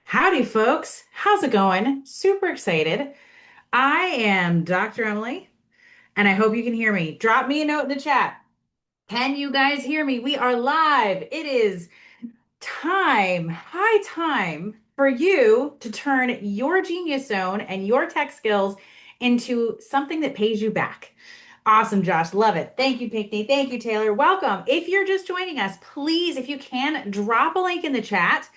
Howdy, folks. How's it going? Super excited. I am Dr. Emily, and I hope you can hear me. Drop me a note in the chat. Can you guys hear me? We are live. It is high time for you to turn your genius zone and your tech skills into something that pays you back. Awesome, Josh. Love it. Thank you, Pinckney. Thank you, Taylor. Welcome. If you're just joining us, please, if you can, drop a link in the chat,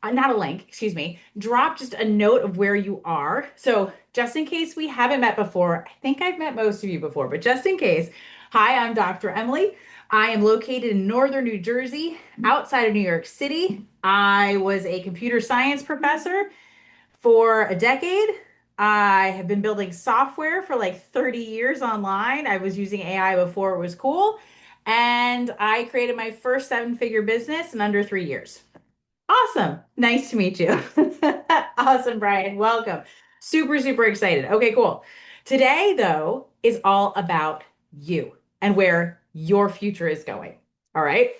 not a link, excuse me, drop just a note of where you are. So, just in case we haven't met before, I think I've met most of you before, but just in case, hi, I'm Dr. Emily. I am located in northern New Jersey, outside of New York City. I was a computer science professor for a decade. I have been building software for like 30 years online. I was using AI before it was cool. And I created my first seven-figure business in under 3 years. Awesome. Nice to meet you. Awesome, Brian. Welcome. Super, super excited. Okay, cool. Today, though, is all about you and where your future is going. All right.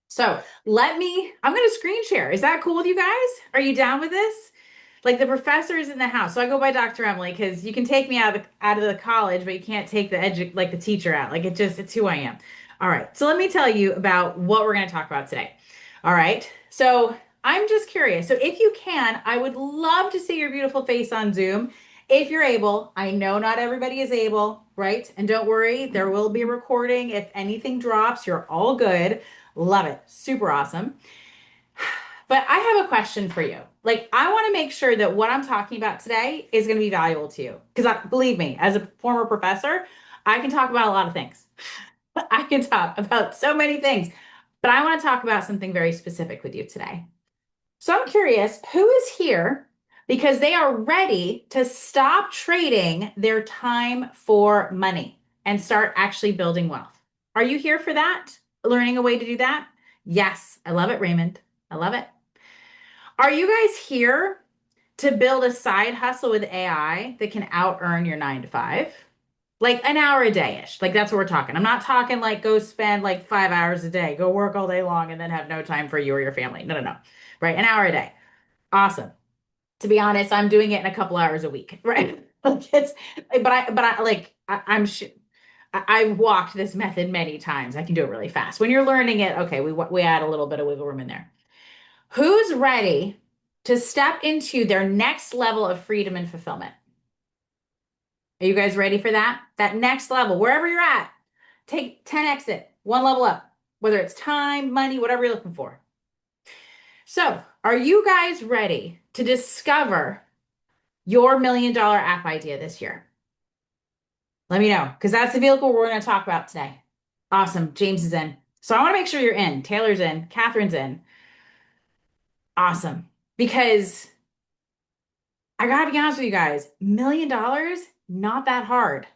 So I'm going to screen share. Is that cool with you guys? Are you down with this? Like the professor is in the house. So I go by Dr. Emily because you can take me out of the college, but you can't take the teacher out. It's who I am. All right. So let me tell you about what we're going to talk about today. All right. So I'm just curious. So if you can, I would love to see your beautiful face on Zoom. If you're able, I know not everybody is able, right? And don't worry, there will be a recording. If anything drops, you're all good. Love it. Super awesome. But I have a question for you. Like, I want to make sure that what I'm talking about today is going to be valuable to you. Because believe me, as a former professor, I can talk about a lot of things. I can talk about so many things, but I want to talk about something very specific with you today. So I'm curious, who is here because they are ready to stop trading their time for money and start actually building wealth? Are you here for that? Learning a way to do that? Yes, I love it, Raymond. I love it. Are you guys here to build a side hustle with AI that can out earn your 9 to 5? Like an hour a day-ish. Like that's what we're talking. I'm not talking like go spend like 5 hours a day, go work all day long and then have no time for you or your family. No, no, no. Right? An hour a day. Awesome. To be honest, I'm doing it in a couple hours a week. Right? Like it's but I like I'm I've walked this method many times. I can do it really fast. When you're learning it, okay, we add a little bit of wiggle room in there. Who's ready to step into their next level of freedom and fulfillment? Are you guys ready for that? That next level, wherever you're at, take 10x it, one level up, whether it's time, money, whatever you're looking for. So, are you guys ready to discover your $1 million app idea this year? Let me know, because that's the vehicle we're going to talk about today. Awesome. James is in. So, I want to make sure you're in. Taylor's in. Catherine's in. Awesome. Because I gotta be honest with you guys, $1 million, not that hard.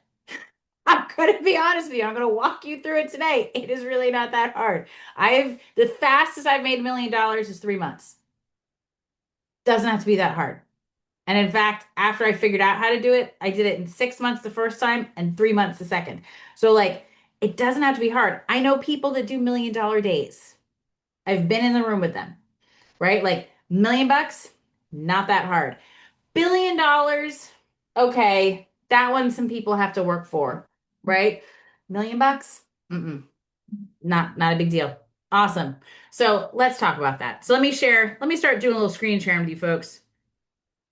I'm gonna be honest with you. I'm gonna walk you through it today. It is really not that hard. The fastest I've made $1 million is 3 months. Doesn't have to be that hard. And in fact, after I figured out how to do it, I did it in 6 months the first time and 3 months the second. So like it doesn't have to be hard. I know people that do $1 million days. I've been in the room with them, right? Like $1 million, not that hard. $1 billion, okay, that one some people have to work for, right? $1 million, not a big deal. Awesome. So let's talk about that. So let me start doing a little screen sharing with you folks.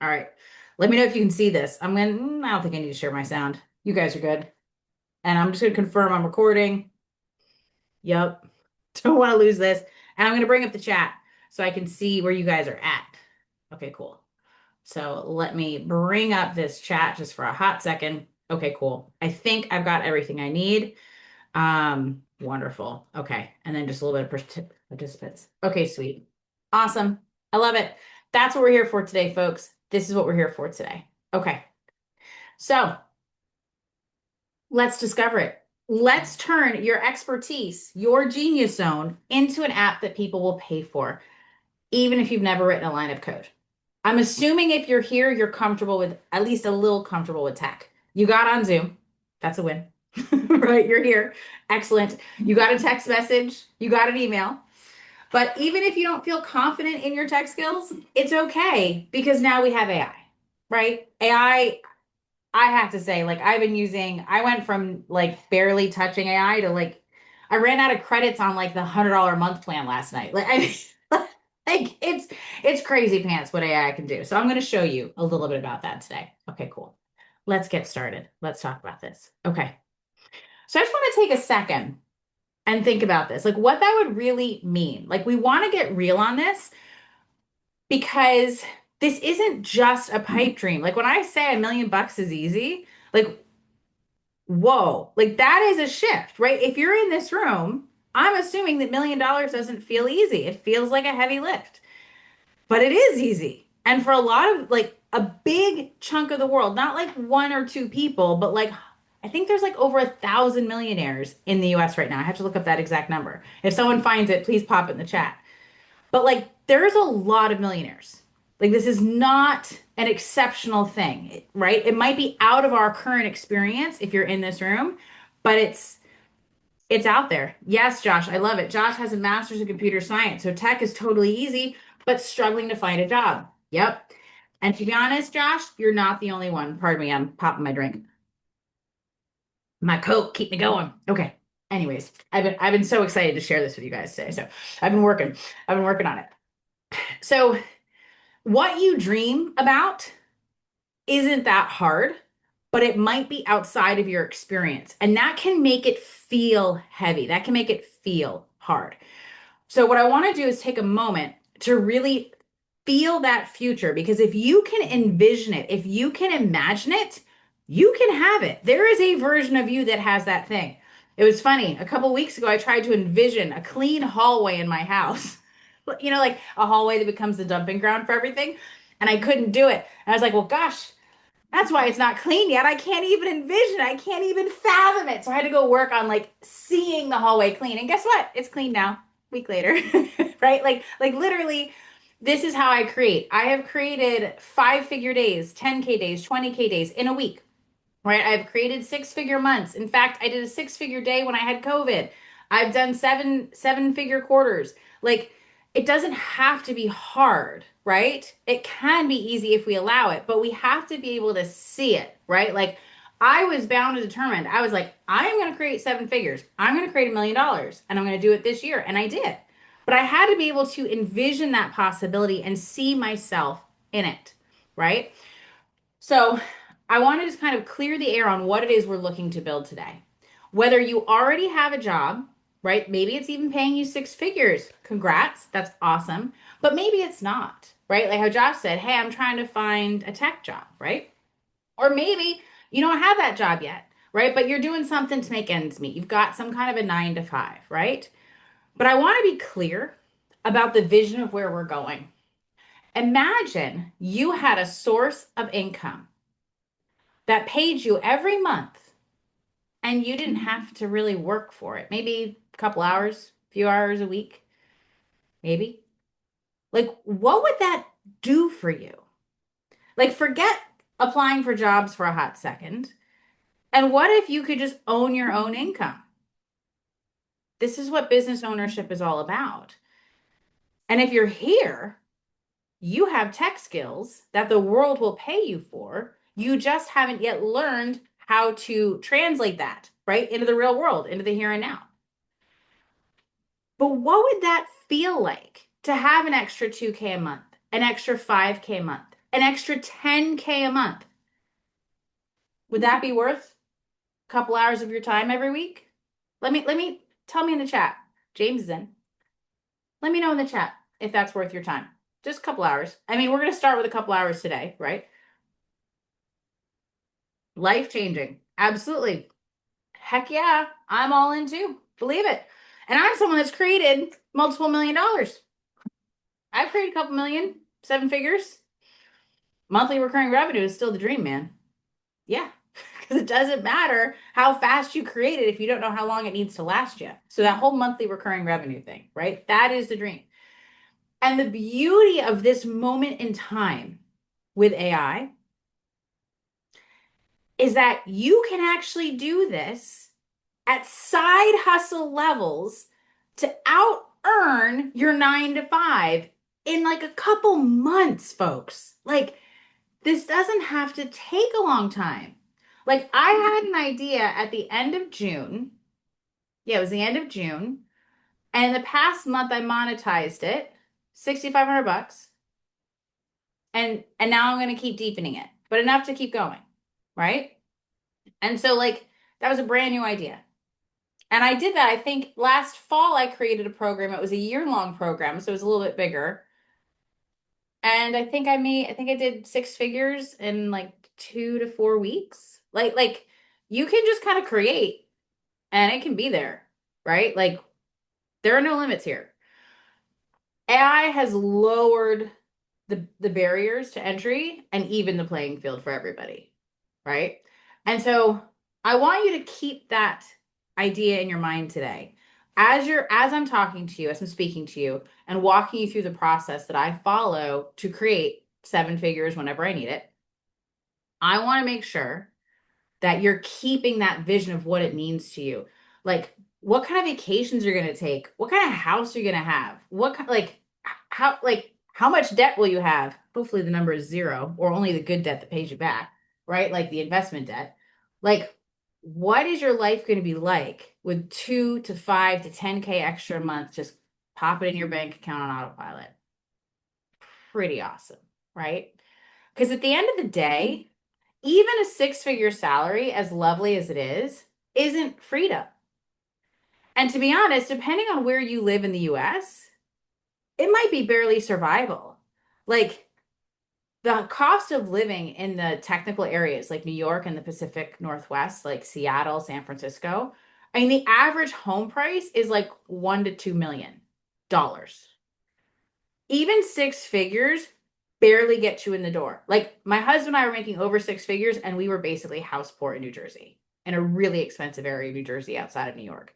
All right. Let me know if you can see this. I don't think I need to share my sound. You guys are good. And I'm just gonna confirm I'm recording. Yep. Don't want to lose this. And I'm gonna bring up the chat so I can see where you guys are at. Okay, cool. So let me bring up this chat just for a hot second. Okay, cool. I think I've got everything I need. Wonderful. Okay. And then just a little bit of participants. Okay, sweet. Awesome. I love it. That's what we're here for today, folks. This is what we're here for today. Okay. So let's discover it. Let's turn your expertise, your genius zone, into an app that people will pay for, even if you've never written a line of code. I'm assuming if you're here, you're comfortable with at least a little comfortable with tech. You got on Zoom. That's a win, right? You're here. Excellent. You got a text message. You got an email. But even if you don't feel confident in your tech skills, it's okay because now we have AI, right? I have to say, like, I went from like barely touching AI to like, I ran out of credits on like the $100 a month plan last night. Like, I mean, like it's crazy pants what AI can do. So I'm going to show you a little bit about that today. Okay, cool. Let's get started. Let's talk about this. Okay. So I just want to take a second and think about this, like what that would really mean. Like, we want to get real on this because this isn't just a pipe dream. Like, when I say $1 million is easy, like, whoa, like that is a shift, right? If you're in this room, I'm assuming that $1 million doesn't feel easy. It feels like a heavy lift, but it is easy. And for a lot of like a big chunk of the world, not like one or two people, but like I think there's like over 1,000 millionaires in the US right now. I have to look up that exact number. If someone finds it, please pop it in the chat. But like there's a lot of millionaires. Like, this is not an exceptional thing, right? It might be out of our current experience if you're in this room, but it's out there. Yes, Josh, I love it. Josh has a master's in computer science, so tech is totally easy, but struggling to find a job. Yep. And to be honest, Josh, you're not the only one. Pardon me, I'm popping my drink. My Coke, keep me going. Okay. Anyways, I've been so excited to share this with you guys today. So I've been working. I've been working on it. So what you dream about isn't that hard, but it might be outside of your experience. And that can make it feel heavy. That can make it feel hard. So, what I want to do is take a moment to really feel that future because if you can envision it, if you can imagine it, you can have it. There is a version of you that has that thing. It was funny. A couple weeks ago, I tried to envision a clean hallway in my house, like a hallway that becomes the dumping ground for everything. And I couldn't do it. And I was like, well, gosh, that's why it's not clean yet. I can't even envision it. I can't even fathom it. So I had to go work on like seeing the hallway clean. And guess what? It's clean now, week later. Right? Like literally, this is how I create. I have created 5-figure days, 10K days, 20K days in a week. Right? I've created 6-figure months. In fact, I did a 6-figure day when I had COVID. I've done seven-figure quarters. Like, it doesn't have to be hard, right? It can be easy if we allow it, but we have to be able to see it, right? Like, I was bound and determined. I was like, I am going to create 7 figures. I'm going to create $1 million and I'm going to do it this year. And I did. But I had to be able to envision that possibility and see myself in it, right? So I want to just kind of clear the air on what it is we're looking to build today. Whether you already have a job, right? Maybe it's even paying you 6 figures. Congrats. That's awesome. But maybe it's not, right? Like how Josh said, hey, I'm trying to find a tech job, right? Or maybe you don't have that job yet, right? But you're doing something to make ends meet. You've got some kind of a 9 to 5, right? But I want to be clear about the vision of where we're going. Imagine you had a source of income that paid you every month and you didn't have to really work for it. Maybe a couple hours, a few hours a week, maybe. Like, what would that do for you? Like, forget applying for jobs for a hot second. And what if you could just own your own income? This is what business ownership is all about. And if you're here, you have tech skills that the world will pay you for. You just haven't yet learned how to translate that, right, into the real world, into the here and now. But what would that feel like to have an extra 2K a month, an extra 5K a month, an extra 10K a month? Would that be worth a couple hours of your time every week? Let me tell me in the chat. James is in. Let me know in the chat if that's worth your time. Just a couple hours. I mean, we're going to start with a couple hours today, right? Life changing. Absolutely. Heck yeah. I'm all in too. Believe it. And I'm someone that's created multiple $1 million. I've created a couple million, 7 figures. Monthly recurring revenue is still the dream, man. Yeah. Because it doesn't matter how fast you create it if you don't know how long it needs to last you. So that whole monthly recurring revenue thing, right? That is the dream. And the beauty of this moment in time with AI is that you can actually do this at side hustle levels to out earn your 9 to 5 in like a couple months, folks. Like, this doesn't have to take a long time. Like, I had an idea at the end of June. Yeah, it was the end of June. And in the past month, I monetized it, 6,500 bucks. And now I'm going to keep deepening it, but enough to keep going, right? And so like that was a brand new idea. And I did that. I think last fall I created a program. It was a year-long program, so it was a little bit bigger. And I think I did 6 figures in like 2 to 4 weeks. Like you can just kind of create and it can be there, right? Like there are no limits here. AI has lowered the barriers to entry and even the playing field for everybody, right? And so I want you to keep that idea in your mind today. As I'm talking to you, as I'm speaking to you and walking you through the process that I follow to create 7 figures whenever I need it, I want to make sure that you're keeping that vision of what it means to you. Like what kind of vacations you're going to take, what kind of house you're going to have, what kind like how much debt will you have? Hopefully the number is zero or only the good debt that pays you back, right? Like the investment debt. Like what is your life going to be like with 2 to 5 to 10K extra a month just pop it in your bank account on autopilot? Pretty awesome, right? Because at the end of the day, even a 6 figure salary, as lovely as it is, isn't freedom. And to be honest, depending on where you live in the US, it might be barely survival. Like the cost of living in the technical areas like New York and the Pacific Northwest, like Seattle, San Francisco, I mean, the average home price is like $1 to 2 million. Even 6 figures barely get you in the door. Like my husband and I were making over 6 figures, and we were basically house poor in New Jersey, in a really expensive area of New Jersey outside of New York.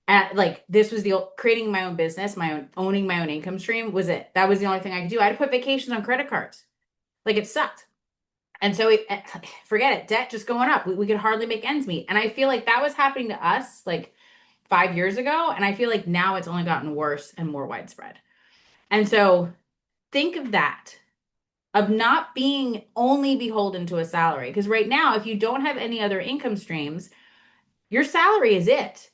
And like this was the creating my own business, my own owning my own income stream was it. That was the only thing I could do. I had to put vacations on credit cards. Like it sucked. And so forget it, debt just going up. We could hardly make ends meet. And I feel like that was happening to us like 5 years ago. And I feel like now it's only gotten worse and more widespread. And so think of that, of not being only beholden to a salary. Because right now, if you don't have any other income streams, your salary is it.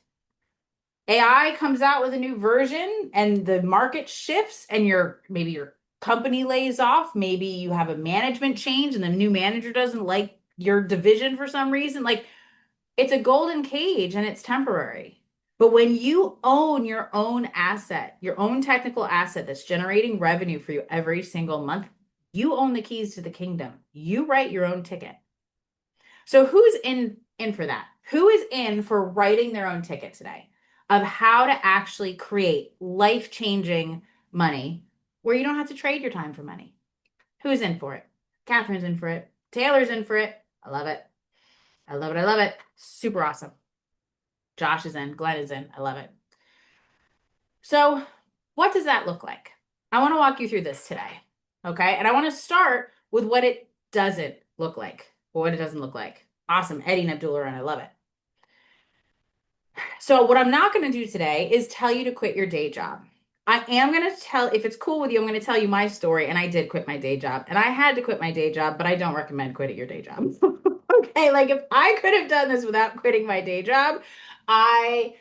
AI comes out with a new version and the market shifts and maybe your company lays off, maybe you have a management change and the new manager doesn't like your division for some reason. Like it's a golden cage and it's temporary. But when you own your own asset, your own technical asset that's generating revenue for you every single month, you own the keys to the kingdom. You write your own ticket. So who's in for that? Who is in for writing their own ticket today of how to actually create life-changing money where you don't have to trade your time for money? Who's in for it? Catherine's in for it. Taylor's in for it. I love it. I love it. I love it. Super awesome. Josh is in. Glenn is in. I love it. So, what does that look like? I want to walk you through this today. Okay. And I want to start with what it doesn't look like, or what it doesn't look like. Awesome. Eddie and Abdullah, and I love it. So, what I'm not going to do today is tell you to quit your day job. I am going to tell, if it's cool with you, I'm going to tell you my story. And I did quit my day job, and I had to quit my day job, but I don't recommend quitting your day job. Okay. Like, if I could have done this without quitting my day job, I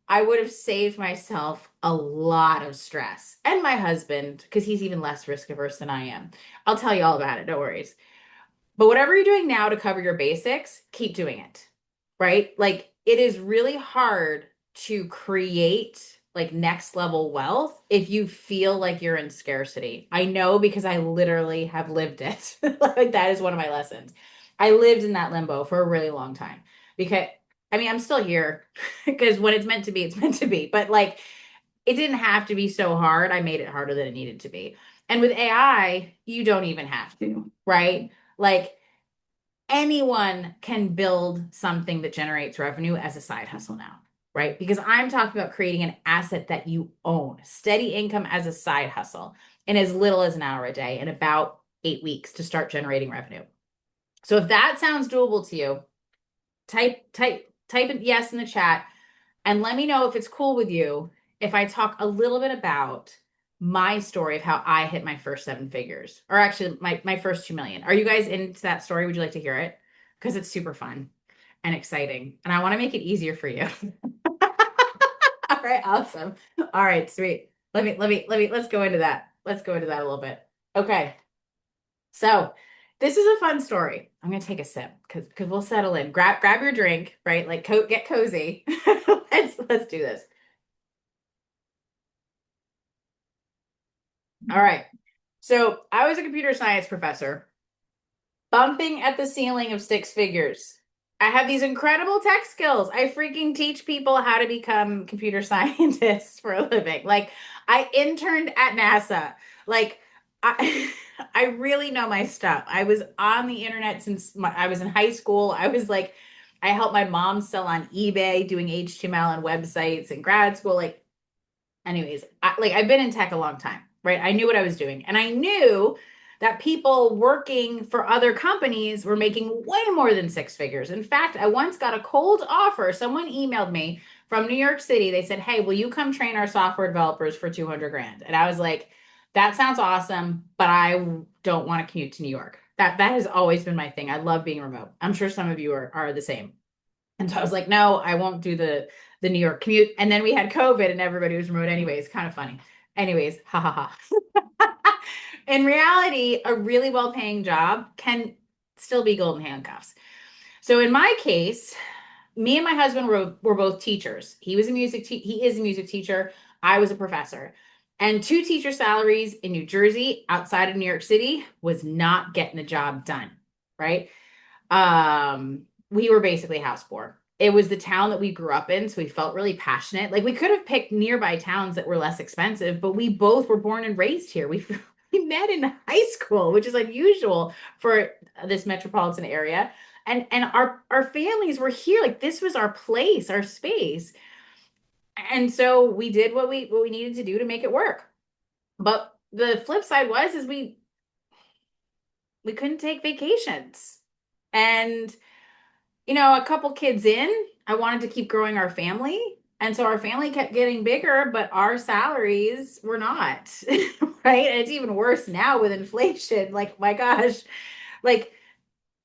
I would have saved myself a lot of stress and my husband, because he's even less risk averse than I am. I'll tell you all about it. No worries. But whatever you're doing now to cover your basics, keep doing it, right? Like it is really hard to create like next level wealth if you feel like you're in scarcity. I know because I literally have lived it. Like that is one of my lessons. I lived in that limbo for a really long time because I mean, I'm still here because when it's meant to be, it's meant to be. But like it didn't have to be so hard. I made it harder than it needed to be. And with AI, you don't even have to, right? Like anyone can build something that generates revenue as a side hustle now, right? Because I'm talking about creating an asset that you own, steady income as a side hustle in as little as an hour a day in about 8 weeks to start generating revenue. So if that sounds doable to you, type it yes in the chat and let me know if it's cool with you if I talk a little bit about my story of how I hit my first seven figures, or actually my first 2 million. Are you guys into that story? Would you like to hear it? Because it's super fun and exciting. And I want to make it easier for you. All right, awesome. All right, sweet. Let's go into that. Let's go into that a little bit. Okay. So this is a fun story. I'm gonna take a sip because we'll settle in. Grab your drink, right? Like get cozy. Let's do this. All right. So I was a computer science professor, bumping at the ceiling of six figures. I have these incredible tech skills. I freaking teach people how to become computer scientists for a living. Like I interned at NASA. Like I I really know my stuff. I was on the internet since I was in high school. I was like I helped my mom sell on eBay doing HTML and websites in grad school. Like anyways, I've been in tech a long time, right? I knew what I was doing. And I knew that people working for other companies were making way more than six figures. In fact, I once got a cold offer. Someone emailed me from New York City. They said, "Hey, will you come train our software developers for 200 grand?" And I was like, "That sounds awesome, but I don't want to commute to New York." That has always been my thing. I love being remote. I'm sure some of you are the same. And so I was like, no, I won't do the New York commute. And then we had COVID and everybody was remote anyways. Kind of funny. Anyways, ha ha ha. In reality, a really well-paying job can still be golden handcuffs. So in my case, me and my husband were both teachers. He is a music teacher. I was a professor. And two teacher salaries in New Jersey outside of New York City was not getting the job done, right? We were basically house poor. It was the town that we grew up in, so we felt really passionate. Like we could have picked nearby towns that were less expensive, but we both were born and raised here. We met in high school, which is unusual for this metropolitan area. And our families were here. Like this was our place, our space. And so we did what we needed to do to make it work. But the flip side was is we couldn't take vacations. And a couple kids in, I wanted to keep growing our family. And so our family kept getting bigger, but our salaries were not, right? And it's even worse now with inflation. Like, my gosh, like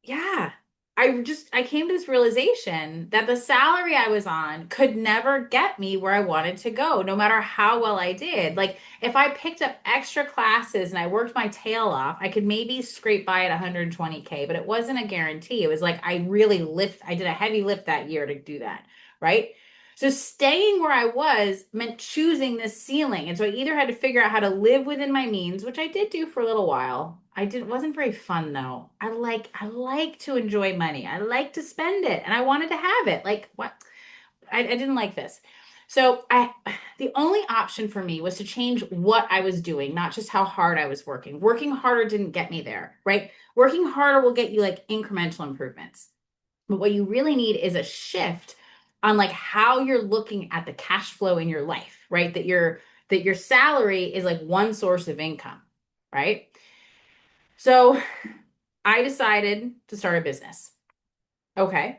yeah. I came to this realization that the salary I was on could never get me where I wanted to go, no matter how well I did. Like if I picked up extra classes and I worked my tail off, I could maybe scrape by at 120K, but it wasn't a guarantee. It was like I did a heavy lift that year to do that, right? So staying where I was meant choosing this ceiling. And so I either had to figure out how to live within my means, which I did do for a little while. Wasn't very fun though. I like to enjoy money. I like to spend it and I wanted to have it. Like what? I didn't like this. So the only option for me was to change what I was doing, not just how hard I was working. Working harder didn't get me there, right? Working harder will get you like incremental improvements. But what you really need is a shift on like how you're looking at the cash flow in your life, right? That your salary is like one source of income, right? So I decided to start a business. Okay.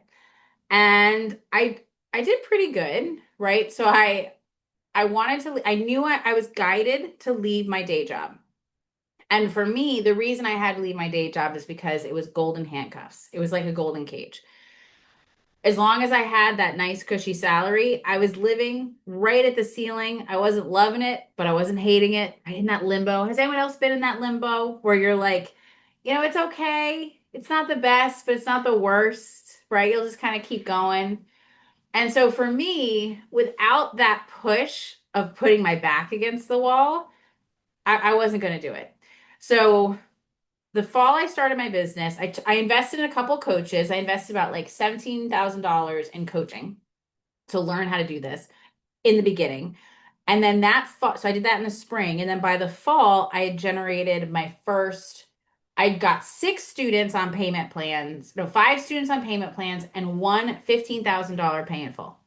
And I did pretty good, right? So I wanted to I knew I was guided to leave my day job. And for me, the reason I had to leave my day job is because it was golden handcuffs. It was like a golden cage. As long as I had that nice cushy salary, I was living right at the ceiling. I wasn't loving it, but I wasn't hating it. I in that limbo. Has anyone else been in that limbo where you're like, it's okay. It's not the best, but it's not the worst, right? You'll just kind of keep going. And so for me, without that push of putting my back against the wall, I wasn't going to do it. So the fall I started my business, I invested in a couple coaches. I invested about like $17,000 in coaching to learn how to do this in the beginning. And then so I did that in the spring. And then by the fall, I had generated my first, I got 6 students on payment plans, no, 5 students on payment plans, and one $15,000 pay in full.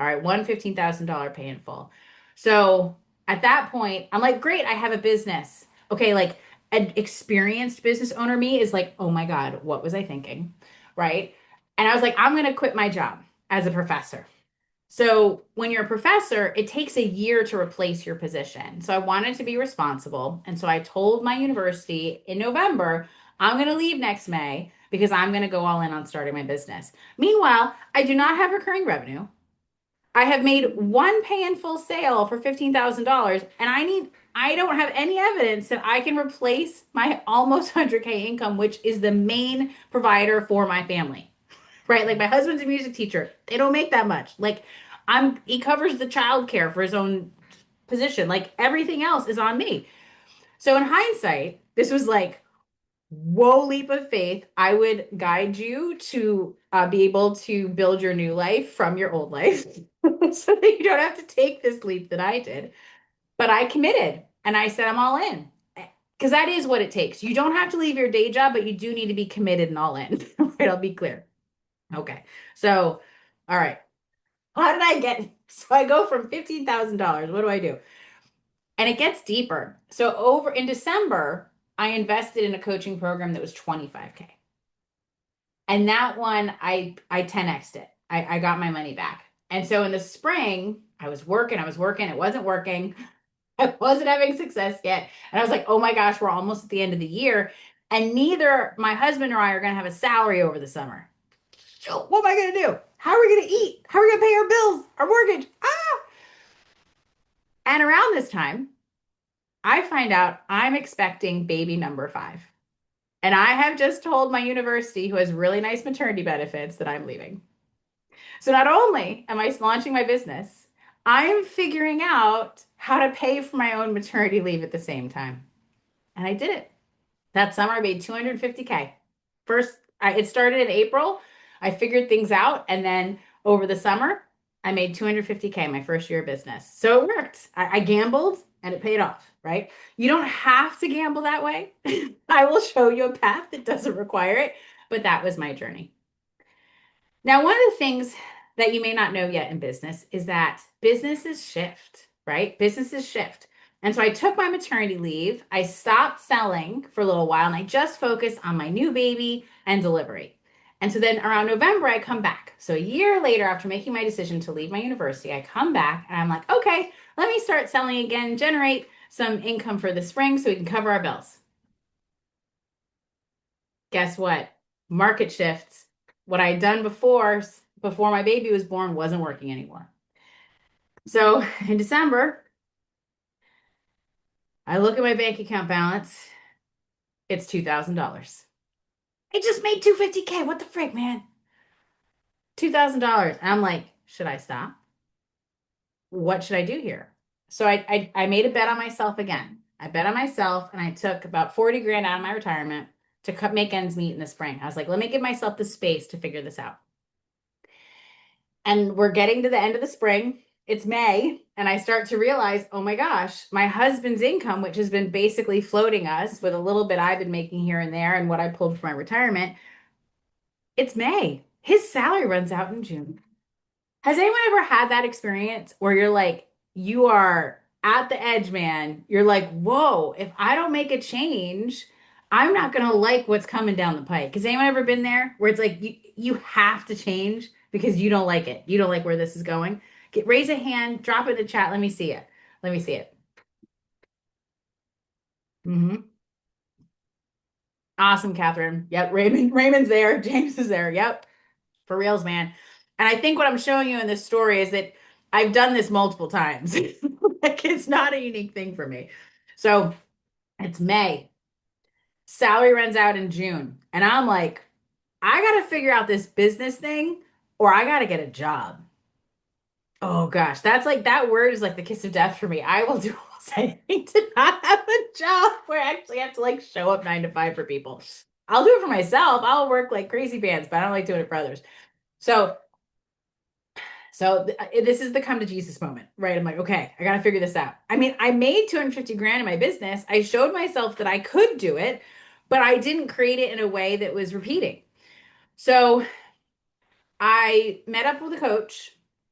All right, one $15,000 pay in full. So at that point, I'm like, great, I have a business. Okay, like an experienced business owner me is like, oh my God, what was I thinking? Right. And I was like, I'm going to quit my job as a professor. So when you're a professor, it takes a year to replace your position. So I wanted to be responsible. And so I told my university in November, I'm going to leave next May because I'm going to go all in on starting my business. Meanwhile, I do not have recurring revenue. I have made one pay in full sale for $15,000 and I don't have any evidence that I can replace my almost 100K income, which is the main provider for my family. Right? Like my husband's a music teacher. They don't make that much. Like he covers the childcare for his own position. Like everything else is on me. So in hindsight, this was like whoa leap of faith. I would guide you to be able to build your new life from your old life so that you don't have to take this leap that I did. But I committed and I said, I'm all in because that is what it takes. You don't have to leave your day job, but you do need to be committed and all in. Right? I'll be clear. Okay. So, all right. How did I get? So I go from $15,000. What do I do? And it gets deeper. So over in December, I invested in a coaching program that was 25K. And that one, I 10x'd it. I got my money back. And so in the spring, I was working, it wasn't working. I wasn't having success yet. And I was like, oh my gosh, we're almost at the end of the year. And neither my husband or I are going to have a salary over the summer. So what am I going to do? How are we going to eat? How are we going to pay our bills, our mortgage? Ah! And around this time, I find out I'm expecting baby number 5. And I have just told my university, who has really nice maternity benefits, that I'm leaving. So not only am I launching my business, I'm figuring out how to pay for my own maternity leave at the same time. And I did it. That summer, I made 250K. First, it started in April. I figured things out. And then over the summer, I made 250K my first year of business. So it worked. I gambled and it paid off, right? You don't have to gamble that way. I will show you a path that doesn't require it. But that was my journey. Now, one of the things that you may not know yet in business is that businesses shift, right? Businesses shift. And so I took my maternity leave. I stopped selling for a little while and I just focused on my new baby and delivery. And so then around November, I come back. So a year later, after making my decision to leave my university, I come back and I'm like, okay, let me start selling again, generate some income for the spring so we can cover our bills. Guess what? Market shifts. What I had done before my baby was born wasn't working anymore. So in December, I look at my bank account balance. It's $2,000. I just made 250K. What the frick, man? $2,000. I'm like, should I stop? What should I do here? So I made a bet on myself again. I bet on myself and I took about 40 grand out of my retirement to make ends meet in the spring. I was like, let me give myself the space to figure this out. And we're getting to the end of the spring. It's May, and I start to realize, oh my gosh, my husband's income, which has been basically floating us with a little bit I've been making here and there and what I pulled from my retirement, it's May. His salary runs out in June. Has anyone ever had that experience where you're like, you are at the edge, man? You're like, whoa, if I don't make a change, I'm not gonna like what's coming down the pike. Has anyone ever been there where it's like you have to change because you don't like it? You don't like where this is going? Raise a hand, drop it in the chat. Let me see it. Let me see it. Hmm. Awesome, Catherine. Yep, Raymond's there. James is there. Yep. For reals, man. And I think what I'm showing you in this story is that I've done this multiple times. Like it's not a unique thing for me. So it's May. Salary runs out in June. And I'm like, I got to figure out this business thing or I got to get a job. Oh gosh, that's like that word is like the kiss of death for me. I will do almost anything to not have a job where I actually have to like show up 9 to 5 for people. I'll do it for myself. I'll work like crazy pants, but I don't like doing it for others. So this is the come to Jesus moment, right? I'm like, okay, I got to figure this out. I mean, I made 250 grand in my business. I showed myself that I could do it, but I didn't create it in a way that was repeating. So I met up with a coach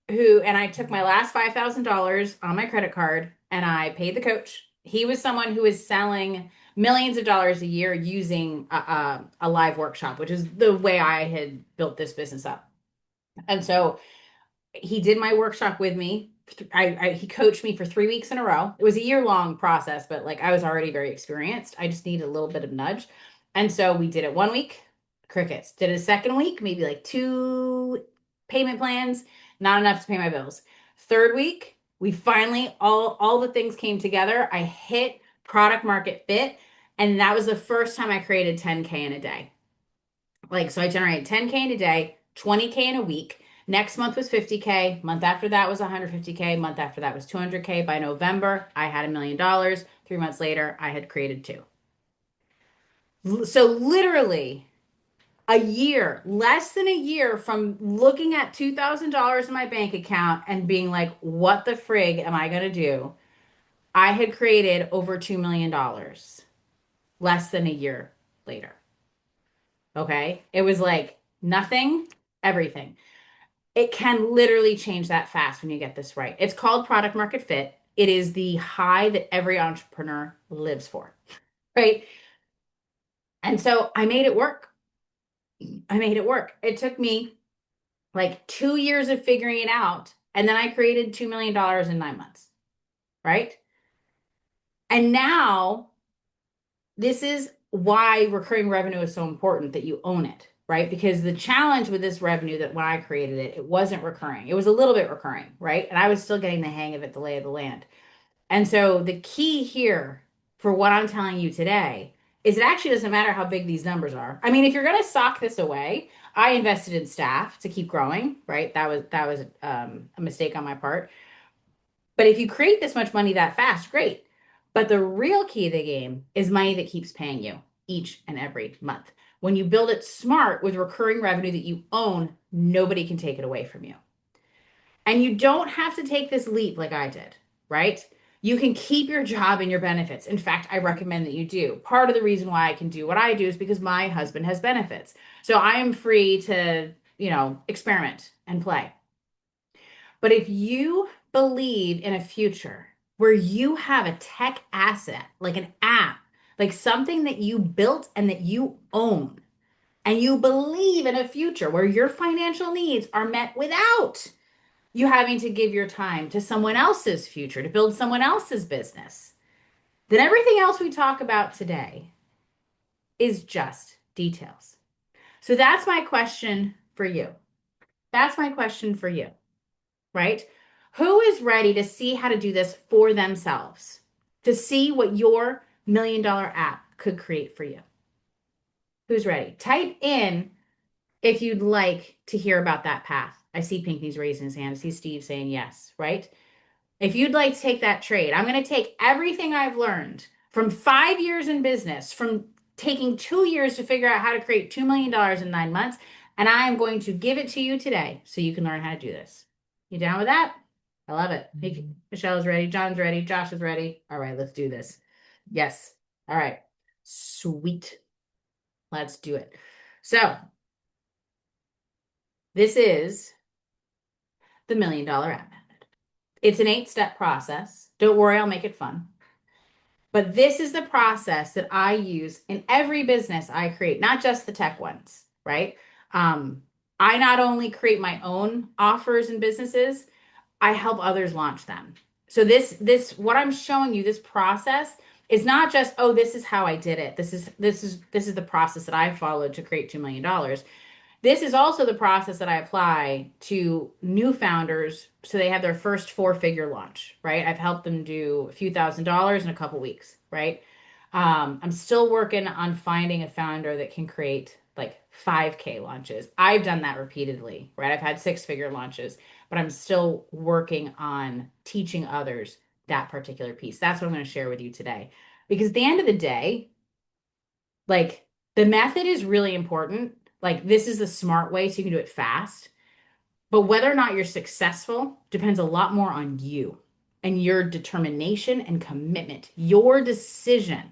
and I took my last $5,000 on my credit card and I paid the coach. He was someone who was selling millions of dollars a year using a live workshop, which is the way I had built this business up. And so He did my workshop with me. He coached me for 3 weeks in a row. It was a year-long process, but like I was already very experienced. I just needed a little bit of nudge. And so we did it 1 week, crickets. Did it a second week, maybe like two payment plans, not enough to pay my bills. Third week, we finally all the things came together. I hit product market fit, and that was the first time I created 10K in a day. Like, so I generated 10K in a day, 20K in a week. Next month was 50K. Month after that was 150K. Month after that was 200K. By November, I had $1 million. 3 months later, I had created two. So literally a year, less than a year from looking at $2,000 in my bank account and being like, what the frig am I going to do? I had created over $2 million less than a year later. Okay. It was like nothing, everything. It can literally change that fast when you get this right. It's called product market fit. It is the high that every entrepreneur lives for, right? And so I made it work. I made it work. It took me like 2 years of figuring it out. And then I created $2 million in 9 months, right? And now this is why recurring revenue is so important that you own it, right? Because the challenge with this revenue that when I created it, it wasn't recurring. It was a little bit recurring, right? And I was still getting the hang of it, the lay of the land. And so the key here for what I'm telling you today is it actually doesn't matter how big these numbers are. I mean, if you're going to sock this away, I invested in staff to keep growing, right? That was a mistake on my part. But if you create this much money that fast, great. But the real key of the game is money that keeps paying you each and every month. When you build it smart with recurring revenue that you own, nobody can take it away from you. And you don't have to take this leap like I did, right? You can keep your job and your benefits. In fact, I recommend that you do. Part of the reason why I can do what I do is because my husband has benefits. So I am free to, experiment and play. But if you believe in a future where you have a tech asset, like an app, like something that you built and that you own, and you believe in a future where your financial needs are met without you having to give your time to someone else's future, to build someone else's business, then everything else we talk about today is just details. So that's my question for you. That's my question for you, right? Who is ready to see how to do this for themselves, to see what your $1 million app could create for you? Who's ready? Type in if you'd like to hear about that path. I see Pinky's raising his hand. I see Steve saying yes, right? If you'd like to take that trade, I'm going to take everything I've learned from 5 years in business, from taking 2 years to figure out how to create $2 million in 9 months, and I am going to give it to you today so you can learn how to do this. You down with that? I love it. Michelle's ready. John's ready. Josh is ready. All right, let's do this. Yes. All right. Sweet. Let's do it. So, this is the $1 million app method. It's an 8-step process. Don't worry, I'll make it fun. But this is the process that I use in every business I create, not just the tech ones, right? I not only create my own offers and businesses, I help others launch them. So this what I'm showing you, this process is not just, oh, this is how I did it. This is the process that I followed to create $2 million. This is also the process that I apply to new founders so they have their first four-figure launch, right? I've helped them do a few $1,000s in a couple weeks, right? I'm still working on finding a founder that can create like 5K launches. I've done that repeatedly, right? I've had 6-figure launches, but I'm still working on teaching others that particular piece. That's what I'm going to share with you today. Because at the end of the day, like the method is really important. Like this is the smart way so you can do it fast. But whether or not you're successful depends a lot more on you and your determination and commitment. Your decision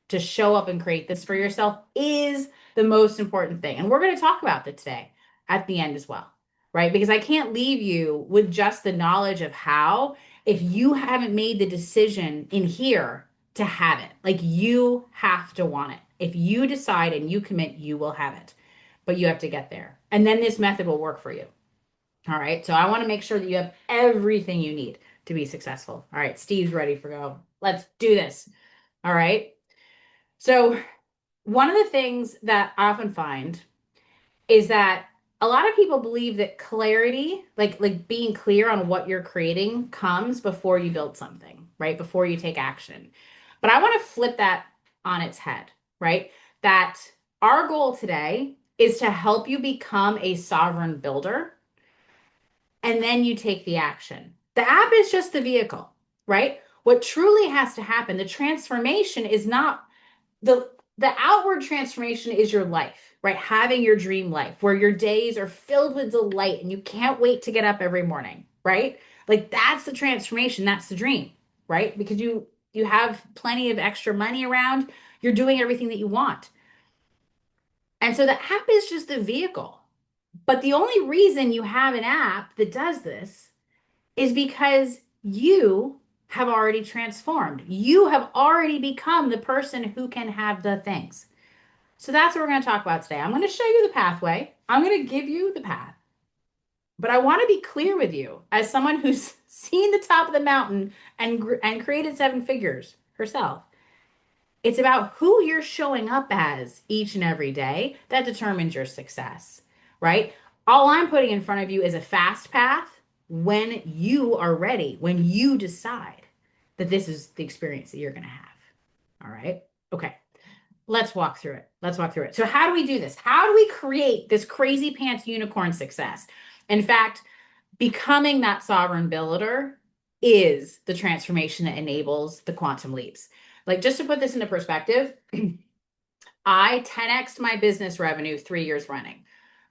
to show up and create this for yourself is the most important thing. And we're going to talk about that today at the end as well, right? Because I can't leave you with just the knowledge of how if you haven't made the decision in here to have it. Like you have to want it. If you decide and you commit, you will have it. But you have to get there. And then this method will work for you. All right. So I want to make sure that you have everything you need to be successful. All right. Steve's ready for go. Let's do this. All right. So one of the things that I often find is that a lot of people believe that clarity, like being clear on what you're creating, comes before you build something, right? Before you take action. But I want to flip that on its head, right? That our goal today is to help you become a sovereign builder, and then you take the action. The app is just the vehicle, right? What truly has to happen, the transformation is not the outward transformation is your life, right? Having your dream life where your days are filled with delight and you can't wait to get up every morning, right? Like that's the transformation, that's the dream, right? Because you have plenty of extra money around, you're doing everything that you want. And so the app is just the vehicle. But the only reason you have an app that does this is because you have already transformed. You have already become the person who can have the things. So that's what we're going to talk about today. I'm going to show you the pathway. I'm going to give you the path. But I want to be clear with you as someone who's seen the top of the mountain and created seven figures herself. It's about who you're showing up as each and every day that determines your success, right? All I'm putting in front of you is a fast path when you are ready, when you decide that this is the experience that you're going to have. All right. Okay. Let's walk through it. Let's walk through it. So, how do we do this? How do we create this crazy pants unicorn success? In fact, becoming that sovereign builder is the transformation that enables the quantum leaps. Like, just to put this into perspective, I 10x'd my business revenue 3 years running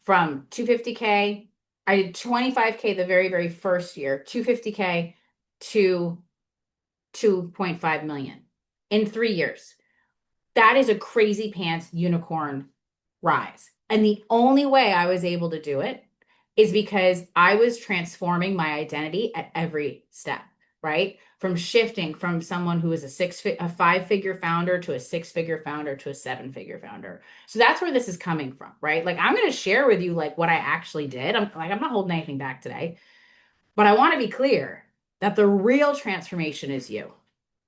from 250K. I did 25K the very, very first year, 250K to 2.5 million in 3 years. That is a crazy pants unicorn rise. And the only way I was able to do it is because I was transforming my identity at every step, right? From shifting from someone who is a five-figure founder to a six-figure founder to a seven-figure founder. So that's where this is coming from, right? Like I'm going to share with you like what I actually did. I'm not holding anything back today, but I want to be clear that the real transformation is you.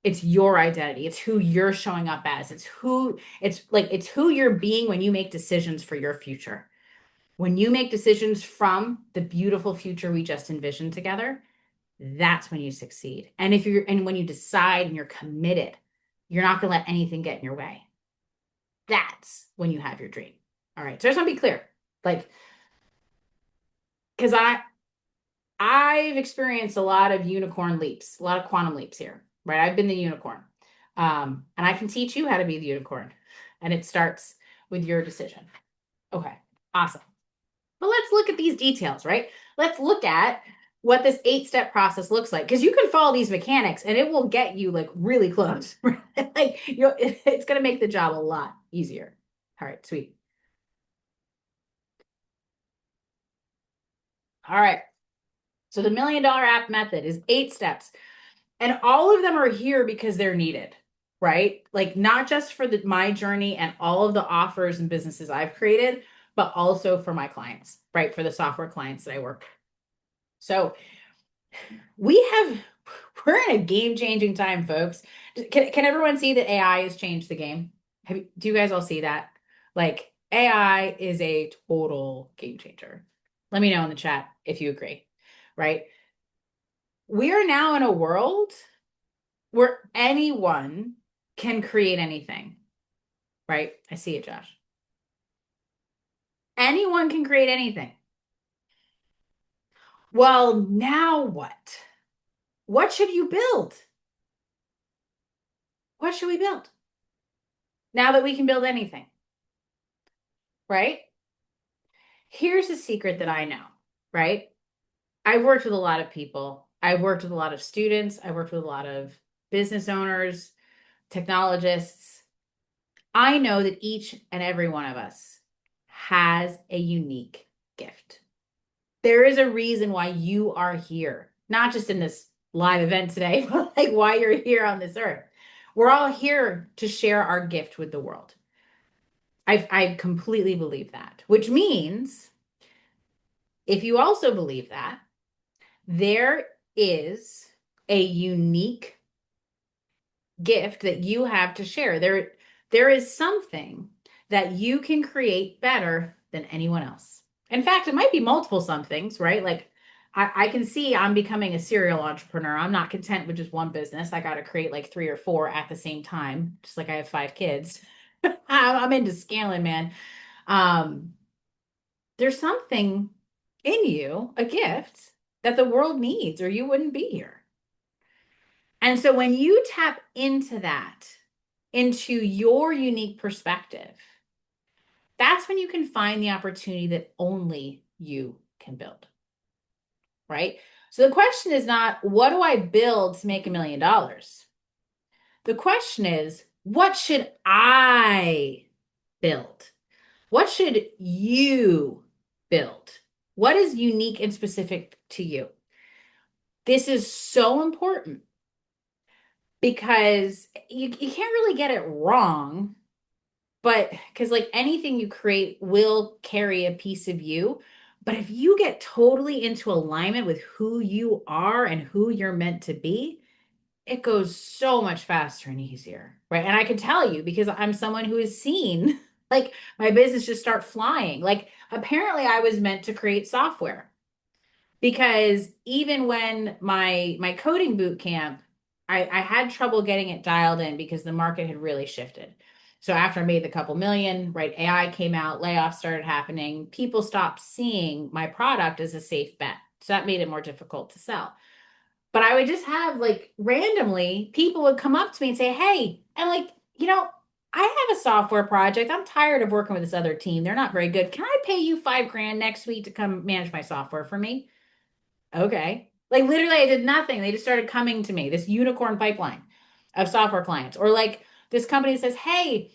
It's your identity. It's who you're showing up as. It's who you're being when you make decisions for your future. When you make decisions from the beautiful future we just envisioned together, that's when you succeed. And when you decide and you're committed, you're not going to let anything get in your way. That's when you have your dream. All right. So I just want to be clear. Like, because I've experienced a lot of unicorn leaps, a lot of quantum leaps here, right? I've been the unicorn. And I can teach you how to be the unicorn. And it starts with your decision. Okay, awesome. But let's look at these details, right? Let's look at what this 8-step process looks like because you can follow these mechanics and it will get you like really close. Right? Like it's going to make the job a lot easier. All right, sweet. All right. So the $1 million app method is 8 steps. And all of them are here because they're needed, right? Like not just for my journey and all of the offers and businesses I've created, but also for my clients, right? For the software clients that I work with. So we're in a game-changing time, folks. Can everyone see that AI has changed the game? Do you guys all see that? Like AI is a total game changer. Let me know in the chat if you agree, right? We are now in a world where anyone can create anything, right? I see it, Josh. Anyone can create anything. Well, now what? What should you build? What should we build? Now that we can build anything, right? Here's a secret that I know, right? I've worked with a lot of people. I've worked with a lot of students. I've worked with a lot of business owners, technologists. I know that each and every one of us has a unique gift. There is a reason why you are here, not just in this live event today, but like why you're here on this earth. We're all here to share our gift with the world. I completely believe that, which means If you also believe that, there is a unique gift that you have to share. There is something that you can create better than anyone else. In fact, it might be multiple somethings, right? Like I can see I'm becoming a serial entrepreneur. I'm not content with just one business. I got to create like three or four at the same time, just like I have five kids. I'm into scaling, man. Um, there's something in you, a gift that the world needs, or you wouldn't be here. And so when you tap into that, into your unique perspective, that's when you can find the opportunity that only you can build, right? So the question is not, what do I build to make $1 million? The question is, what should I build? What should you build? What is unique and specific to you? This is so important because you can't really get it wrong, but because like anything you create will carry a piece of you. But if you get totally into alignment with who you are and who you're meant to be, it goes so much faster and easier, right? And I can tell you because I'm someone who has seen like my business just start flying. Like apparently I was meant to create software because even when my coding boot camp, I had trouble getting it dialed in because the market had really shifted. So after I made the couple million, right, AI came out, layoffs started happening, people stopped seeing my product as a safe bet. So that made it more difficult to sell. But I would just have like randomly people would come up to me and say, "Hey," and like, I have a software project. I'm tired of working with this other team. They're not very good. Can I pay you 5 grand next week to come manage my software for me? Okay. Like literally, I did nothing. They just started coming to me, this unicorn pipeline of software clients. Or like this company says, "Hey,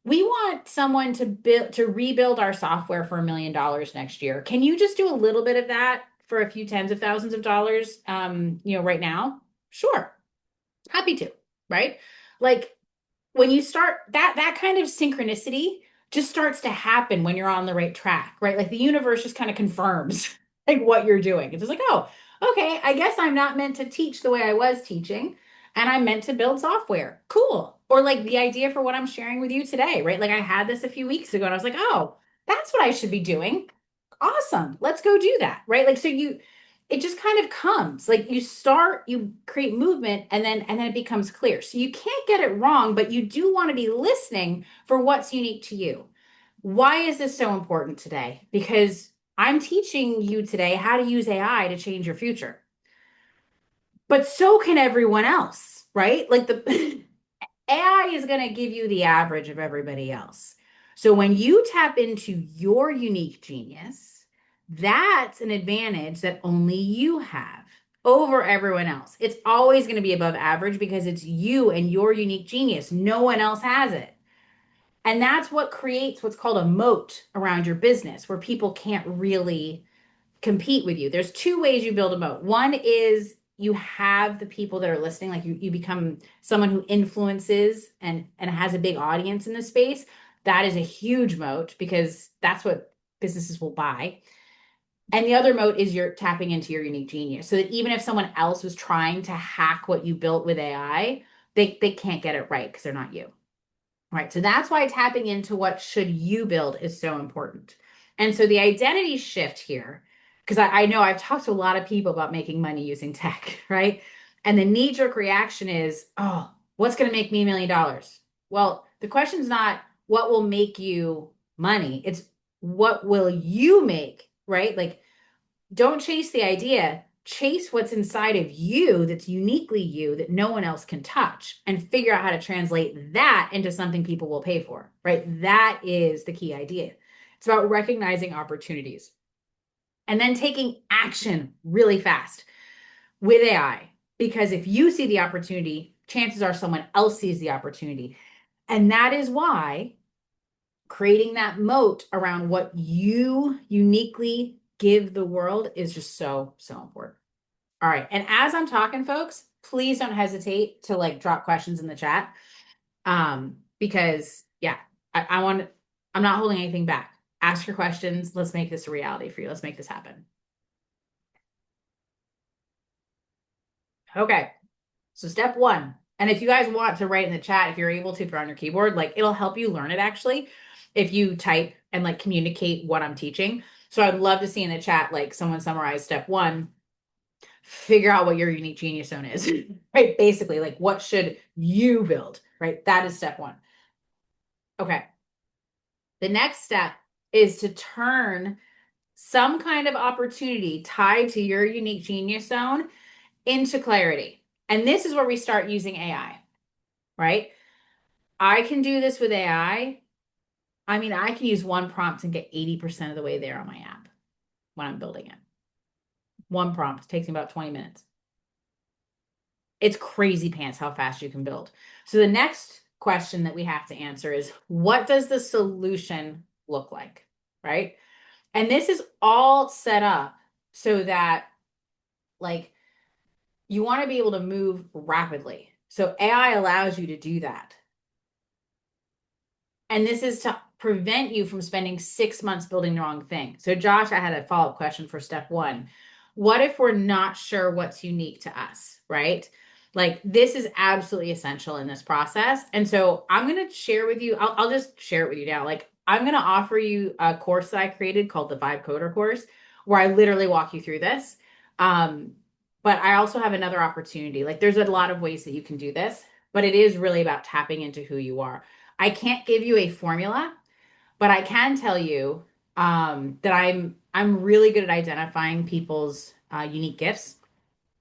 we want someone to rebuild our software for $1 million next year. Can you just do a little bit of that for a few tens of thousands of dollars right now?" Sure. Happy to, right? Like when you start that kind of synchronicity just starts to happen when you're on the right track, right? Like the universe just kind of confirms like what you're doing. It's just like, oh, okay, I guess I'm not meant to teach the way I was teaching, and I'm meant to build software. Cool. Or like the idea for what I'm sharing with you today, right? Like I had this a few weeks ago and I was like, oh, that's what I should be doing. Awesome. Let's go do that, right? Like so it just kind of comes like you create movement and then it becomes clear, so you can't get it wrong, but you do want to be listening for what's unique to you. Why is this so important today? Because I'm teaching you today how to use AI to change your future, but so can everyone else, right? Like the AI is going to give you the average of everybody else. So when you tap into your unique genius, that's an advantage that only you have over everyone else. It's always going to be above average because it's you and your unique genius. No one else has it. And that's what creates what's called a moat around your business, where people can't really compete with you. There's two ways you build a moat. One is you have the people that are listening, like you become someone who influences and has a big audience in the space. That is a huge moat because that's what businesses will buy. And the other moat is you're tapping into your unique genius. So that even if someone else was trying to hack what you built with AI, they can't get it right because they're not you. Right. So that's why tapping into what should you build is so important. And so the identity shift here, because I know I've talked to a lot of people about making money using tech, right? And the knee-jerk reaction is, oh, what's going to make me $1 million? Well, the question is not what will make you money. It's what will you make, right? Like don't chase the idea, chase what's inside of you that's uniquely you that no one else can touch and figure out how to translate that into something people will pay for, right? That is the key idea. It's about recognizing opportunities and then taking action really fast with AI. Because if you see the opportunity, chances are someone else sees the opportunity. And that is why creating that moat around what you uniquely give the world is just so, so important. All right. And as I'm talking, folks, please don't hesitate to like drop questions in the chat. Because yeah, I'm not holding anything back. Ask your questions. Let's make this a reality for you. Let's make this happen. Okay. So step one, and if you guys want to write in the chat, if you're able to, if you're on your keyboard, like it'll help you learn it actually, if you type and like communicate what I'm teaching. So I'd love to see in the chat, like someone summarize step one, figure out what your unique genius zone is, right? Basically, like what should you build, right? That is step one. Okay. The next step is to turn some kind of opportunity tied to your unique genius zone into clarity. And this is where we start using AI, right? I can do this with AI. I mean, I can use one prompt and get 80% of the way there on my app when I'm building it. One prompt takes me about 20 minutes. It's crazy pants how fast you can build. So the next question that we have to answer is, what does the solution look like, right? And this is all set up so that like you want to be able to move rapidly. So AI allows you to do that. And this is to prevent you from spending 6 months building the wrong thing. So, Josh, I had a follow up question for step one. What if we're not sure what's unique to us, right? Like, this is absolutely essential in this process. And so, I'm going to share with you, I'll just share it with you now. Like, I'm going to offer you a course that I created called the VibeCoder course, where I literally walk you through this. But I also have another opportunity. Like, there's a lot of ways that you can do this, but it is really about tapping into who you are. I can't give you a formula, but I can tell you that I'm really good at identifying people's unique gifts,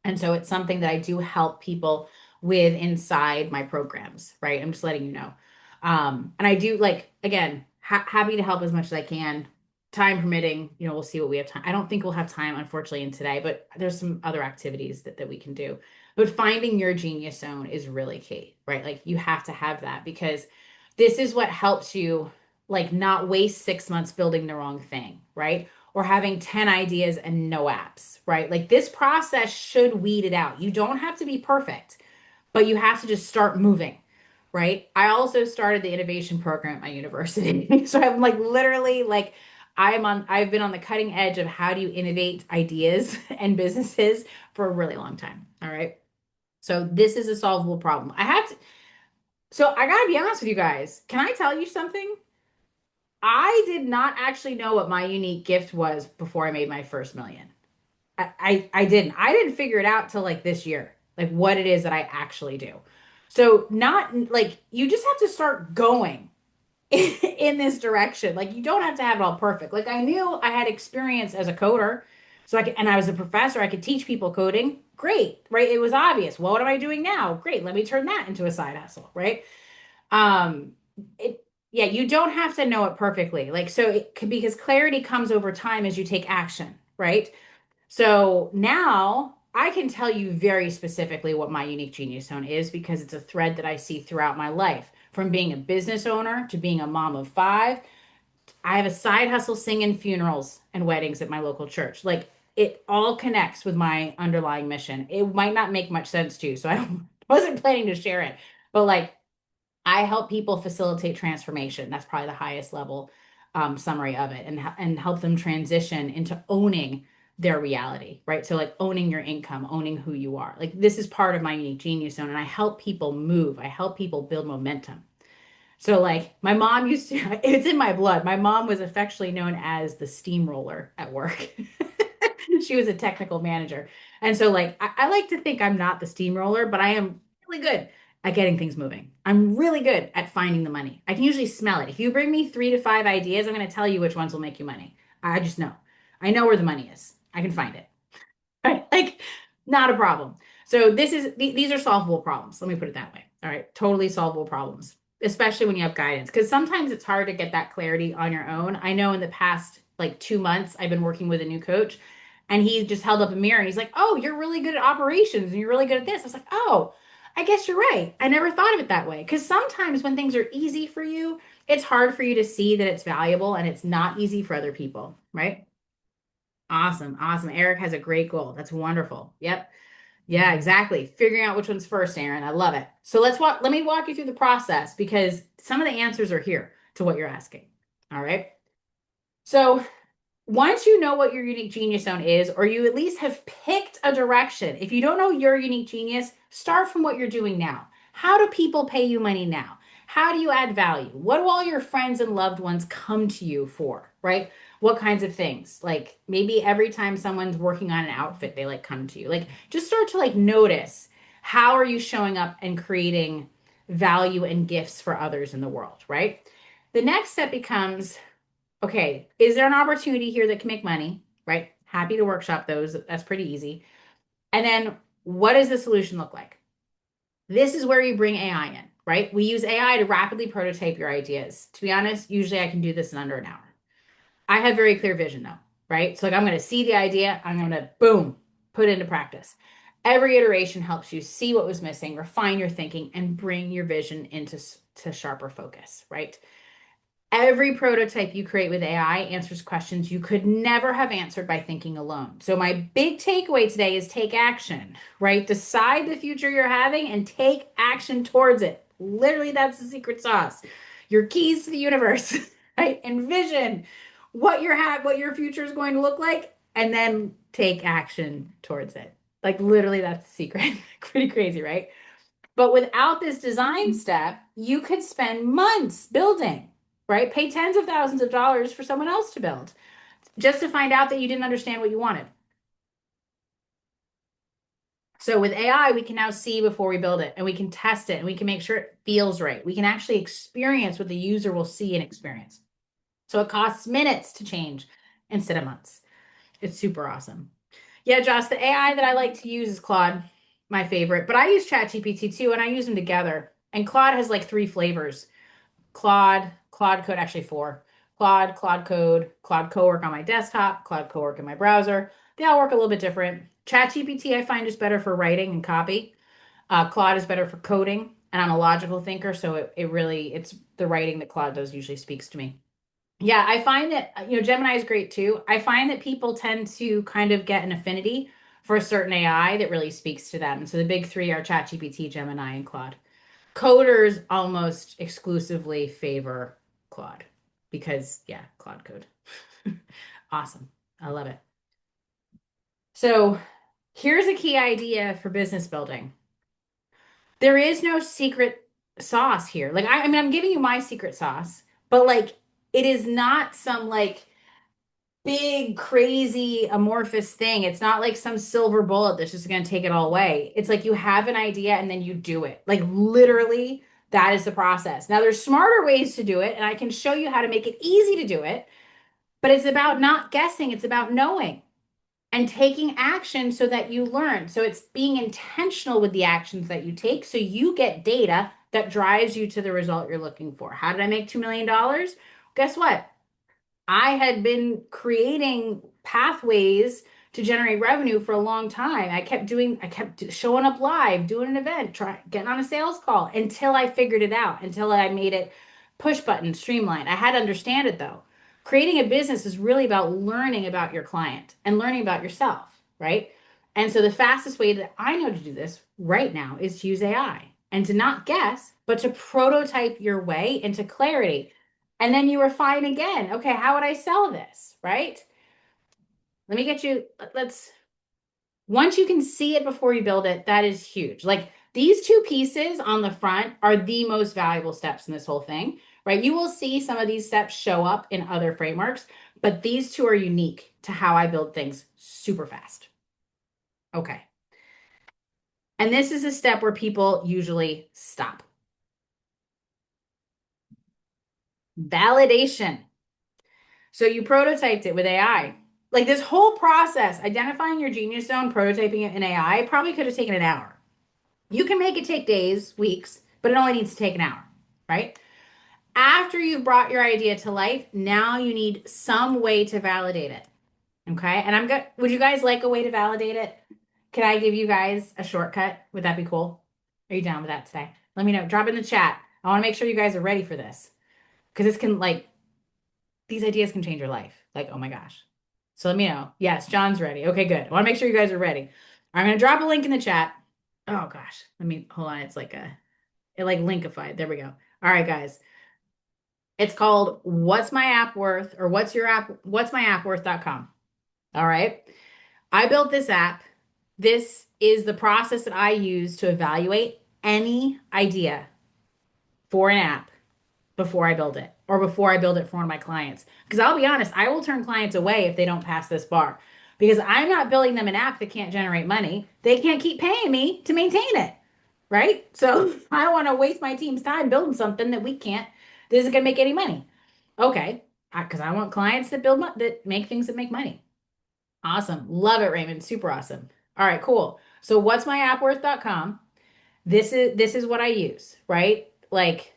and so it's something that I do help people with inside my programs, right? I'm just letting you know. And I do like, again, happy to help as much as I can. Time permitting, we'll see what we have time. I don't think we'll have time, unfortunately, in today, but there's some other activities that we can do. But finding your genius zone is really key, right? Like you have to have that because this is what helps you like not waste 6 months building the wrong thing, right? Or having 10 ideas and no apps, right? Like this process should weed it out. You don't have to be perfect, but you have to just start moving, right? I also started the innovation program at my university. So I'm like literally like I've been on the cutting edge of how do you innovate ideas and businesses for a really long time. All right. So this is a solvable problem. So I gotta be honest with you guys. Can I tell you something? I did not actually know what my unique gift was before I made my first million. I didn't. I didn't figure it out till like this year, like what it is that I actually do. So not like you just have to start going in this direction. Like you don't have to have it all perfect. Like I knew I had experience as a coder, so I could, and I was a professor. I could teach people coding. Great, right? It was obvious. Well, what am I doing now? Great. Let me turn that into a side hustle, right? Um, it yeah, you don't have to know it perfectly. Like so it could because clarity comes over time as you take action, right? So now I can tell you very specifically what my unique genius zone is because it's a thread that I see throughout my life. From being a business owner to being a mom of five, I have a side hustle singing funerals and weddings at my local church. Like it all connects with my underlying mission. It might not make much sense to you, so I wasn't planning to share it. But like I help people facilitate transformation. That's probably the highest level summary of it, and help them transition into owning their reality, right? So like owning your income, owning who you are. Like this is part of my unique genius zone, and I help people move. I help people build momentum. So like my mom used to, it's in my blood. My mom was affectionately known as the steamroller at work. She was a technical manager. And so like I like to think I'm not the steamroller, but I am really good at getting things moving. I'm really good at finding the money. I can usually smell it. If you bring me 3 to 5 ideas, I'm going to tell you which ones will make you money. I just know. I know where the money is. I can find it. Right? Like, not a problem. So these are solvable problems. Let me put it that way. All right, totally solvable problems, especially when you have guidance, because sometimes it's hard to get that clarity on your own. I know in the past like 2 months, I've been working with a new coach, and he just held up a mirror and he's like, "Oh, you're really good at operations and you're really good at this." I was like, "Oh, I guess you're right. I never thought of it that way." Because sometimes when things are easy for you, it's hard for you to see that it's valuable, and it's not easy for other people, right? Awesome. Awesome. Eric has a great goal. That's wonderful. Yep. Yeah, exactly. Figuring out which one's first, Aaron. I love it. So let me walk you through the process because some of the answers are here to what you're asking. All right. So once you know what your unique genius zone is, or you at least have picked a direction, if you don't know your unique genius, start from what you're doing now. How do people pay you money now? How do you add value? What do all your friends and loved ones come to you for, right? What kinds of things? Like maybe every time someone's working on an outfit, they like come to you. Like just start to like notice how are you showing up and creating value and gifts for others in the world, right? The next step becomes okay, is there an opportunity here that can make money? Right? Happy to workshop those. That's pretty easy. And then what does the solution look like? This is where you bring AI in, right? We use AI to rapidly prototype your ideas. To be honest, usually I can do this in under an hour. I have very clear vision though, right? So like I'm going to see the idea, I'm going to boom, put it into practice. Every iteration helps you see what was missing, refine your thinking, and bring your vision into to sharper focus, right? Every prototype you create with AI answers questions you could never have answered by thinking alone. So, my big takeaway today is take action, right? Decide the future you're having and take action towards it. Literally, that's the secret sauce. Your keys to the universe, right? Envision what your future is going to look like, and then take action towards it. Like, literally, that's the secret. Pretty crazy, right? But without this design step, you could spend months building, right? Pay tens of thousands of dollars for someone else to build just to find out that you didn't understand what you wanted. So with AI, we can now see before we build it and we can test it and we can make sure it feels right. We can actually experience what the user will see and experience. So it costs minutes to change instead of months. It's super awesome. Yeah, Josh, the AI that I like to use is Claude, my favorite, but I use ChatGPT too, and I use them together. And Claude has like three flavors. Claude Code, actually four. Claude Code, Claude Cowork on my desktop, Claude Cowork in my browser. They all work a little bit different. ChatGPT I find is better for writing and copy. Claude is better for coding, and I'm a logical thinker, so it's the writing that Claude does usually speaks to me. Yeah, I find that Gemini is great too. I find that people tend to kind of get an affinity for a certain AI that really speaks to them. And so the big three are ChatGPT, Gemini, and Claude. Coders almost exclusively favor Claude because, yeah, Claude code. Awesome. I love it. So here's a key idea for business building. There is no secret sauce here. Like, I mean, I'm giving you my secret sauce, but like, it is not some like big, crazy, amorphous thing. It's not like some silver bullet that's just going to take it all away. It's like you have an idea and then you do it. Like literally, that is the process. Now, there's smarter ways to do it, and I can show you how to make it easy to do it, but it's about not guessing, it's about knowing and taking action so that you learn. So it's being intentional with the actions that you take so you get data that drives you to the result you're looking for. How did I make $2 million? Guess what? I had been creating pathways to generate revenue for a long time. I kept showing up live, doing an event, getting on a sales call until I figured it out, until I made it push button streamlined. I had to understand it though. Creating a business is really about learning about your client and learning about yourself, right? And so the fastest way that I know to do this right now is to use AI and to not guess, but to prototype your way into clarity. And then you refine again. Okay, how would I sell this? Right? Let me get you, let's, once you can see it before you build it, that is huge. Like these two pieces on the front are the most valuable steps in this whole thing, right? You will see some of these steps show up in other frameworks, but these two are unique to how I build things super fast. Okay. And this is a step where people usually stop. Validation. So you prototyped it with AI. Like this whole process, identifying your genius zone, prototyping it in AI, probably could have taken an hour. You can make it take days, weeks, but it only needs to take an hour, right? After you've brought your idea to life, now you need some way to validate it. Okay. And would you guys like a way to validate it? Can I give you guys a shortcut? Would that be cool? Are you down with that today? Let me know. Drop in the chat. I want to make sure you guys are ready for this because this can like these ideas can change your life. Like, oh my gosh. So let me know. Yes, John's ready. Okay, good. I want to make sure you guys are ready. I'm going to drop a link in the chat. Oh gosh. Let me hold on. It like linkified. There we go. All right, guys. It's called What's My App Worth or What's My App Worth.com. All right. I built this app. This is the process that I use to evaluate any idea for an app before I build it or before I build it for one of my clients. Because I'll be honest, I will turn clients away if they don't pass this bar because I'm not building them an app that can't generate money. They can't keep paying me to maintain it. Right. So I don't want to waste my team's time building something that we can't, that isn't going to make any money. Okay. Because I want clients that that make things that make money. Awesome. Love it, Raymond. Super awesome. All right, cool. So what's my appworth.com? This is what I use, right? Like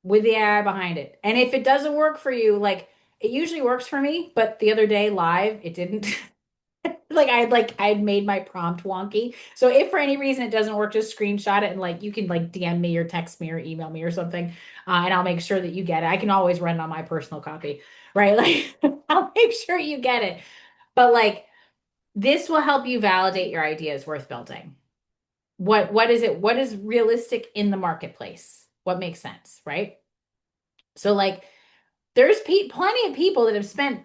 with the AI behind it. And if it doesn't work for you, like it usually works for me, but the other day live, it didn't. I'd made my prompt wonky. So if for any reason it doesn't work, just screenshot it and like you can like DM me or text me or email me or something, and I'll make sure that you get it. I can always run it on my personal copy, right? Like I'll make sure you get it. But like this will help you validate your ideas worth building. What is it? What is realistic in the marketplace? What makes sense, right? So like there's plenty of people that have spent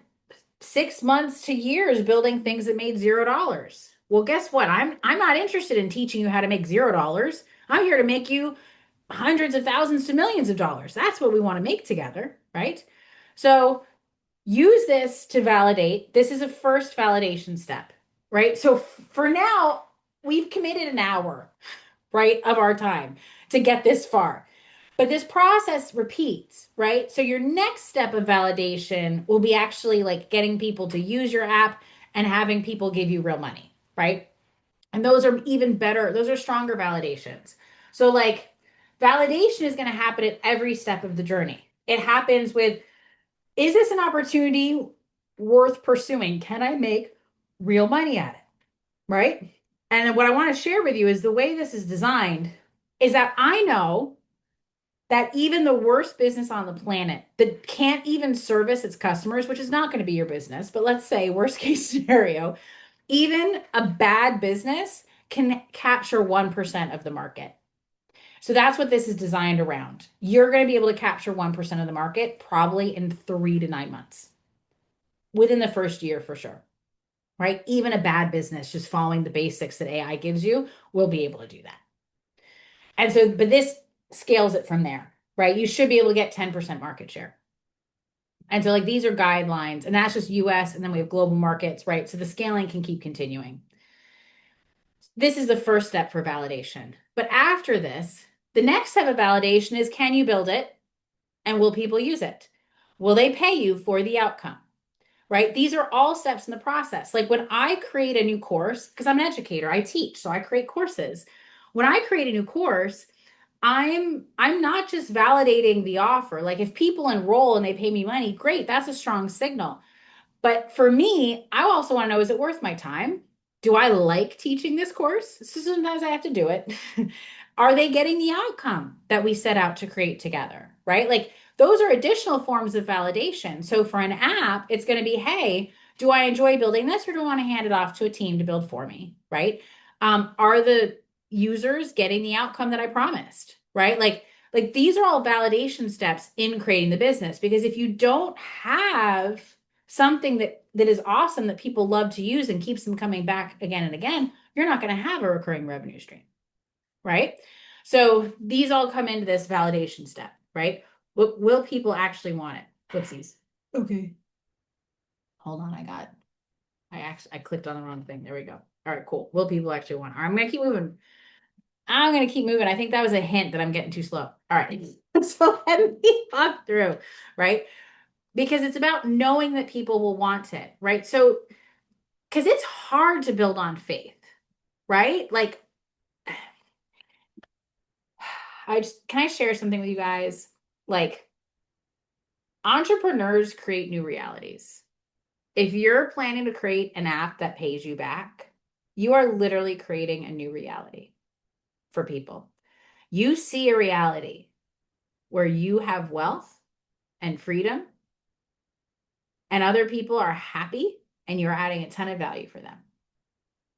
6 months to years building things that made $0. Well, guess what? I'm not interested in teaching you how to make $0. I'm here to make you hundreds of thousands to millions of dollars. That's what we want to make together, right? So use this to validate. This is a first validation step, right? So for now, we've committed an hour, right, of our time to get this far. But this process repeats, right? So your next step of validation will be actually like getting people to use your app and having people give you real money, right? And those are even better, those are stronger validations. So like validation is going to happen at every step of the journey. It happens with, is this an opportunity worth pursuing? Can I make real money at it? Right? And what I want to share with you is the way this is designed is that I know that even the worst business on the planet that can't even service its customers, which is not going to be your business, but let's say worst case scenario, even a bad business can capture 1% of the market. So that's what this is designed around. You're going to be able to capture 1% of the market probably in 3 to 9 months within the first year for sure, right? Even a bad business just following the basics that AI gives you will be able to do that. And so, but this scales it from there, right? You should be able to get 10% market share. And so, like, these are guidelines, and that's just US, and then we have global markets, right? So the scaling can keep continuing. This is the first step for validation. But after this, the next step of validation is can you build it and will people use it? Will they pay you for the outcome? Right? These are all steps in the process. Like when I create a new course, because I'm an educator, I teach, so I create courses. When I create a new course, I'm not just validating the offer. Like if people enroll and they pay me money, great, that's a strong signal. But for me, I also want to know, is it worth my time? Do I like teaching this course? So sometimes I have to do it. Are they getting the outcome that we set out to create together? Right? Like those are additional forms of validation. So for an app, it's going to be, hey, do I enjoy building this or do I want to hand it off to a team to build for me? Right? Are the users getting the outcome that I promised? Right? Like these are all validation steps in creating the business because if you don't have something that is awesome that people love to use and keeps them coming back again and again, you're not going to have a recurring revenue stream, right? So these all come into this validation step, right? Will people actually want it? Whoopsies. Okay. Hold on, I clicked on the wrong thing. There we go. All right, cool. Will people actually want it? All right, I'm gonna keep moving. I'm gonna keep moving. I think that was a hint that I'm getting too slow. All right. So let me pop through, right? Because it's about knowing that people will want it, right? So because it's hard to build on faith, right? Like, can I share something with you guys? Like, entrepreneurs create new realities. If you're planning to create an app that pays you back, you are literally creating a new reality for people. You see a reality where you have wealth and freedom, and other people are happy, and you're adding a ton of value for them.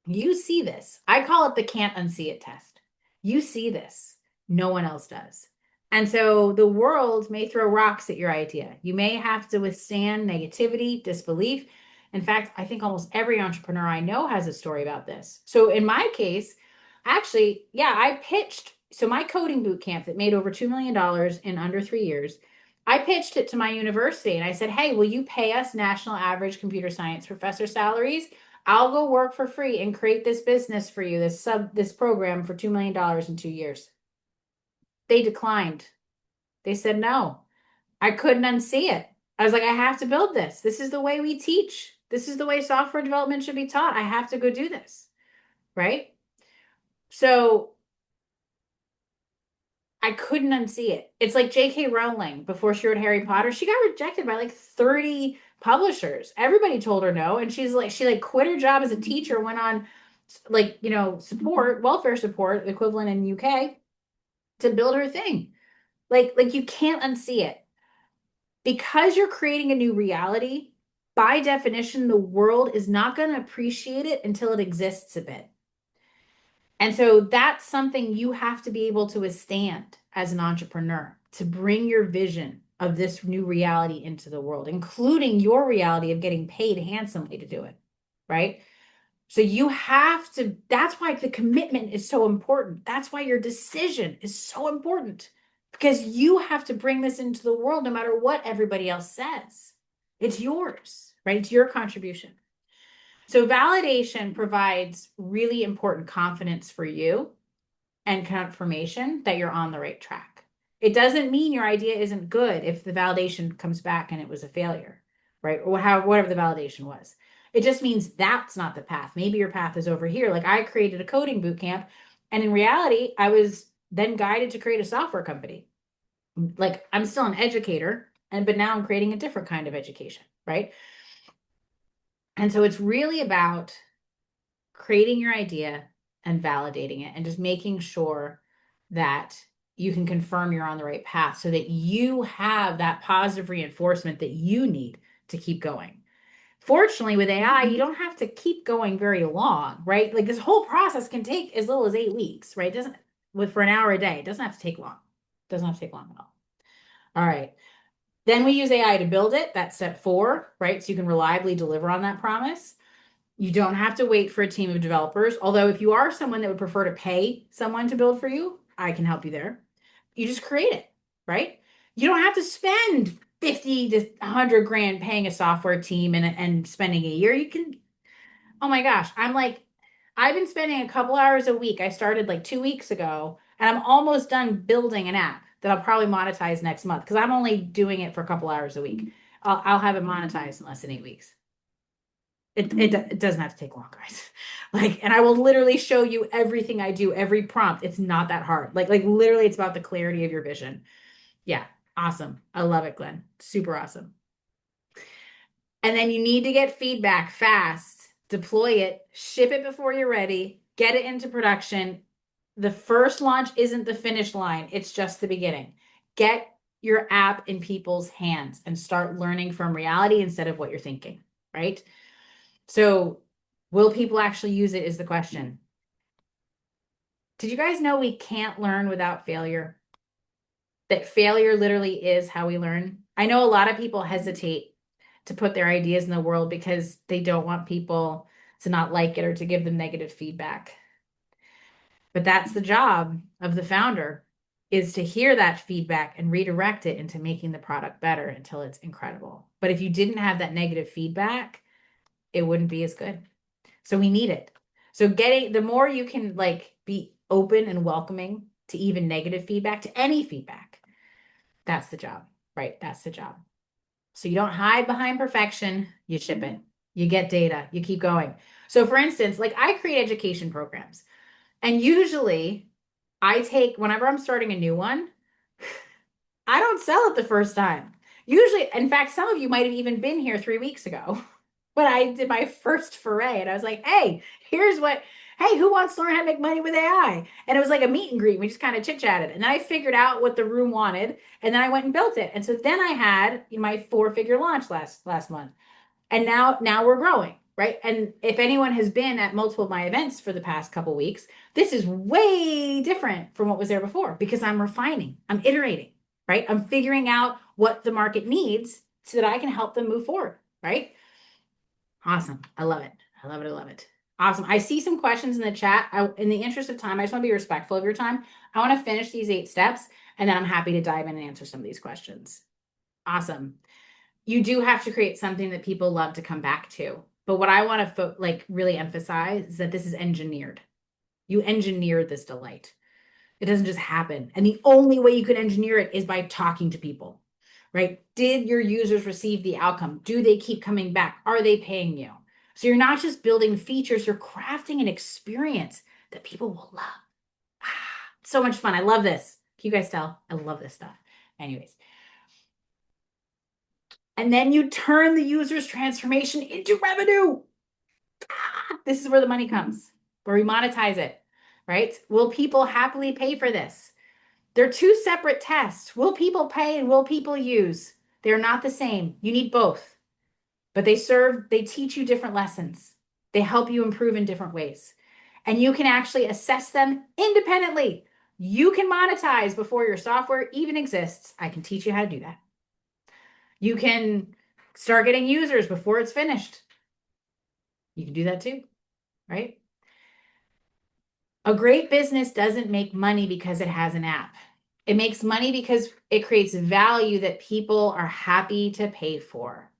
You see this. I call it the can't unsee it test. You see this. No one else does. And so the world may throw rocks at your idea. You may have to withstand negativity, disbelief. In fact, I think almost every entrepreneur I know has a story about this. So in my case, actually, yeah, I pitched. So my coding boot camp that made over $2 million in under 3 years, I pitched it to my university and I said, hey, will you pay us national average computer science professor salaries? I'll go work for free and create this business for you, this program for $2 million in 2 years. They declined. They said no. I couldn't unsee it. I was like, I have to build this. This is the way we teach. This is the way software development should be taught. I have to go do this. Right? So I couldn't unsee it. It's like J.K. Rowling before she wrote Harry Potter. She got rejected by like 30 publishers. Everybody told her no. And she like quit her job as a teacher, went on like, support, welfare support, equivalent in UK, to build her thing. Like you can't unsee it. Because you're creating a new reality, by definition, the world is not going to appreciate it until it exists a bit. And so that's something you have to be able to withstand as an entrepreneur, to bring your vision of this new reality into the world, including your reality of getting paid handsomely to do it, right? So you have to, that's why the commitment is so important. That's why your decision is so important, because you have to bring this into the world no matter what everybody else says. It's yours, right? It's your contribution. So validation provides really important confidence for you and confirmation that you're on the right track. It doesn't mean your idea isn't good if the validation comes back and it was a failure, right? Or whatever the validation was. It just means that's not the path. Maybe your path is over here. Like I created a coding boot camp, and in reality, I was then guided to create a software company. Like I'm still an educator, but now I'm creating a different kind of education, right? And so it's really about creating your idea and validating it and just making sure that you can confirm you're on the right path so that you have that positive reinforcement that you need to keep going. Fortunately, with AI, you don't have to keep going very long, right? Like this whole process can take as little as 8 weeks, right? It doesn't for an hour a day. It doesn't have to take long. It doesn't have to take long at all. All right. Then we use AI to build it. That's step 4, right? So you can reliably deliver on that promise. You don't have to wait for a team of developers. Although if you are someone that would prefer to pay someone to build for you, I can help you there. You just create it, right? You don't have to spend 50 to 100 grand paying a software team and spending a year. You can, oh my gosh, I've been spending a couple hours a week. I started like 2 weeks ago, and I'm almost done building an app that I'll probably monetize next month because I'm only doing it for a couple hours a week. I'll have it monetized in less than 8 weeks. It doesn't have to take long, guys. And I will literally show you everything I do, every prompt. It's not that hard. Like literally, it's about the clarity of your vision. Yeah, awesome. I love it, Glenn. Super awesome. And then you need to get feedback fast, deploy it, ship it before you're ready, get it into production. The first launch isn't the finish line, it's just the beginning. Get your app in people's hands and start learning from reality instead of what you're thinking, right? So, will people actually use it is the question. Did you guys know we can't learn without failure? That failure literally is how we learn. I know a lot of people hesitate to put their ideas in the world because they don't want people to not like it or to give them negative feedback. But that's the job of the founder, is to hear that feedback and redirect it into making the product better until it's incredible. But if you didn't have that negative feedback, it wouldn't be as good. So we need it. So the more you can be open and welcoming to even negative feedback, to any feedback, that's the job, right? That's the job. So you don't hide behind perfection, you ship it. You get data, you keep going. So for instance, I create education programs. And usually whenever I'm starting a new one, I don't sell it the first time. Usually, in fact, some of you might have even been here 3 weeks ago when I did my first foray. And I was like, hey, hey, who wants to learn how to make money with AI? And it was like a meet and greet. We just kind of chit chatted. And then I figured out what the room wanted. And then I went and built it. And so then I had my 4-figure launch last month. And now we're growing. right? And if anyone has been at multiple of my events for the past couple weeks, this is way different from what was there before because I'm refining, I'm iterating, right? I'm figuring out what the market needs so that I can help them move forward, right? Awesome. I love it. I love it. I love it. Awesome. I see some questions in the chat. In the interest of time, I just want to be respectful of your time. I want to finish these 8 steps, and then I'm happy to dive in and answer some of these questions. Awesome. You do have to create something that people love to come back to. But what I want to really emphasize is that this is engineered. You engineer this delight. It doesn't just happen. And the only way you can engineer it is by talking to people, right? Did your users receive the outcome? Do they keep coming back? Are they paying you? So you're not just building features, you're crafting an experience that people will love. So much fun. I love this. Can you guys tell? I love this stuff. Anyways. And then you turn the user's transformation into revenue. This is where the money comes, where we monetize it, right? Will people happily pay for this? They're 2 separate tests. Will people pay and will people use? They're not the same. You need both, but they teach you different lessons. They help you improve in different ways. And you can actually assess them independently. You can monetize before your software even exists. I can teach you how to do that. You can start getting users before it's finished. You can do that too, right? A great business doesn't make money because it has an app. It makes money because it creates value that people are happy to pay for.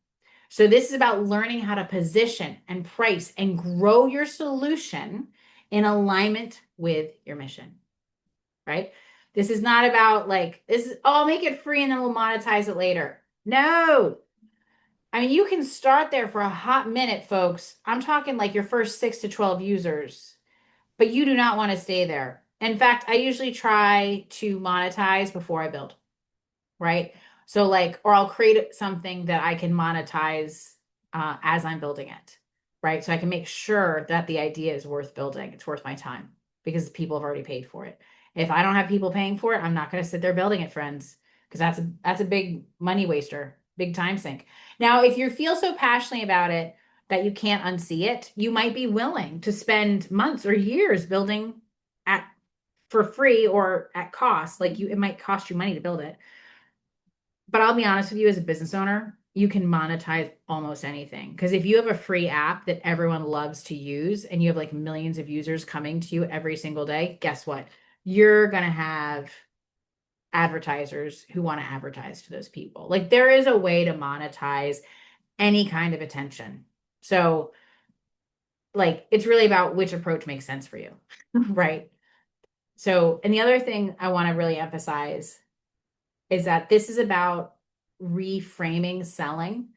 So this is about learning how to position and price and grow your solution in alignment with your mission, right? This is not about I'll make it free and then we'll monetize it later. No. I mean, you can start there for a hot minute, folks. I'm talking like your first 6 to 12 users, but you do not want to stay there. In fact, I usually try to monetize before I build, right? So or I'll create something that I can monetize as I'm building it, right? So I can make sure that the idea is worth building. It's worth my time because people have already paid for it. If I don't have people paying for it, I'm not going to sit there building it, friends, because that's a big money waster, big time sink. Now, if you feel so passionately about it that you can't unsee it, you might be willing to spend months or years building for free or at cost. It might cost you money to build it. But I'll be honest with you, as a business owner, you can monetize almost anything. Because if you have a free app that everyone loves to use and you have millions of users coming to you every single day, guess what? You're going to have advertisers who want to advertise to those people. There is a way to monetize any kind of attention. So it's really about which approach makes sense for you, right? So, and the other thing I want to really emphasize is that this is about reframing selling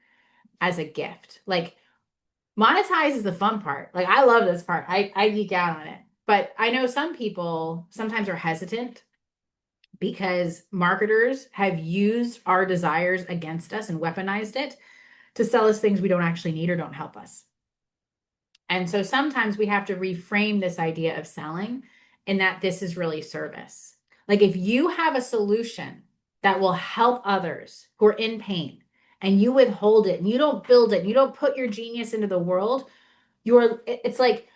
as a gift. Monetize is the fun part. I love this part. I geek out on it. But I know some people sometimes are hesitant because marketers have used our desires against us and weaponized it to sell us things we don't actually need or don't help us. And so sometimes we have to reframe this idea of selling in that this is really service. If you have a solution that will help others who are in pain and you withhold it and you don't build it, you don't put your genius into the world, it's like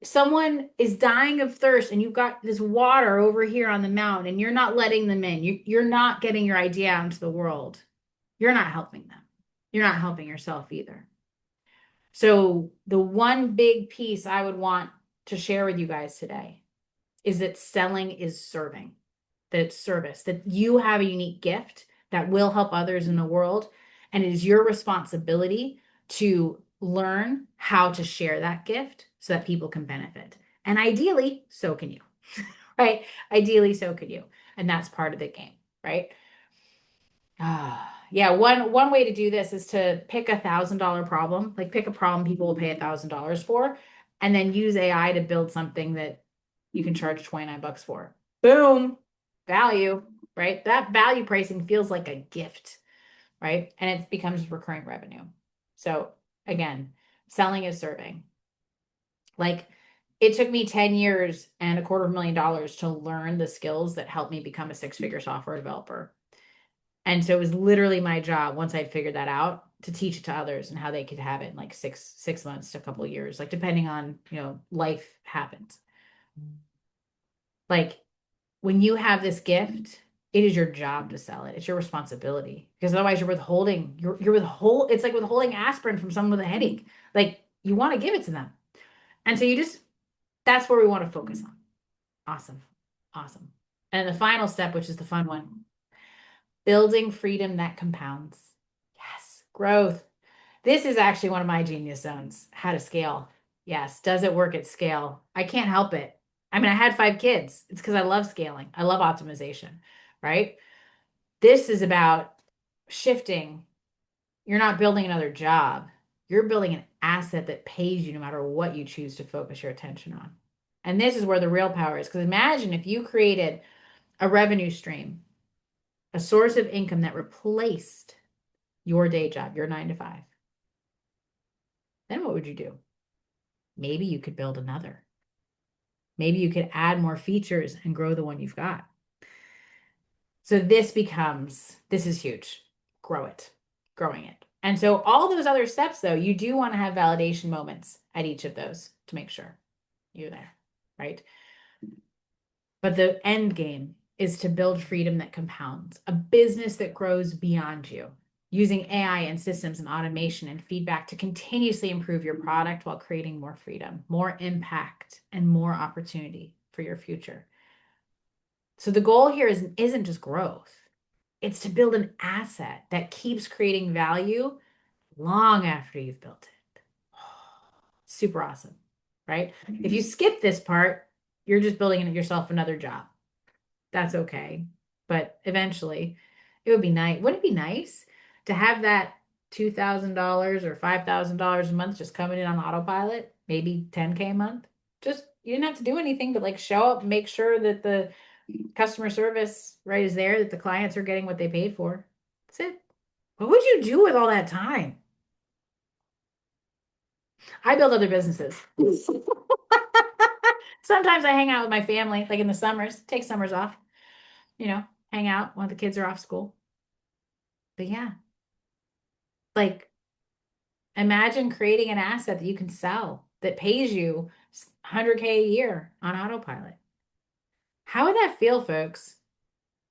someone is dying of thirst and you've got this water over here on the mountain and you're not letting them in. You're not getting your idea out into the world. You're not helping them. You're not helping yourself either. So the one big piece I would want to share with you guys today is that selling is serving, that it's service, that you have a unique gift that will help others in the world. And it is your responsibility to learn how to share that gift so that people can benefit. And ideally, so can you, right? Ideally, so can you. And that's part of the game, right? Yeah, one way to do this is to pick $1,000 problem, pick a problem people will pay $1,000 for, and then use AI to build something that you can charge 29 bucks for. Boom, value, right? That value pricing feels like a gift, right? And it becomes recurring revenue. So again, selling is serving. It took me 10 years and $250,000 to learn the skills that helped me become a 6-figure software developer. And so it was literally my job, once I'd figured that out, to teach it to others and how they could have it in like six months to a couple of years, like depending on, life happens. Like when you have this gift, it is your job to sell it. It's your responsibility because otherwise it's like withholding aspirin from someone with a headache. Like you want to give it to them. And so that's where we want to focus on. Awesome. Awesome. And the final step, which is the fun one, building freedom that compounds. Yes, growth. This is actually one of my genius zones, how to scale. Yes. Does it work at scale? I can't help it. I mean, I had 5 kids. It's because I love scaling. I love optimization, right? This is about shifting. You're not building another job. You're building an asset that pays you no matter what you choose to focus your attention on. And this is where the real power is. Because imagine if you created a revenue stream, a source of income that replaced your day job, your 9 to 5. Then what would you do? Maybe you could build another. Maybe you could add more features and grow the one you've got. So this is huge. Grow it, growing it. And so all those other steps, though, you do want to have validation moments at each of those to make sure you're there, right? But the end game is to build freedom that compounds, a business that grows beyond you, using AI and systems and automation and feedback to continuously improve your product while creating more freedom, more impact, and more opportunity for your future. So the goal here isn't just growth. It's to build an asset that keeps creating value long after you've built it. Super awesome, right? If you skip this part, you're just building yourself another job. That's okay. But eventually, it would be nice. Wouldn't it be nice to have that $2,000 or $5,000 a month just coming in on autopilot? Maybe 10K a month. Just you didn't have to do anything but like show up, make sure that the customer service right is there, that the clients are getting what they paid for. That's it. What would you do with all that time? I build other businesses. Sometimes I hang out with my family, like in the summers, take summers off, you know, hang out when the kids are off school. But yeah, like imagine creating an asset that you can sell that pays you 100K a year on autopilot. How would that feel, folks?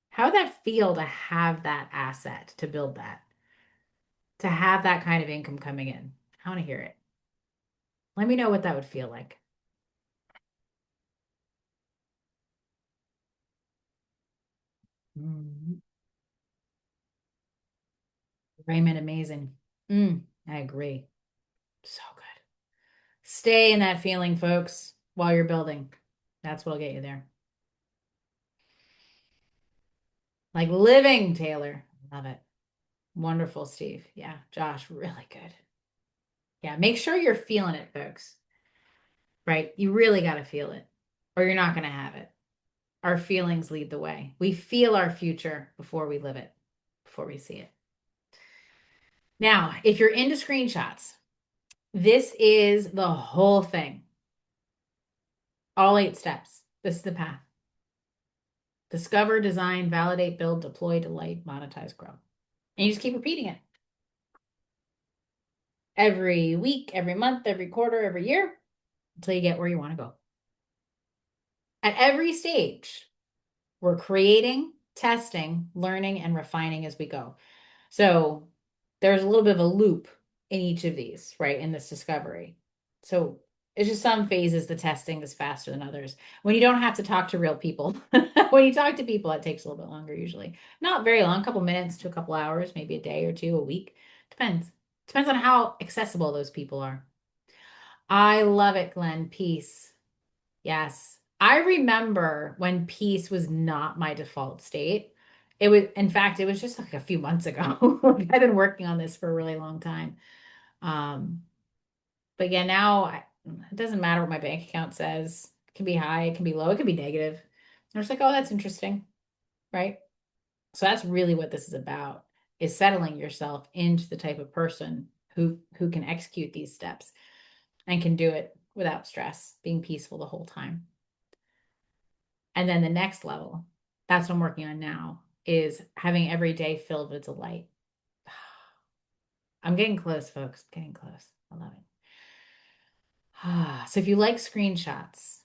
How would that feel to have that asset, to build that, to have that kind of income coming in? I want to hear it. Let me know what that would feel like. Mm, Raymond, amazing. I agree. So good. Stay in that feeling, folks, while you're building. That's what'll get you there. Like living, Taylor. Love it. Wonderful, Steve. Yeah, Josh, really good. Yeah, make sure you're feeling it, folks. Right? You really got to feel it, or you're not going to have it. Our feelings lead the way. We feel our future before we live it, before we see it. Now, if you're into screenshots, this is the whole thing. All 8 steps. This is the path. Discover, design, validate, build, deploy, delight, monetize, grow. And you just keep repeating it. Every week, every month, every quarter, every year, until you get where you want to go. At every stage, we're creating, testing, learning, and refining as we go. So there's a little bit of a loop in each of these, right, in this discovery. So it's just some phases the testing is faster than others. When you don't have to talk to real people, when you talk to people, it takes a little bit longer usually. Not very long, a couple minutes to a couple hours, maybe a day or two, a week. Depends. Depends on how accessible those people are. I love it, Glenn. Peace. Yes. I remember when peace was not my default state. It was, in fact, it was just like a few months ago. I've been working on this for a really long time. Um, but yeah, now it doesn't matter what my bank account says. It can be high, it can be low, it can be negative. And I was like, oh, that's interesting, right? So that's really what this is about, is settling yourself into the type of person who can execute these steps and can do it without stress, being peaceful the whole time. And then the next level, that's what I'm working on now, is having every day filled with delight. I'm getting close, folks. Getting close. I love it. So if you like screenshots,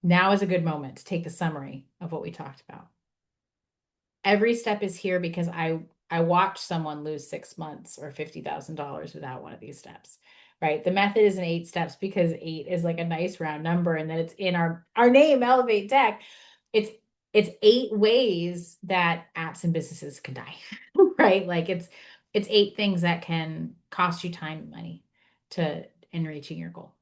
now is a good moment to take the summary of what we talked about. Every step is here because I watched someone lose 6 months or $50,000 without one of these steps, right? The method is in 8 steps because 8 is like a nice round number, and then it's in our name, Elevate Tech. It's it's 8 ways that apps and businesses can die, right? Like it's 8 things that can cost you time and money to in reaching your goal.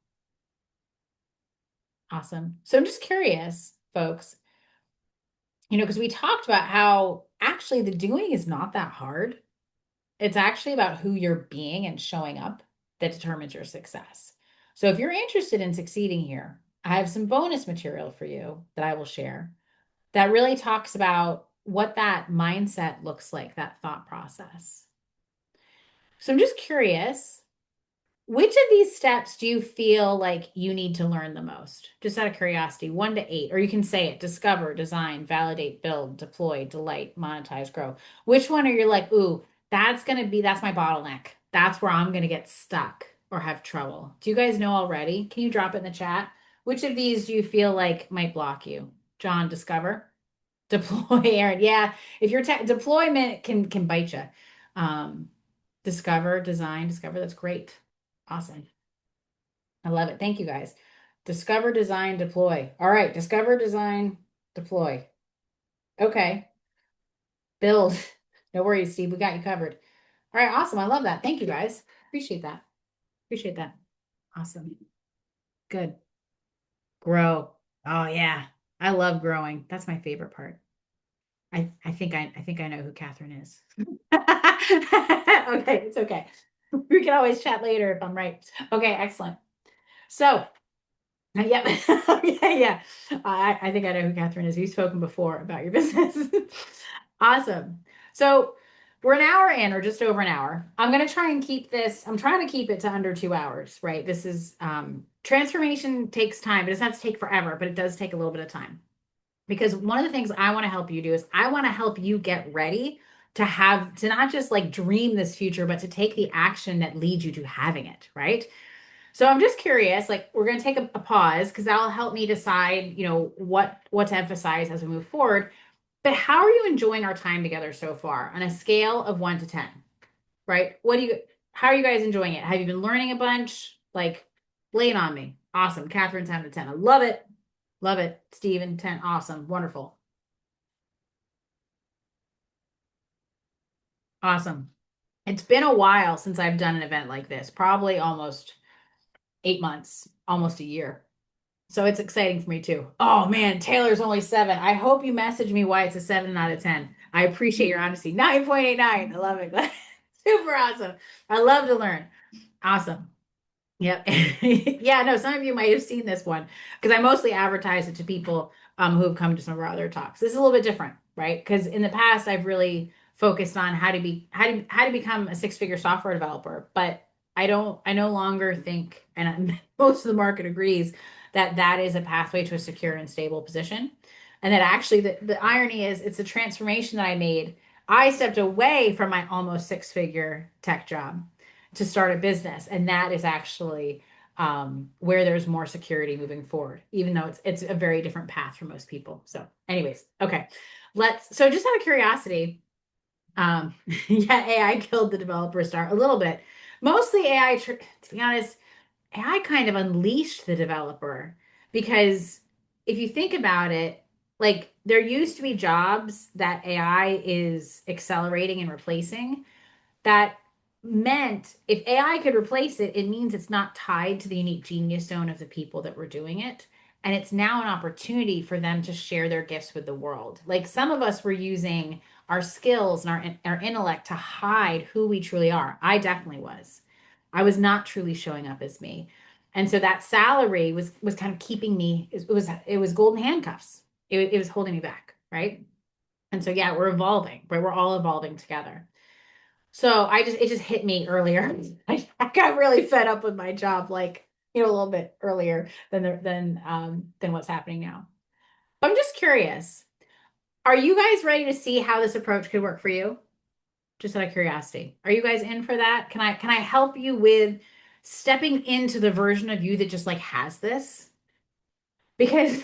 Awesome. So I'm just curious, folks, because we talked about how actually the doing is not that hard. It's actually about who you're being and showing up that determines your success. So if you're interested in succeeding here, I have some bonus material for you that I will share that really talks about what that mindset looks like, that thought process. So I'm just curious, which of these steps do you feel like you need to learn the most? Just out of curiosity, 1 to 8, or you can say it: discover, design, validate, build, deploy, delight, monetize, grow. Which one are you like, ooh, that's my bottleneck. That's where I'm going to get stuck or have trouble. Do you guys know already? Can you drop it in the chat? Which of these do you feel like might block you? John, discover, deploy, Aaron. Yeah, if your deployment can bite you. Um, discover, design, discover. That's great. Awesome. I love it. Thank you guys. Discover, design, deploy. All right. Discover, design, deploy. Okay. Build. No worries, Steve. We got you covered. All right. Awesome. I love that. Thank you guys. Appreciate that. Appreciate that. Awesome. Good. Grow. Oh yeah. I love growing. That's my favorite part. I think I know who Catherine is. Okay, it's okay. We can always chat later if I'm right. Okay, excellent. So yep. Yeah, yeah. I think I know who Catherine is. We've spoken before about your business. Awesome. So we're an hour in, or just over an hour. I'm going to try and keep this, I'm trying to keep it to under 2 hours, right? This is transformation takes time. It doesn't have to take forever, but it does take a little bit of time. Because one of the things I want to help you do is I want to help you get ready to not just like dream this future, but to take the action that leads you to having it, right? So I'm just curious, like we're going to take a pause because that'll help me decide, what to emphasize as we move forward. But how are you enjoying our time together so far on a scale of 1 to 10, right? How are you guys enjoying it? Have you been learning a bunch? Like, lay it on me. Awesome. Catherine, 10 to 10. I love it. Love it. Steven, 10. Awesome. Wonderful. Awesome. It's been a while since I've done an event like this, probably almost 8 months, almost a year. So it's exciting for me too. Oh man, Taylor's only 7. I hope you message me why it's a 7 out of 10. I appreciate your honesty. 9.89. I love it. Super awesome. I love to learn. Awesome. Yep. Yeah, no, some of you might have seen this one because I mostly advertise it to people who have come to some of our other talks. This is a little bit different, right? Because in the past I've really focused on how to become a six-figure software developer, but I no longer think, and most of the market agrees that that is a pathway to a secure and stable position. And that actually the irony is it's a transformation that I made. I stepped away from my almost six-figure tech job to start a business, and that is actually where there's more security moving forward, even though it's a very different path for most people. So anyways, okay, so just out of curiosity, yeah, AI killed the developer star a little bit. Mostly AI, to be honest, AI kind of unleashed the developer because if you think about it, like there used to be jobs that AI is accelerating and replacing that meant if AI could replace it, it means it's not tied to the unique genius zone of the people that were doing it. And it's now an opportunity for them to share their gifts with the world. Like some of us were using our skills and our intellect to hide who we truly are. I definitely was. I was not truly showing up as me. And so that salary was kind of keeping me, it was golden handcuffs. It was holding me back, right? And so yeah, we're evolving, right? We're all evolving together. So it just hit me earlier. I got really fed up with my job, like, a little bit earlier than what's happening now. But I'm just curious. Are you guys ready to see how this approach could work for you? Just out of curiosity. Are you guys in for that? Can I help you with stepping into the version of you that just like has this? Because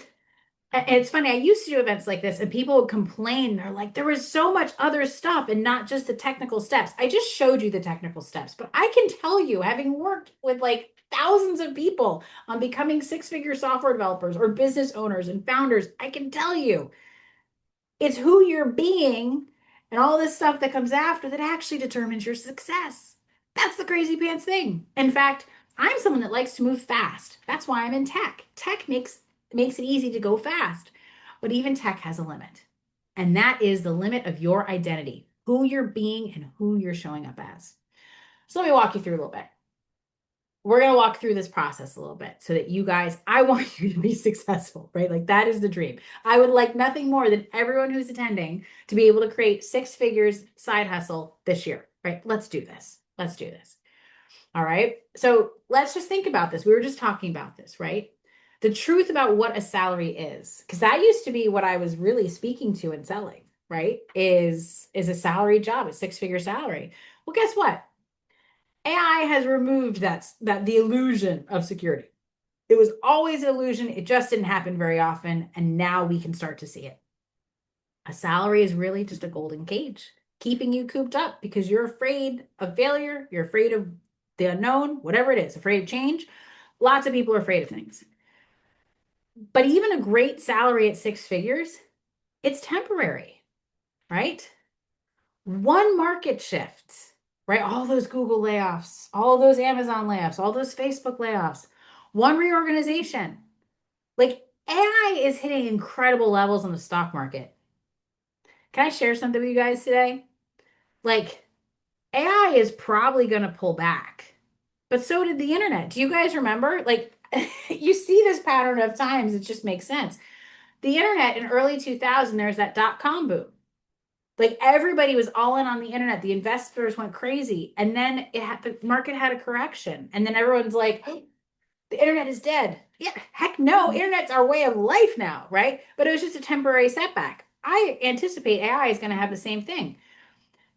it's funny, I used to do events like this and people would complain. They're like, there was so much other stuff and not just the technical steps. I just showed you the technical steps, but I can tell you, having worked with like thousands of people on becoming six-figure software developers or business owners and founders, I can tell you it's who you're being and all this stuff that comes after that actually determines your success. That's the crazy pants thing. In fact, I'm someone that likes to move fast. That's why I'm in tech. Tech makes it easy to go fast. But even tech has a limit. And that is the limit of your identity, who you're being and who you're showing up as. So let me walk you through a little bit. We're going to walk through this process a little bit so that you guys, I want you to be successful, right? Like that is the dream. I would like nothing more than everyone who's attending to be able to create six figures side hustle this year, right? Let's do this. Let's do this. All right. So let's just think about this. We were just talking about this, right? The truth about what a salary is, because that used to be what I was really speaking to and selling, right? Is a salary job, a six-figure salary. Well, guess what? AI has removed that the illusion of security. It was always an illusion. It just didn't happen very often. And now we can start to see it. A salary is really just a golden cage, keeping you cooped up because you're afraid of failure. You're afraid of the unknown, whatever it is, afraid of change. Lots of people are afraid of things. But even a great salary at six figures, it's temporary, right? One market shift, right? All those Google layoffs, all those Amazon layoffs, all those Facebook layoffs, one reorganization. Like AI is hitting incredible levels on the stock market. Can I share something with you guys today? Like AI is probably going to pull back, but so did the internet. Do you guys remember? Like you see this pattern of times, it just makes sense. The internet in early 2000, there's that dot-com boom. Like everybody was all in on the internet. The investors went crazy. And then the market had a correction. And then everyone's like, oh, the internet is dead. Yeah, heck no. Internet's our way of life now, right? But it was just a temporary setback. I anticipate AI is going to have the same thing.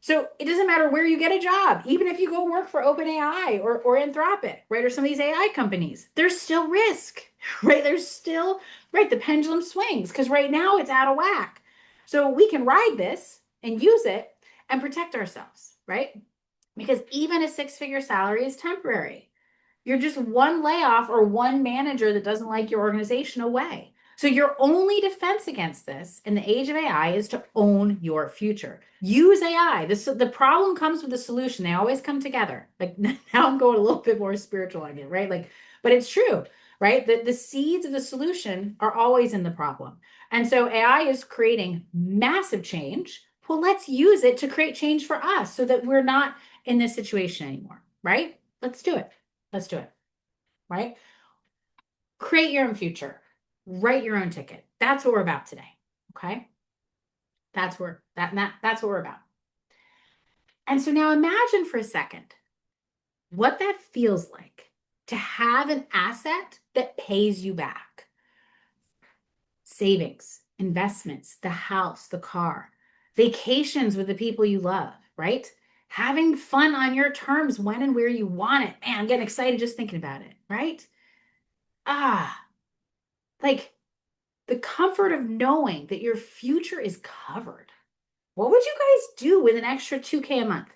So it doesn't matter where you get a job, even if you go work for OpenAI or Anthropic, right? Or some of these AI companies, there's still risk, right? There's still, right? The pendulum swings because right now it's out of whack. So we can ride this and use it and protect ourselves, right? Because even a six-figure salary is temporary. You're just one layoff or one manager that doesn't like your organization away. So your only defense against this in the age of AI is to own your future. Use AI. The problem comes with the solution. They always come together. Like now I'm going a little bit more spiritual on it, right? Like, but it's true, right? The seeds of the solution are always in the problem. And so AI is creating massive change. Well, let's use it to create change for us so that we're not in this situation anymore, right? Let's do it. Let's do it, right? Create your own future. Write your own ticket. That's what we're about today. Okay? That's what we're about. And so now imagine for a second what that feels like to have an asset that pays you back. Savings, investments, the house, the car, vacations with the people you love, right? Having fun on your terms when and where you want it. Man, I'm getting excited just thinking about it, right? Like the comfort of knowing that your future is covered. What would you guys do with an extra 2K a month?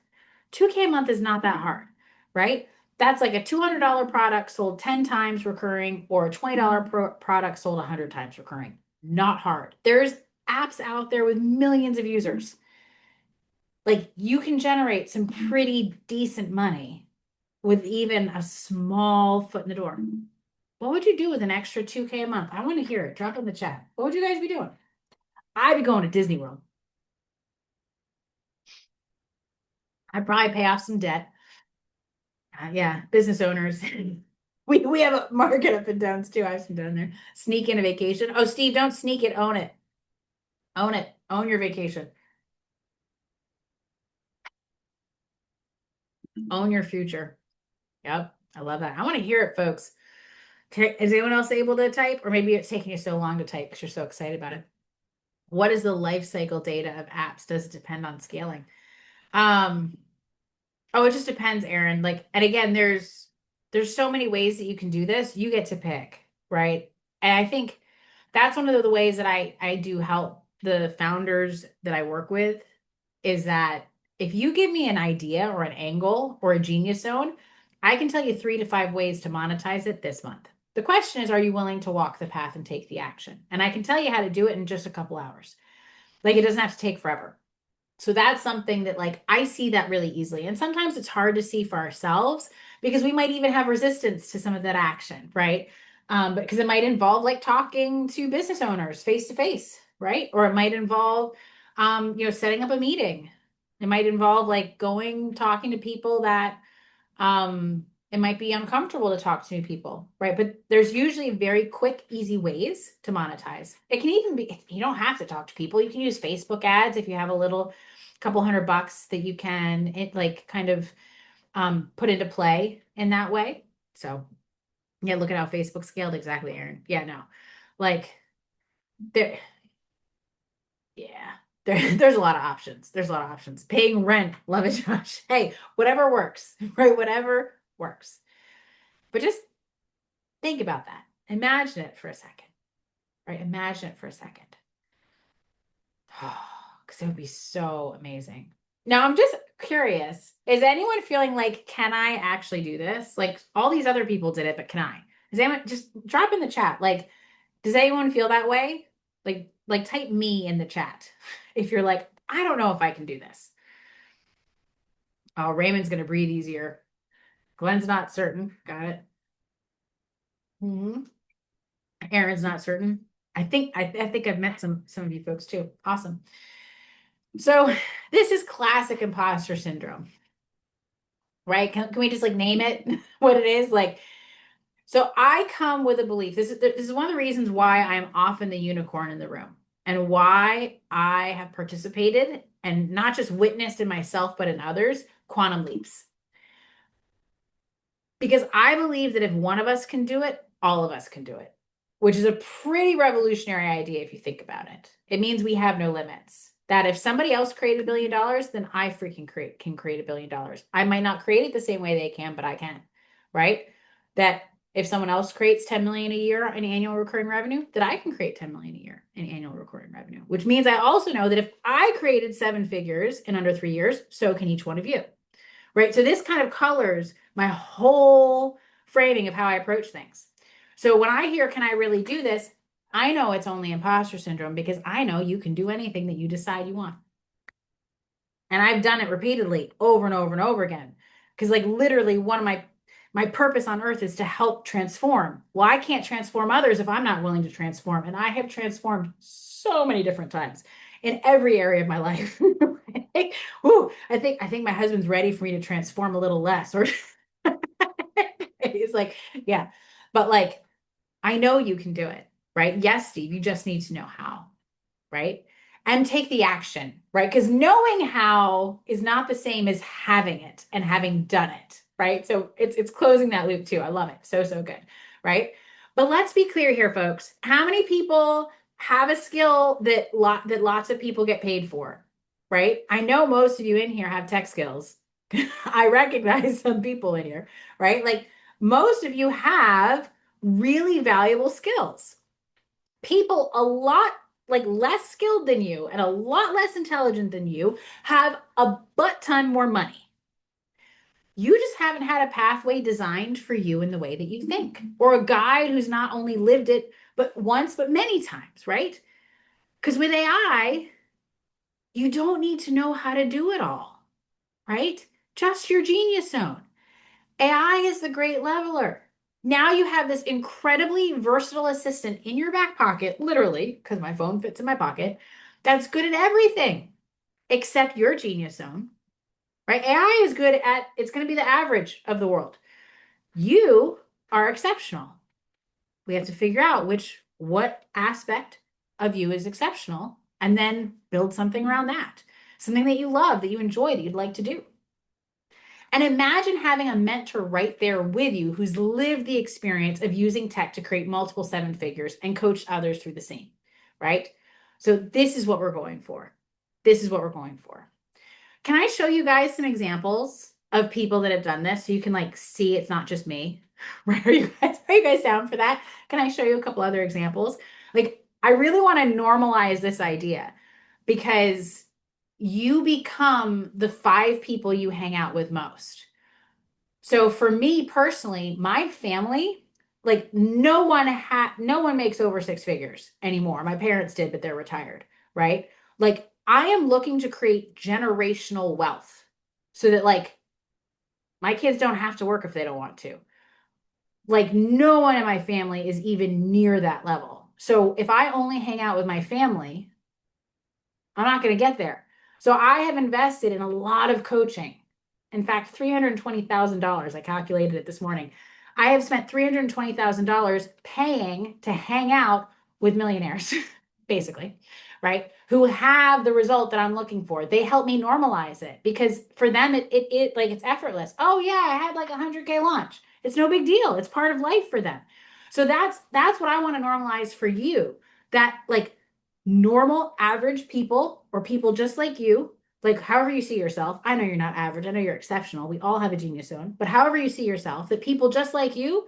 2K a month is not that hard, right? That's like a $200 product sold 10 times recurring or a $20 product sold 100 times recurring. Not hard. There's apps out there with millions of users. Like you can generate some pretty decent money with even a small foot in the door. What would you do with an extra 2K a month? I want to hear it. Drop it in the chat. What would you guys be doing? I'd be going to Disney World. I'd probably pay off some debt. Yeah, business owners. We have a market up and downs too. I've been down there. Sneak in a vacation. Oh, Steve, don't sneak it. Own it. Own it. Own your vacation. Own your future. Yep. I love that. I want to hear it, folks. Is anyone else able to type? Or maybe it's taking you so long to type because you're so excited about it. What is the life cycle data of apps? Does it depend on scaling? Um, oh, it just depends, Aaron. Like, and again, there's so many ways that you can do this. You get to pick, right? And I think that's one of the ways that I do help the founders that I work with is that if you give me an idea or an angle or a genius zone, I can tell you 3 to 5 ways to monetize it this month. The question is, are you willing to walk the path and take the action? And I can tell you how to do it in just a couple hours. Like it doesn't have to take forever. So that's something that like I see that really easily. And sometimes it's hard to see for ourselves because we might even have resistance to some of that action, right? But because it might involve like talking to business owners face to face, right? Or it might involve setting up a meeting. It might involve like going talking to people that it might be uncomfortable to talk to new people, right? But there's usually very quick, easy ways to monetize. It can even be, you don't have to talk to people. You can use Facebook ads if you have a little couple $100 that you can like kind of put into play in that way. So yeah, look at how Facebook scaled exactly, Aaron. Yeah, no. Like there, yeah. There's a lot of options. There's a lot of options. Paying rent, love it, Josh. Hey, whatever works, right? Whatever works. But just think about that. Imagine it for a second, right? Imagine it for a second. Because it would be so amazing. Now, I'm just curious. Is anyone feeling like, can I actually do this? Like all these other people did it, but can I? Does anyone just drop in the chat? Like, does anyone feel that way? Like type me in the chat if you're like, I don't know if I can do this. Oh, Raymond's gonna breathe easier. Glenn's not certain. Got it. Aaron's not certain. I think I've met some of you folks too. Awesome. So this is classic imposter syndrome, right? Can we just like name it what it is? Like, so I come with a belief. This is one of the reasons why I'm often the unicorn in the room and why I have participated and not just witnessed in myself, but in others, quantum leaps. Because I believe that if one of us can do it, all of us can do it, which is a pretty revolutionary idea if you think about it. It means we have no limits. That if somebody else created $1 billion, then I freaking can create $1 billion. I might not create it the same way they can, but I can, right? That if someone else creates 10 million a year in annual recurring revenue, that I can create 10 million a year in annual recurring revenue, which means I also know that if I created 7 figures in under 3 years, so can each one of you, right? So this kind of colors my whole framing of how I approach things. So when I hear, can I really do this? I know it's only imposter syndrome because I know you can do anything that you decide you want. And I've done it repeatedly over and over and over again. Because like literally one of my purpose on earth is to help transform. Well, I can't transform others if I'm not willing to transform. And I have transformed so many different times in every area of my life. I think my husband's ready for me to transform a little less. Or he's like, yeah. But like, I know you can do it, right? Yes, Steve, you just need to know how, right? And take the action, right? Because knowing how is not the same as having it and having done it, right? So it's closing that loop too. I love it. So, so good, right? But let's be clear here, folks. How many people have a skill that lots of people get paid for, right? I know most of you in here have tech skills. I recognize some people in here, right? Like most of you have really valuable skills. People a lot like less skilled than you and a lot less intelligent than you have a butt ton more money. You just haven't had a pathway designed for you in the way that you think, or a guide who's not only lived it but once, but many times, right? Because with AI, you don't need to know how to do it all, right? Just your genius zone. AI is the great leveler. Now you have this incredibly versatile assistant in your back pocket, literally, because my phone fits in my pocket, that's good at everything except your genius zone, right? AI is good at, it's going to be the average of the world. You are exceptional. We have to figure out what aspect of you is exceptional and then build something around that. Something that you love, that you enjoy, that you'd like to do. And imagine having a mentor right there with you who's lived the experience of using tech to create multiple 7 figures and coach others through the same, right? So this is what we're going for. This is what we're going for. Can I show you guys some examples of people that have done this so you can like see it's not just me? Right? Are you guys down for that? Can I show you a couple other examples? Like, I really want to normalize this idea because you become the five people you hang out with most. So for me personally, my family, like no one makes over six figures anymore. My parents did, but they're retired, right? Like I am looking to create generational wealth so that like my kids don't have to work if they don't want to. Like no one in my family is even near that level. So if I only hang out with my family, I'm not going to get there. So I have invested in a lot of coaching. In fact, $320,000. I calculated it this morning. I have spent $320,000 paying to hang out with millionaires, basically, right? Who have the result that I'm looking for. They help me normalize it because for them, it like it's effortless. Oh yeah, I had like a 100K launch. It's no big deal. It's part of life for them. So that's what I want to normalize for you. That like normal, average people or people just like you, like however you see yourself. I know you're not average. I know you're exceptional. We all have a genius zone, but however you see yourself, that people just like you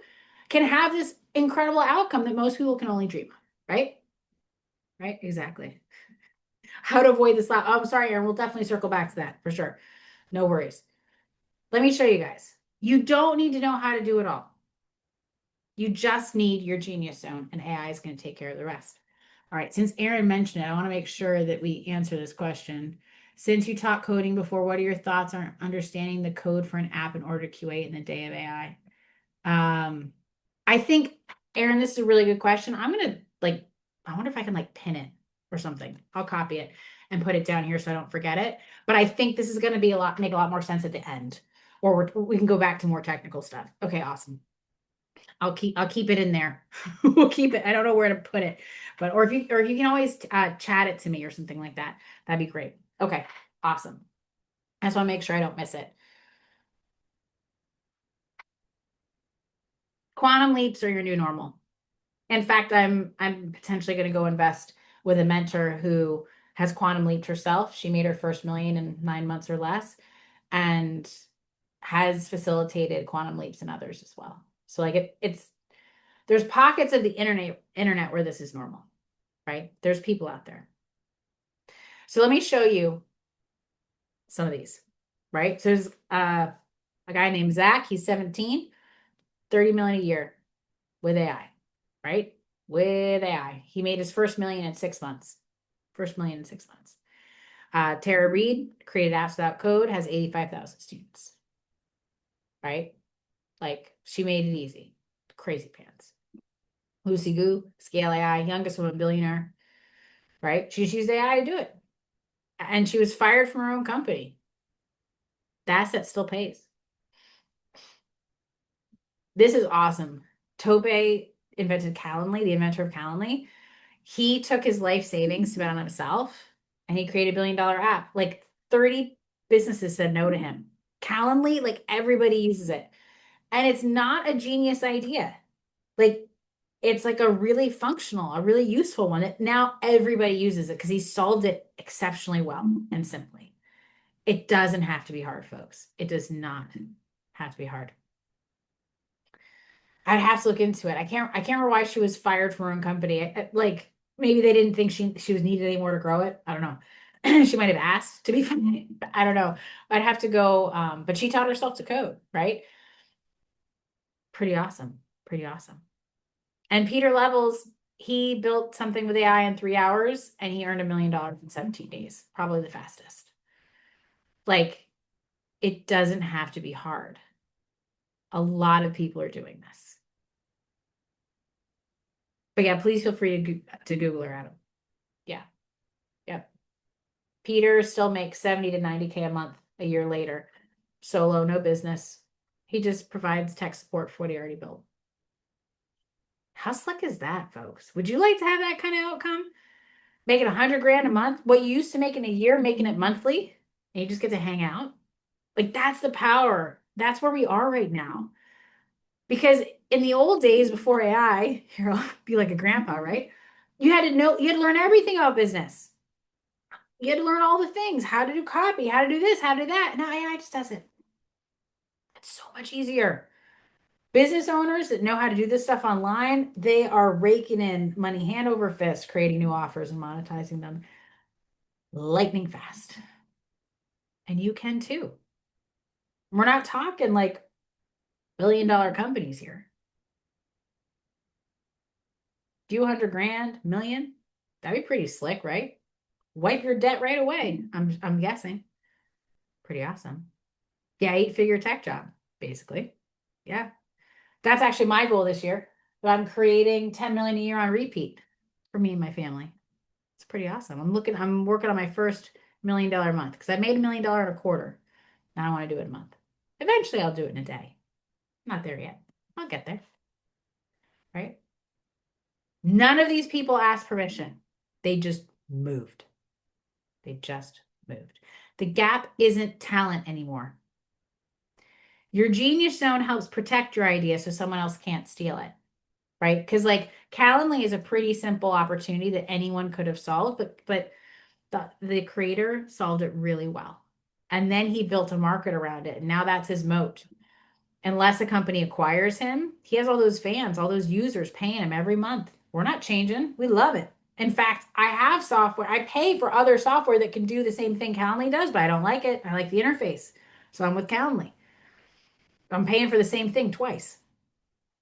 can have this incredible outcome that most people can only dream of, right? Right? Exactly. How to avoid this. Oh, I'm sorry, Aaron. We'll definitely circle back to that for sure. No worries. Let me show you guys. You don't need to know how to do it all. You just need your genius zone, and AI is going to take care of the rest. All right, since Aaron mentioned it, I want to make sure that we answer this question. Since you taught coding before, what are your thoughts on understanding the code for an app in order to QA in the day of AI? I think, Aaron, this is a really good question. I'm gonna like, I wonder if I can like pin it or something. I'll copy it and put it down here so I don't forget it. But I think this is going to be make a lot more sense at the end, or we can go back to more technical stuff. Okay, awesome. I'll keep it in there. We'll keep it. I don't know where to put it, but or if you can always chat it to me or something like that. That'd be great. Okay, awesome. I just want to make sure I don't miss it. Quantum leaps are your new normal. In fact, I'm potentially going to go invest with a mentor who has quantum leaped herself. She made her first million in 9 months or less, and has facilitated quantum leaps in others as well. So like it's there's pockets of the internet where this is normal, right? There's people out there. So let me show you some of these, right? So there's a guy named Zach. He's 17, 30 million a year with AI, right? With AI. He made his first million in 6 months. First million in 6 months. Tara Reid created apps without code, has 85,000 students, right? Like she made it easy. Crazy pants. Lucy Gu, Scale AI, youngest woman billionaire, right? She's used AI to do it. And she was fired from her own company. The asset still pays. This is awesome. Tope invented Calendly, the inventor of Calendly. He took his life savings to bet on himself and he created $1 billion app. Like 30 businesses said no to him. Calendly, like everybody uses it. And it's not a genius idea. Like it's like a really functional, a really useful one that now everybody uses it because he solved it exceptionally well and simply. It doesn't have to be hard, folks. It does not have to be hard. I'd have to look into it. I can't remember why she was fired from her own company. Like maybe they didn't think she was needed anymore to grow it. I don't know. She might have asked to be fired. I don't know. I'd have to go. But she taught herself to code, right? Pretty awesome. Pretty awesome. And Pieter Levels, he built something with AI in 3 hours and he earned $1 million in 17 days. Probably the fastest. Like it doesn't have to be hard. A lot of people are doing this. But yeah, please feel free to Google her, Adam. Yeah. Yep. Pieter still makes 70 to 90K a month a year later. Solo, no business. He just provides tech support for what he already built. How slick is that, folks? Would you like to have that kind of outcome? Making 100 grand a month, what you used to make in a year, making it monthly, and you just get to hang out. Like that's the power. That's where we are right now. Because in the old days before AI, here I'll be like a grandpa, right? You had to learn everything about business. You had to learn all the things, how to do copy, how to do this, how to do that. Now AI just does it. It's so much easier. Business owners that know how to do this stuff online, they are raking in money hand over fist, creating new offers and monetizing them lightning fast. And you can too. We're not talking like billion-dollar companies here. Few hundred grand, million. That'd be pretty slick, right? Wipe your debt right away. I'm guessing. Pretty awesome. Yeah, eight-figure tech job, basically. Yeah. That's actually my goal this year. But I'm creating 10 million a year on repeat for me and my family. It's pretty awesome. I'm working on my first $1 million month because I made $1 million in a quarter. Now I want to do it a month. Eventually I'll do it in a day. I'm not there yet. I'll get there, right? None of these people asked permission. They just moved. They just moved. The gap isn't talent anymore. Your genius zone helps protect your idea so someone else can't steal it, right? Because like Calendly is a pretty simple opportunity that anyone could have solved, but the creator solved it really well. And then he built a market around it. And now that's his moat. Unless a company acquires him, he has all those fans, all those users paying him every month. We're not changing. We love it. In fact, I have software. I pay for other software that can do the same thing Calendly does, but I don't like it. I like the interface. So I'm with Calendly. I'm paying for the same thing twice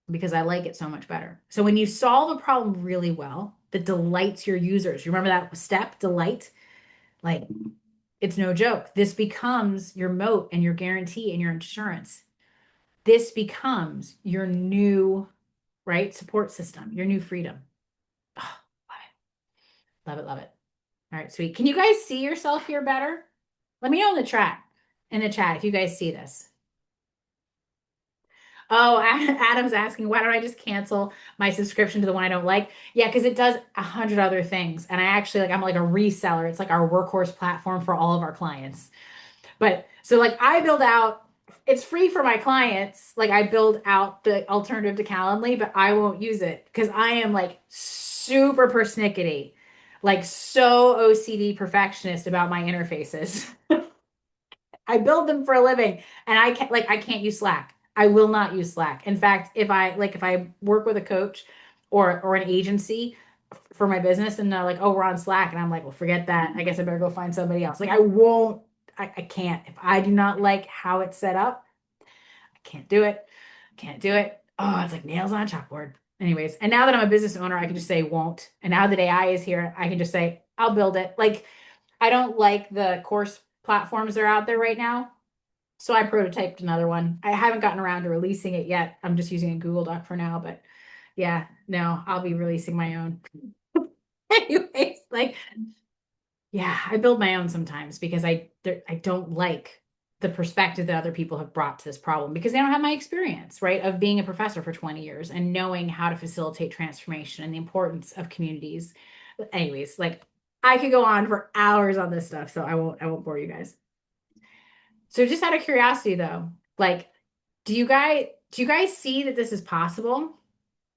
because I like it so much better. So when you solve a problem really well that delights your users, you remember that step, delight? Like it's no joke. This becomes your moat and your guarantee and your insurance. This becomes your new, right, support system, your new freedom. Oh, love it. Love it. Love it. All right, sweet. Can you guys see yourself here better? Let me know in the chat, if you guys see this. Oh, Adam's asking, why don't I just cancel my subscription to the one I don't like? Yeah, because it does 100 other things. And I actually I'm like a reseller. It's like our workhorse platform for all of our clients. But so like I build out, it's free for my clients. Like I build out the alternative to Calendly, but I won't use it because I am like super persnickety, like so OCD perfectionist about my interfaces. I build them for a living and I can't use Slack. I will not use Slack. In fact, if I work with a coach or an agency for my business and they're like, "Oh, we're on Slack." And I'm like, "Well, forget that. I guess I better go find somebody else." Like I won't I can't. If I do not like how it's set up, I can't do it. Can't do it. Oh, it's like nails on a chalkboard. Anyways, and now that I'm a business owner, I can just say won't. And now that AI is here, I can just say I'll build it. Like I don't like the course platforms that are out there right now. So I prototyped another one. I haven't gotten around to releasing it yet. I'm just using a Google Doc for now, but yeah, no, I'll be releasing my own. Anyways, like yeah, I build my own sometimes because I don't like the perspective that other people have brought to this problem because they don't have my experience, right, of being a professor for 20 years and knowing how to facilitate transformation and the importance of communities. But anyways, like I could go on for hours on this stuff, so I won't bore you guys. So just out of curiosity though, like do you guys see that this is possible?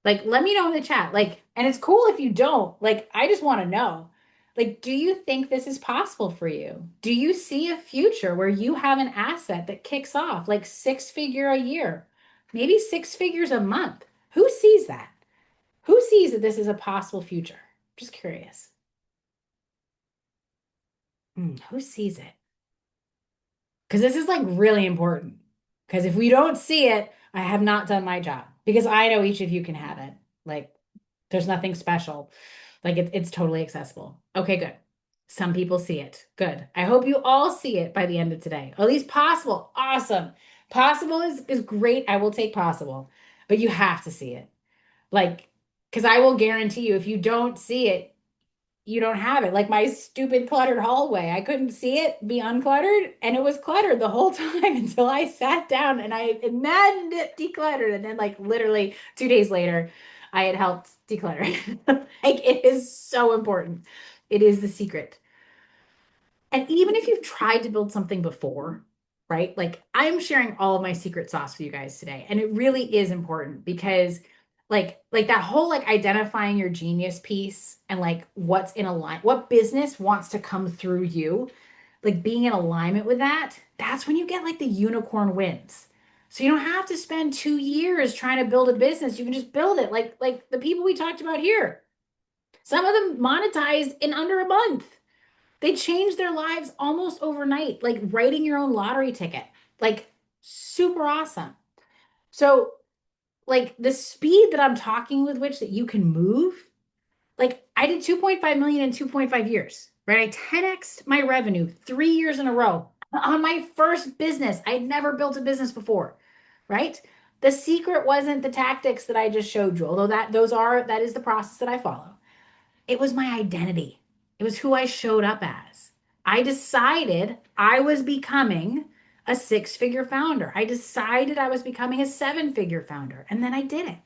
Like let me know in the chat. Like and it's cool if you don't. Like I just want to know. Like do you think this is possible for you? Do you see a future where you have an asset that kicks off like six-figure a year? Maybe six figures a month. Who sees that? Who sees that this is a possible future? Just curious. Who sees it? Because this is like really important. Because if we don't see it, I have not done my job. Because I know each of you can have it. Like, there's nothing special. Like, it's totally accessible. Okay, good. Some people see it. Good. I hope you all see it by the end of today. At least possible. Awesome. Possible is great. I will take possible. But you have to see it. Like, because I will guarantee you, if you don't see it, you don't have it. Like my stupid cluttered hallway. I couldn't see it be uncluttered, and it was cluttered the whole time until I sat down and I imagined it decluttered. And then, like, literally 2 days later, I had helped declutter it. Like, it is so important. It is the secret. And even if you've tried to build something before, right? Like, I'm sharing all of my secret sauce with you guys today. And it really is important because Like that whole like identifying your genius piece and like what's in align, what business wants to come through you, like being in alignment with that, that's when you get like the unicorn wins. So you don't have to spend 2 years trying to build a business. You can just build it like the people we talked about here. Some of them monetized in under a month. They changed their lives almost overnight, like writing your own lottery ticket. Like super awesome. So like the speed that I'm talking with which that you can move, like I did 2.5 million in 2.5 years, right? I 10x'd my revenue 3 years in a row on my first business. I'd never built a business before, right? The secret wasn't the tactics that I just showed you, although that is the process that I follow. It was my identity. It was who I showed up as. I decided I was becoming a 6 figure founder. I decided I was becoming a 7 figure founder. And then I did it.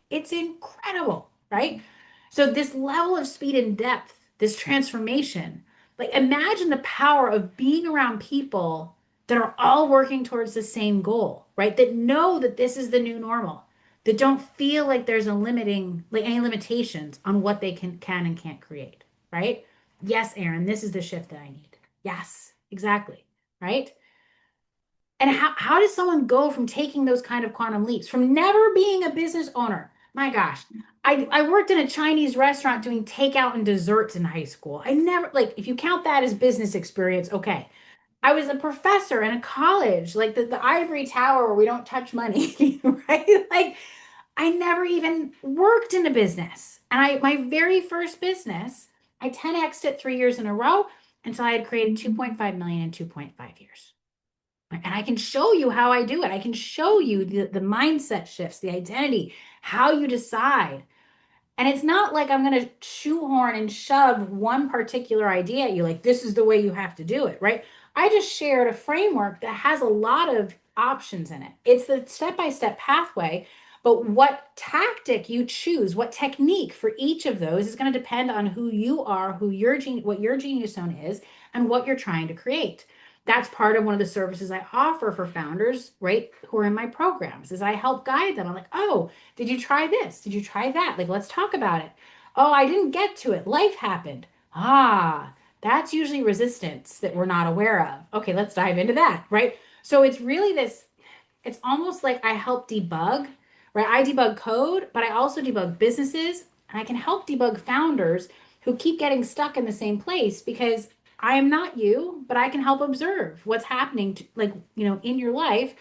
It's incredible, right? So, this level of speed and depth, this transformation, like imagine the power of being around people that are all working towards the same goal, right? That know that this is the new normal, that don't feel like there's a limiting, like any limitations on what they can and can't create, right? Yes, Aaron, this is the shift that I need. Yes, exactly, right? And how does someone go from taking those kind of quantum leaps, from never being a business owner? My gosh, I worked in a Chinese restaurant doing takeout and desserts in high school. I never, like, if you count that as business experience, okay. I was a professor in a college, like the ivory tower where we don't touch money, right? Like, I never even worked in a business. And my very first business, I 10x'd it 3 years in a row until I had created 2.5 million in 2.5 years. And I can show you how I do it. I can show you the mindset shifts, the identity, how you decide. And it's not like I'm going to shoehorn and shove one particular idea at you, like, this is the way you have to do it, right? I just shared a framework that has a lot of options in it. It's the step by step pathway, but what tactic you choose, what technique for each of those is going to depend on who you are, what your genius zone is, and what you're trying to create. That's part of one of the services I offer for founders, right? Who are in my programs, is I help guide them. I'm like, oh, did you try this? Did you try that? Like, let's talk about it. Oh, I didn't get to it. Life happened. Ah, that's usually resistance that we're not aware of. Okay, let's dive into that, right? So it's really this, it's almost like I help debug, right? I debug code, but I also debug businesses, and I can help debug founders who keep getting stuck in the same place because I am not you, but I can help observe what's happening to, like, in your life,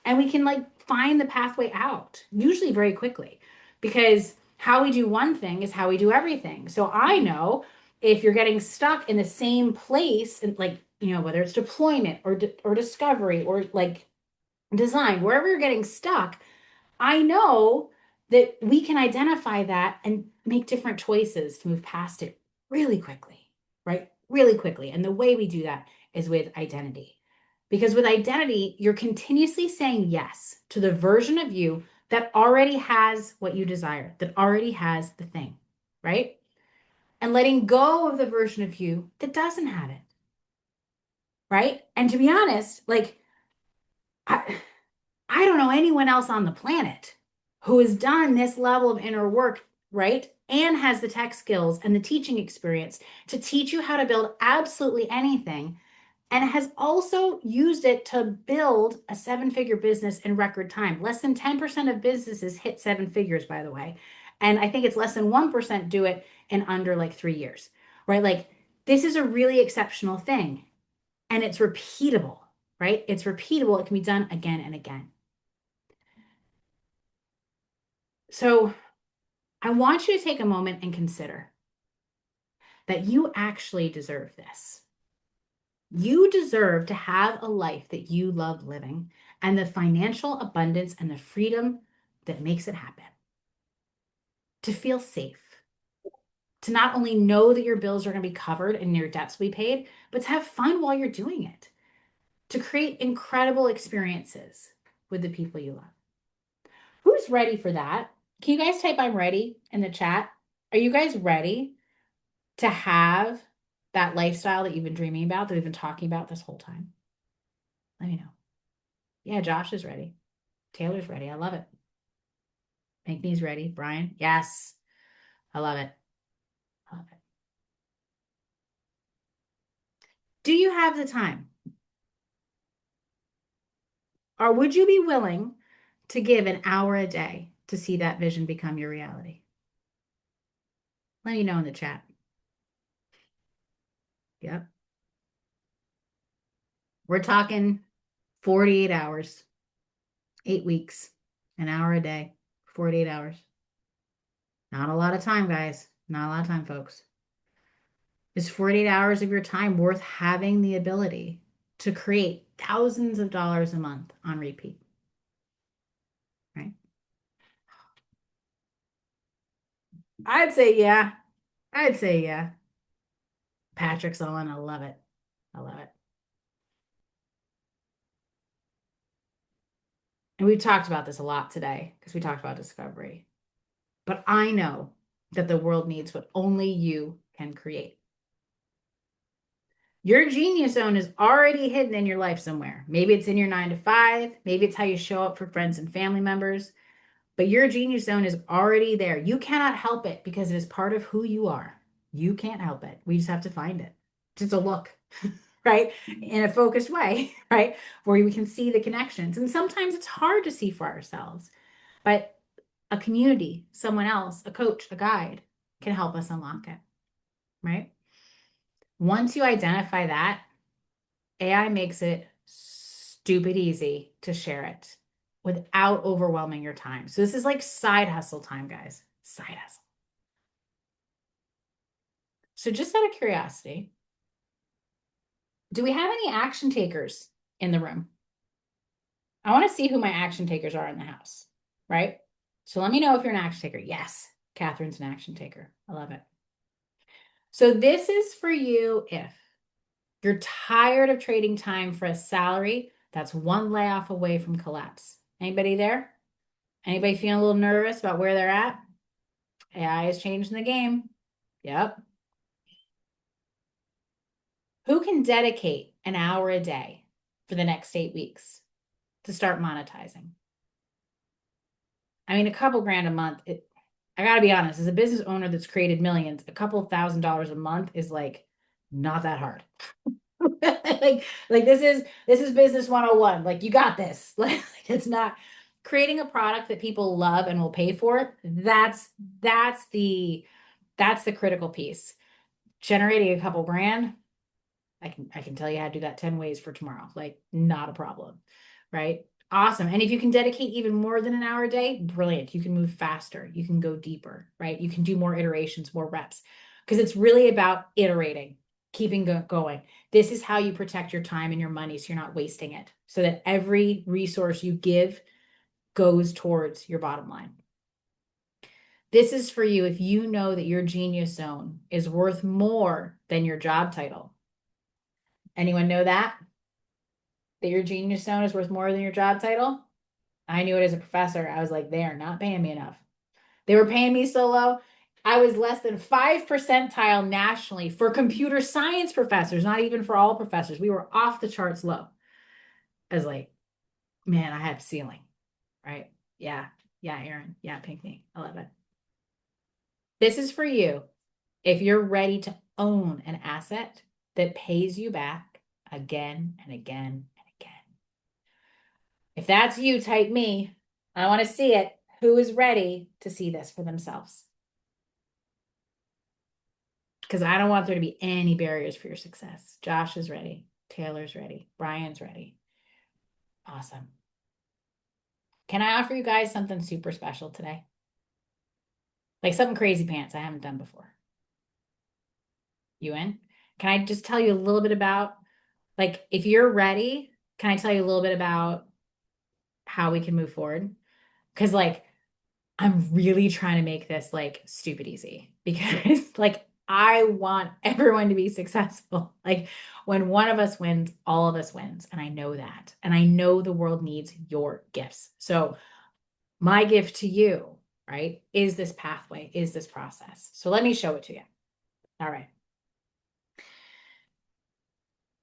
and we can like find the pathway out, usually very quickly, because how we do one thing is how we do everything. So I know if you're getting stuck in the same place, and like, whether it's deployment or discovery or like design, wherever you're getting stuck, I know that we can identify that and make different choices to move past it really quickly, right? Really quickly. And the way we do that is with identity. Because with identity, you're continuously saying yes to the version of you that already has what you desire, that already has the thing, right? And letting go of the version of you that doesn't have it, right? And to be honest, like, I, I don't know anyone else on the planet who has done this level of inner work, right? And has the tech skills and the teaching experience to teach you how to build absolutely anything, and has also used it to build a 7 figure business in record time. Less than 10% of businesses hit 7 figures, by the way. And I think it's less than 1% do it in under like 3 years, right? Like, this is a really exceptional thing, and it's repeatable, right? It's repeatable. It can be done again and again. So I want you to take a moment and consider that you actually deserve this. You deserve to have a life that you love living and the financial abundance and the freedom that makes it happen. To feel safe, to not only know that your bills are going to be covered and your debts will be paid, but to have fun while you're doing it, to create incredible experiences with the people you love. Who's ready for that? Can you guys type I'm ready in the chat? Are you guys ready to have that lifestyle that you've been dreaming about, that we've been talking about this whole time? Let me know. Yeah, Josh is ready. Taylor's ready. I love it. Pink knees ready. Brian? Yes. I love it. I love it. Do you have the time? Or would you be willing to give an hour a day to see that vision become your reality? Let me know in the chat. Yep. We're talking 48 hours, 8 weeks, an hour a day, 48 hours. Not a lot of time, guys. Not a lot of time, folks. Is 48 hours of your time worth having the ability to create thousands of dollars a month on repeat? Right? I'd say yeah. I'd say yeah. Patrick's on. I love it. I love it. And we've talked about this a lot today because we talked about discovery. But I know that the world needs what only you can create. Your genius zone is already hidden in your life somewhere. Maybe it's in your 9 to 5. Maybe it's how you show up for friends and family members. But your genius zone is already there. You cannot help it because it is part of who you are. You can't help it. We just have to find it. Just a look, right? In a focused way, right? Where we can see the connections. And sometimes it's hard to see for ourselves, but a community, someone else, a coach, a guide can help us unlock it, right? Once you identify that, AI makes it stupid easy to share it without overwhelming your time. So this is like side hustle time, guys. Side hustle. So just out of curiosity, do we have any action takers in the room? I want to see who my action takers are in the house, right? So let me know if you're an action taker. Yes, Catherine's an action taker. I love it. So this is for you if you're tired of trading time for a salary that's one layoff away from collapse. Anybody there? Anybody feeling a little nervous about where they're at? AI is changing the game. Yep. Who can dedicate an hour a day for the next 8 weeks to start monetizing? I mean, a couple grand a month. I got to be honest, as a business owner that's created millions, a couple $1,000s a month is like not that hard. like this is business 101. Like you got this. Like it's not creating a product that people love and will pay for. That's the critical piece. Generating a couple grand, I can tell you how to do that 10 ways for tomorrow. Like not a problem. Right? Awesome. And if you can dedicate even more than an hour a day, brilliant. You can move faster. You can go deeper, right? You can do more iterations, more reps. Because it's really about iterating, keeping going. This is how you protect your time and your money so you're not wasting it. So that every resource you give goes towards your bottom line. This is for you if you know that your genius zone is worth more than your job title. Anyone know that? That your genius zone is worth more than your job title? I knew it as a professor. I was like, they are not paying me enough. They were paying me so low. I was less than 5 percentile nationally for computer science professors, not even for all professors. We were off the charts low. I was like, man, I have ceiling, right? Yeah. Yeah, Aaron. Yeah, Pinckney. I love it. This is for you if you're ready to own an asset that pays you back again and again and again. If that's you, type me. I want to see it. Who is ready to see this for themselves? Because I don't want there to be any barriers for your success. Josh is ready. Taylor's ready. Brian's ready. Awesome. Can I offer you guys something super special today? Like something crazy pants I haven't done before. You in? Can I just tell you a little bit about, like, if you're ready, can I tell you a little bit about how we can move forward? Because, like, I'm really trying to make this like stupid easy because like I want everyone to be successful. Like when one of us wins, all of us wins. And I know that. And I know the world needs your gifts. So my gift to you, right, is this pathway, is this process. So let me show it to you. All right.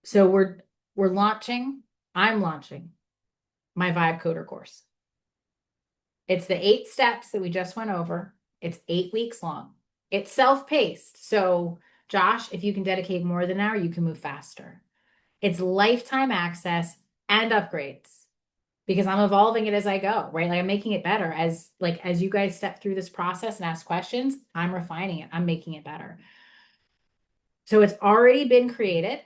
So I'm launching my VibeCoder course. It's the 8 steps that we just went over. It's 8 weeks long. It's self-paced. So, Josh, if you can dedicate more than an hour, you can move faster. It's lifetime access and upgrades because I'm evolving it as I go, right? Like I'm making it better as you guys step through this process and ask questions, I'm refining it. I'm making it better. So it's already been created.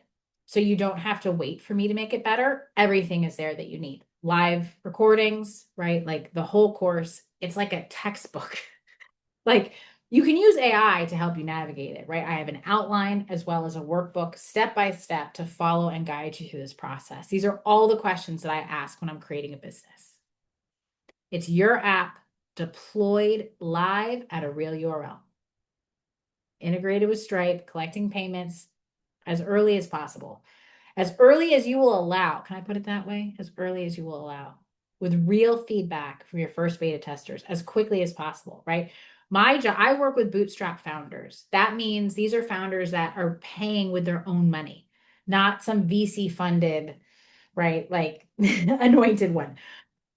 So you don't have to wait for me to make it better. Everything is there that you need. Live recordings, right? Like the whole course. It's like a textbook. Like you can use AI to help you navigate it, right? I have an outline as well as a workbook step by step to follow and guide you through this process. These are all the questions that I ask when I'm creating a business. It's your app deployed live at a real URL, integrated with Stripe, collecting payments as early as possible, as early as you will allow. Can I put it that way? As early as you will allow, with real feedback from your first beta testers as quickly as possible, right? My job, I work with bootstrap founders. That means these are founders that are paying with their own money, not some VC funded, right? Like anointed one.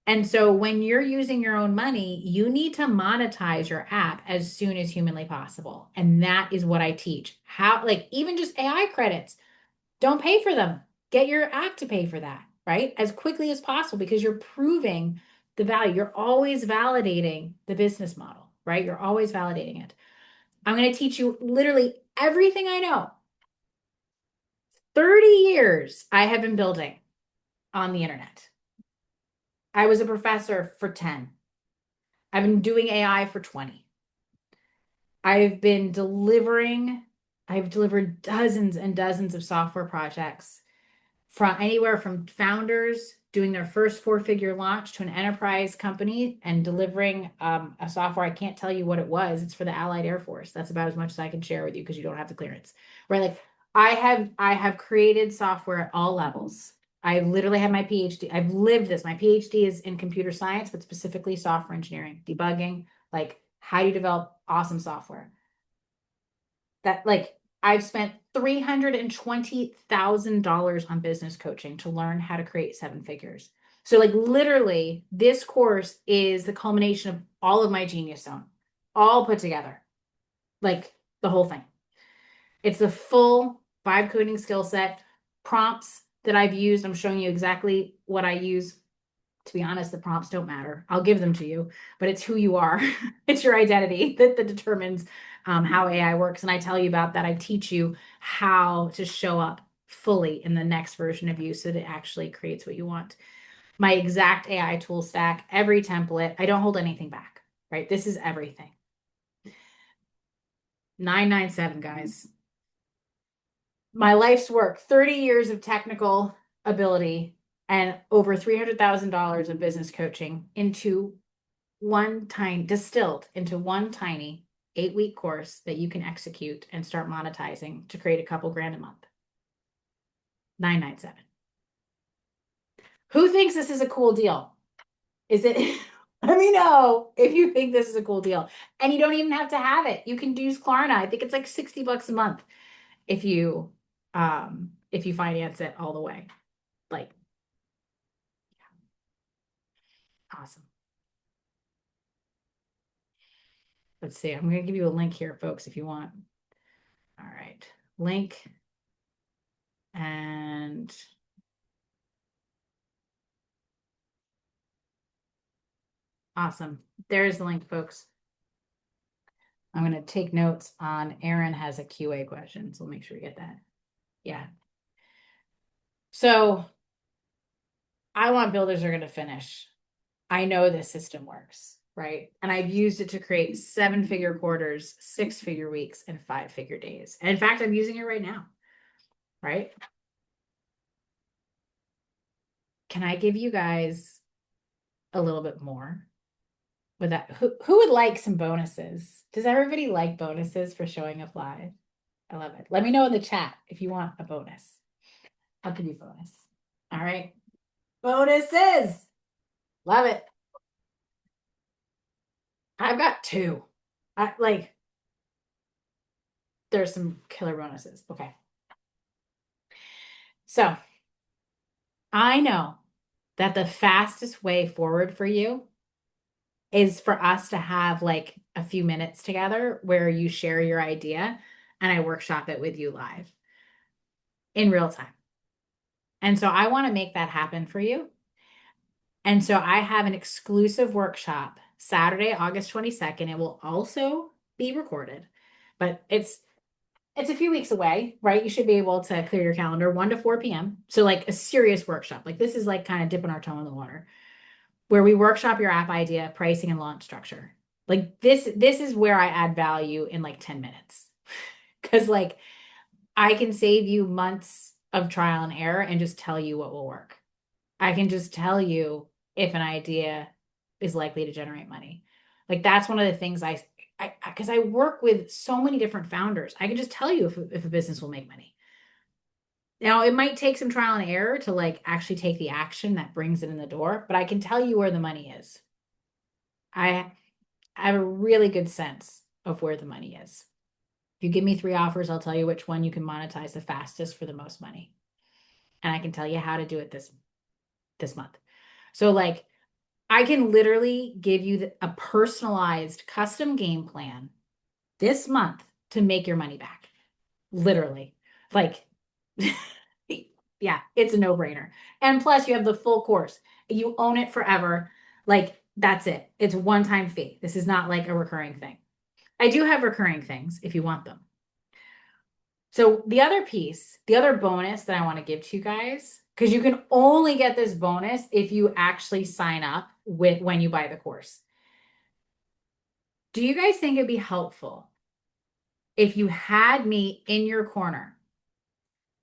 And so when you're using your own money, you need to monetize your app as soon as humanly possible. And that is what I teach. How, like, even just AI credits, don't pay for them. Get your app to pay for that, right? As quickly as possible because you're proving the value. You're always validating the business model, right? You're always validating it. I'm going to teach you literally everything I know. 30 years I have been building on the internet. I was a professor for 10. I've been doing AI for 20. I've delivered dozens and dozens of software projects from anywhere from founders doing their first 4-figure launch to an enterprise company and delivering a software. I can't tell you what it was. It's for the Allied Air Force. That's about as much as I can share with you because you don't have the clearance, right? Like I have created software at all levels. I literally have my PhD. I've lived this. My PhD is in computer science, but specifically software engineering, debugging, like how do you develop awesome software? That like I've spent $320,000 on business coaching to learn how to create 7 figures. So like literally this course is the culmination of all of my Genius Zone, all put together, like the whole thing. It's the full vibe coding skill set, prompts that I've used. I'm showing you exactly what I use. To be honest, the prompts don't matter. I'll give them to you, but it's who you are. It's your identity that determines how AI works. And I tell you about that. I teach you how to show up fully in the next version of you so that it actually creates what you want. My exact AI tool stack, every template. I don't hold anything back, right? This is everything. 997, guys. My life's work, 30 years of technical ability and over $300,000 of business coaching distilled into one tiny 8-week course that you can execute and start monetizing to create a couple grand a month. 997. Who thinks this is a cool deal? Is it? Let me know if you think this is a cool deal. And you don't even have to have it. You can use Klarna. I think it's like $60 a month if you finance it all the way. Like, awesome. Let's see. I'm going to give you a link here, folks, if you want. All right. Link. And awesome. There's the link, folks. I'm going to take notes on Aaron has a QA question. So we'll make sure we get that. Yeah. So I want builders are going to finish. I know this system works, right? And I've used it to create 7-figure quarters, 6-figure weeks, and 5-figure days. And in fact, I'm using it right now, right? Can I give you guys a little bit more? With that, who would like some bonuses? Does everybody like bonuses for showing up live? I love it. Let me know in the chat if you want a bonus. I'll give you a bonus. All right. Bonuses. Love it. I've got 2. There's some killer bonuses. Okay. So I know that the fastest way forward for you is for us to have like a few minutes together where you share your idea and I workshop it with you live in real time. And so I want to make that happen for you. And so I have an exclusive workshop Saturday, August 22nd. It will also be recorded, but it's a few weeks away, right? You should be able to clear your calendar 1 to 4 p.m. So like a serious workshop. Like this is like kind of dipping our toe in the water where we workshop your app idea, pricing and launch structure. Like this is where I add value in like 10 minutes. Cuz like I can save you months of trial and error and just tell you what will work. I can just tell you if an idea is likely to generate money. Like that's one of the things because I work with so many different founders. I can just tell you if a business will make money. Now, it might take some trial and error to like actually take the action that brings it in the door, but I can tell you where the money is. I have a really good sense of where the money is. If you give me 3 offers, I'll tell you which one you can monetize the fastest for the most money. And I can tell you how to do it this month. So like I can literally give you a personalized custom game plan this month to make your money back. Literally. Like, yeah, it's a no-brainer. And plus, you have the full course. You own it forever. Like, that's it. It's one-time fee. This is not like a recurring thing. I do have recurring things if you want them. So the other piece, the other bonus that I want to give to you guys, because you can only get this bonus if you actually sign up with when you buy the course. Do you guys think it'd be helpful if you had me in your corner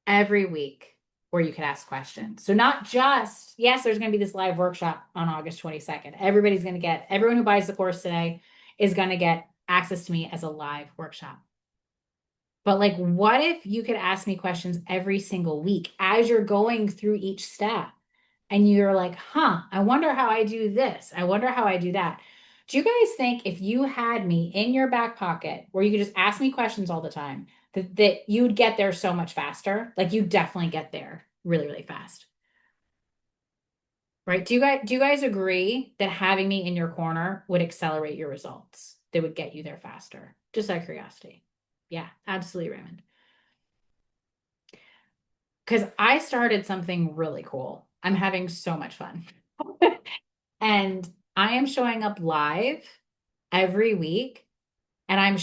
every week where you could ask questions? So not just, yes, there's going to be this live workshop on August 22nd. Everyone who buys the course today is going to get access to me as a live workshop. But like, what if you could ask me questions every single week as you're going through each step? And you're like, I wonder how I do this. I wonder how I do that. Do you guys think if you had me in your back pocket where you could just ask me questions all the time, that you'd get there so much faster? Like you definitely get there really, really fast. Right? Do you guys agree that having me in your corner would accelerate your results? They would get you there faster. Just out of curiosity. Yeah, absolutely, Raymond. Because I started something really cool. I'm having so much fun. And I am showing up live every week and I'm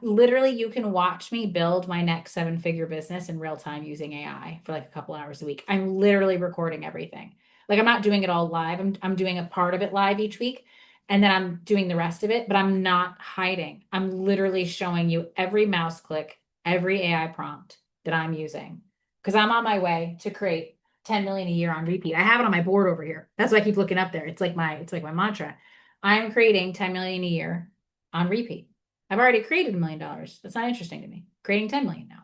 literally you can watch me build my next 7-figure business in real time using AI for like a couple hours a week. I'm literally recording everything. Like I'm not doing it all live. I'm doing a part of it live each week and then I'm doing the rest of it, but I'm not hiding. I'm literally showing you every mouse click, every AI prompt that I'm using because I'm on my way to create 10 million a year on repeat. I have it on my board over here. That's why I keep looking up there. It's like my mantra. I'm creating 10 million a year on repeat. I've already created $1 million. That's not interesting to me. Creating 10 million now.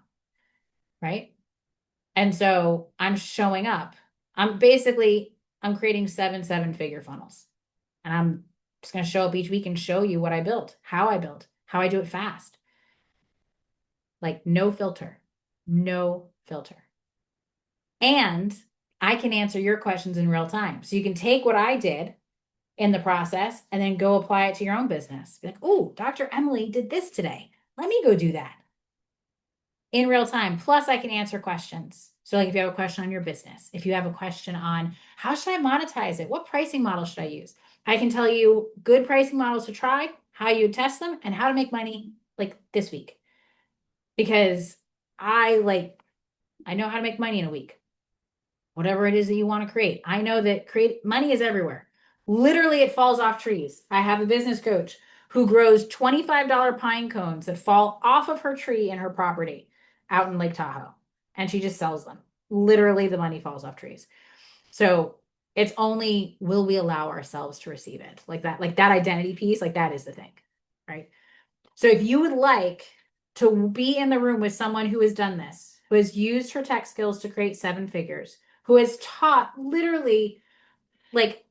Right. And so I'm showing up. I'm creating 7-figure funnels. And I'm just going to show up each week and show you what I built, how I do it fast. Like no filter, no filter. And I can answer your questions in real time. So you can take what I did in the process and then go apply it to your own business. Be like, oh, Dr. Emily did this today. Let me go do that in real time. Plus, I can answer questions. So, like if you have a question on your business, if you have a question on how should I monetize it, what pricing model should I use? I can tell you good pricing models to try, how you test them, and how to make money like this week. Because I know how to make money in a week. Whatever it is that you want to create. I know that money is everywhere. Literally, it falls off trees. I have a business coach who grows $25 pine cones that fall off of her tree in her property out in Lake Tahoe, and she just sells them. Literally, the money falls off trees. So it's only will we allow ourselves to receive it like that identity piece, like that is the thing, right? So if you would like to be in the room with someone who has done this, who has used her tech skills to create 7 figures, who has taught literally like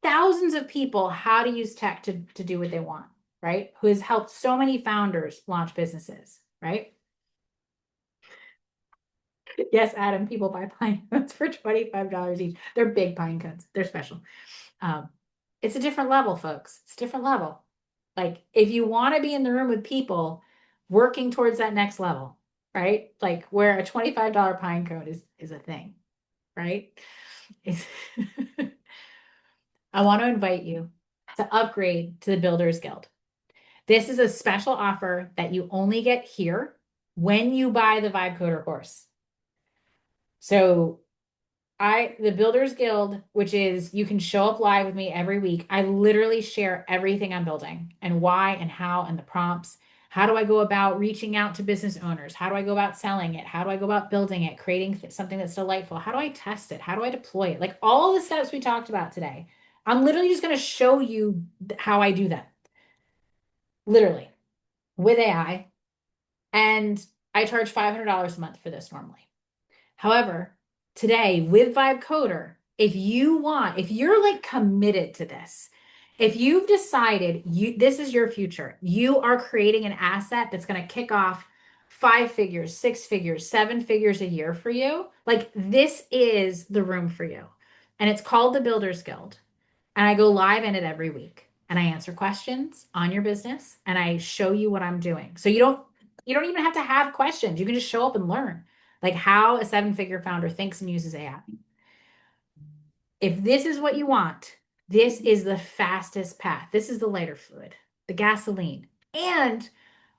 thousands of people how to use tech to do what they want, right? Who has helped so many founders launch businesses, right? Yes, Adam, people buy pine cones for $25 each. They're big pine cones. They're special. Um, It's a different level, folks. It's a different level. Like if you want to be in the room with people working towards that next level, right? Like where a $25 pine cone is a thing, right? I want to invite you to upgrade to the Builders Guild. This is a special offer that you only get here when you buy the VibeCoder course. So the Builders Guild, which is you can show up live with me every week. I literally share everything I'm building and why and how and the prompts. How do I go about reaching out to business owners? How do I go about selling it? How do I go about building it, creating something that's delightful? How do I test it? How do I deploy it? Like all the steps we talked about today. I'm literally just going to show you how I do that. Literally with AI. And I charge $500 a month for this normally. However, today with VibeCoder, if you're like committed to this, if you've decided this is your future, you are creating an asset that's going to kick off 5 figures, 6 figures, 7 figures a year for you, like this is the room for you. And it's called the Builders Guild. And I go live in it every week and I answer questions on your business and I show you what I'm doing. So you don't even have to have questions. You can just show up and learn like how a 7-figure founder thinks and uses AI. If this is what you want, this is the fastest path. This is the lighter fluid, the gasoline. And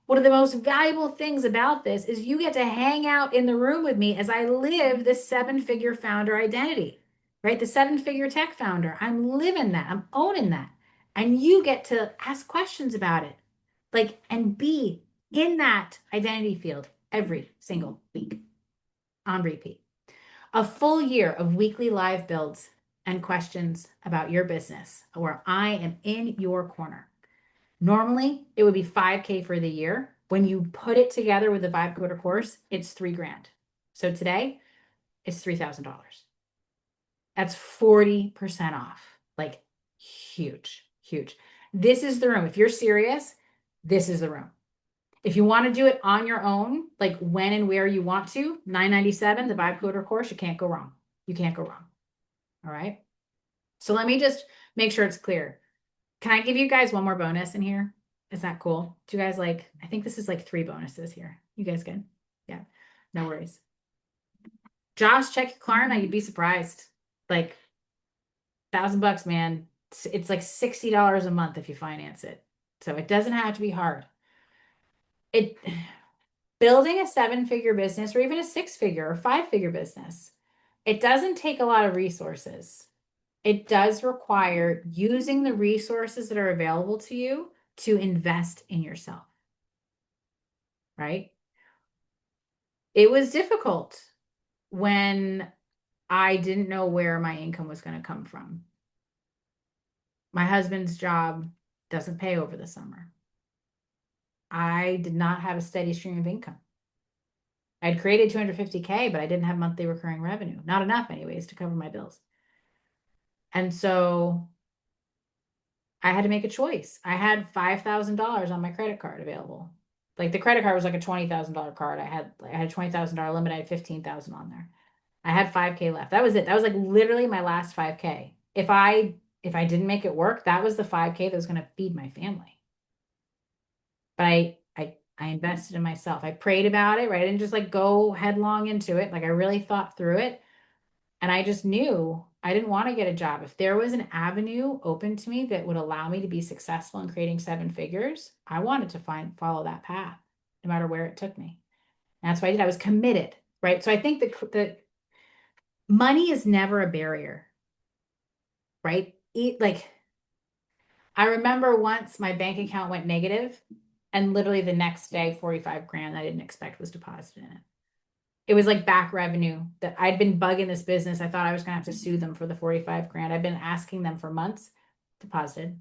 one of the most valuable things about this is you get to hang out in the room with me as I live the 7-figure founder identity, right? The 7-figure tech founder. I'm living that. I'm owning that. And you get to ask questions about it, like, and be in that identity field every single week on repeat. A full year of weekly live builds and questions about your business where I am in your corner. Normally, it would be 5K for the year. When you put it together with the VibeCoder course, it's $3,000. So today, it's $3,000. That's 40% off. Like huge, huge. This is the room. If you're serious, this is the room. If you want to do it on your own, like when and where you want to, $997, the VibeCoder course, you can't go wrong. You can't go wrong. All right. So let me just make sure it's clear. Can I give you guys one more bonus in here? Is that cool? Do you guys like, I think this is like 3 bonuses here. You guys good? Yeah, no worries. Josh, check your Klarna. You'd be surprised. Like $1,000, man. It's like $60 a month if you finance it. So it doesn't have to be hard. Building a 7-figure business or even a 6-figure or 5-figure business, it doesn't take a lot of resources. It does require using the resources that are available to you to invest in yourself, right? It was difficult when I didn't know where my income was going to come from. My husband's job doesn't pay over the summer. I did not have a steady stream of income. I'd created 250K, but I didn't have monthly recurring revenue. Not enough anyways to cover my bills. And so I had to make a choice. I had $5,000 on my credit card available. Like the credit card was like a $20,000 card. I had a $20,000 limit. I had 15,000 on there. I had 5K left. That was it. That was like literally my last 5K. If I didn't make it work, that was the 5K that was going to feed my family. But I invested in myself. I prayed about it, right? I didn't just like go headlong into it. Like I really thought through it. And I just knew I didn't want to get a job. If there was an avenue open to me that would allow me to be successful in creating 7 figures, I wanted to follow that path, no matter where it took me. And that's what I did. I was committed, right? So I think the money is never a barrier, right? Like I remember once my bank account went negative, and literally the next day, 45 grand I didn't expect was deposited in it. It was like back revenue that I'd been bugging this business. I thought I was going to have to sue them for the 45 grand. I've been asking them for months, deposited.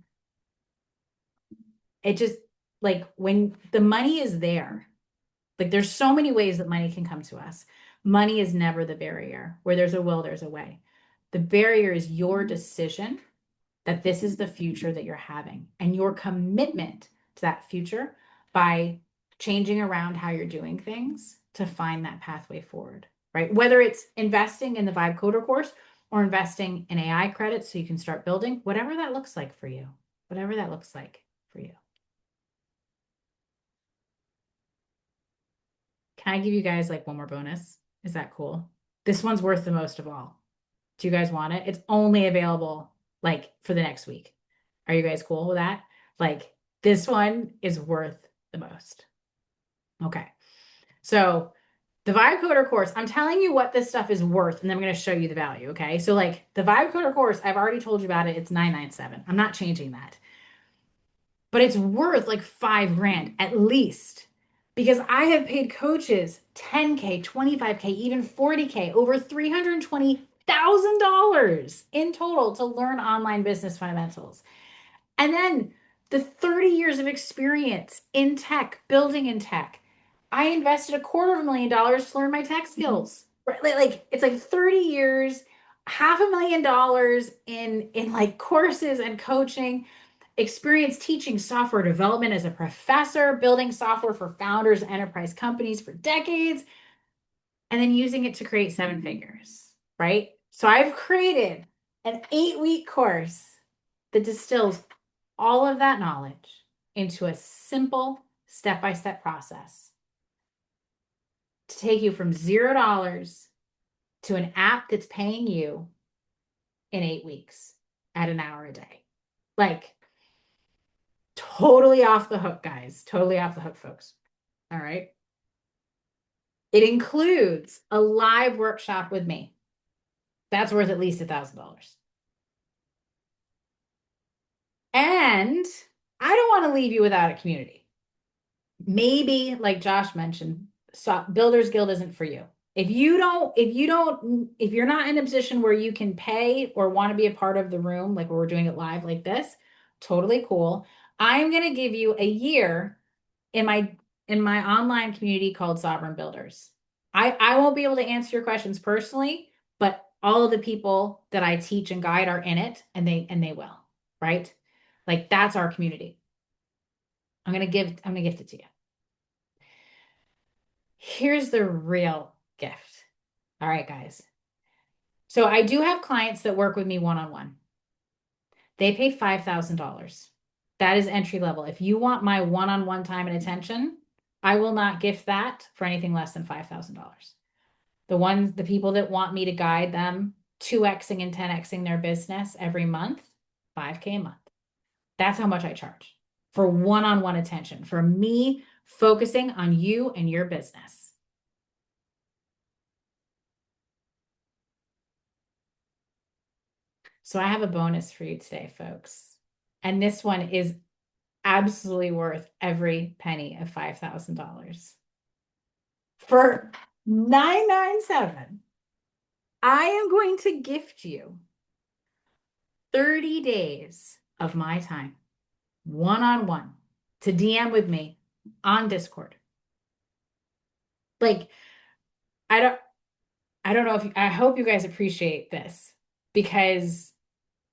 It just like when the money is there, like there's so many ways that money can come to us. Money is never the barrier. Where there's a will, there's a way. The barrier is your decision that this is the future that you're having and your commitment to that future by changing around how you're doing things to find that pathway forward, right? Whether it's investing in the VibeCoder course or investing in AI credits so you can start building, whatever that looks like for you, whatever that looks like for you. Can I give you guys like one more bonus? Is that cool? This one's worth the most of all. Do you guys want it? It's only available like for the next week. Are you guys cool with that? Like this one is worth the most. Okay. So the VibeCoder course, I'm telling you what this stuff is worth, and then I'm going to show you the value. Okay. So like the VibeCoder course, I've already told you about it. It's 997. I'm not changing that. But it's worth like 5 grand at least because I have paid coaches 10K, 25K, even 40K, over $320,000 in total to learn online business fundamentals. And then the 30 years of experience in tech, building in tech. I invested $250,000 to learn my tech skills. Right? Like it's like 30 years, $500,000 in like courses and coaching, experience teaching software development as a professor, building software for founders, enterprise companies for decades, and then using it to create 7 figures, right? So I've created an 8-week course that distills all of that knowledge into a simple step-by-step process to take you from $0 to an app that's paying you in 8 weeks at an hour a day. Like, totally off the hook, guys. Totally off the hook, folks. All right. It includes a live workshop with me. That's worth at least $1,000. And I don't want to leave you without a community. Maybe, like Josh mentioned, Builders Guild isn't for you. If you're not in a position where you can pay or want to be a part of the room, like where we're doing it live like this, totally cool. I'm going to give you a year in my online community called Sovereign Builders. I won't be able to answer your questions personally, but all of the people that I teach and guide are in it, and they will, right? Like that's our community. I'm gonna gift it to you. Here's the real gift. All right, guys. So I do have clients that work with me one-on-one. They pay $5,000. That is entry level. If you want my one-on-one time and attention, I will not gift that for anything less than $5,000. The people that want me to guide them 2xing and 10xing their business every month, 5K a month. That's how much I charge for one-on-one attention, for me focusing on you and your business. So I have a bonus for you today, folks. And this one is absolutely worth every penny of $5,000. For $997, I am going to gift you 30 days of my time, one-on-one, to DM with me on Discord. Like, I don't know I hope you guys appreciate this because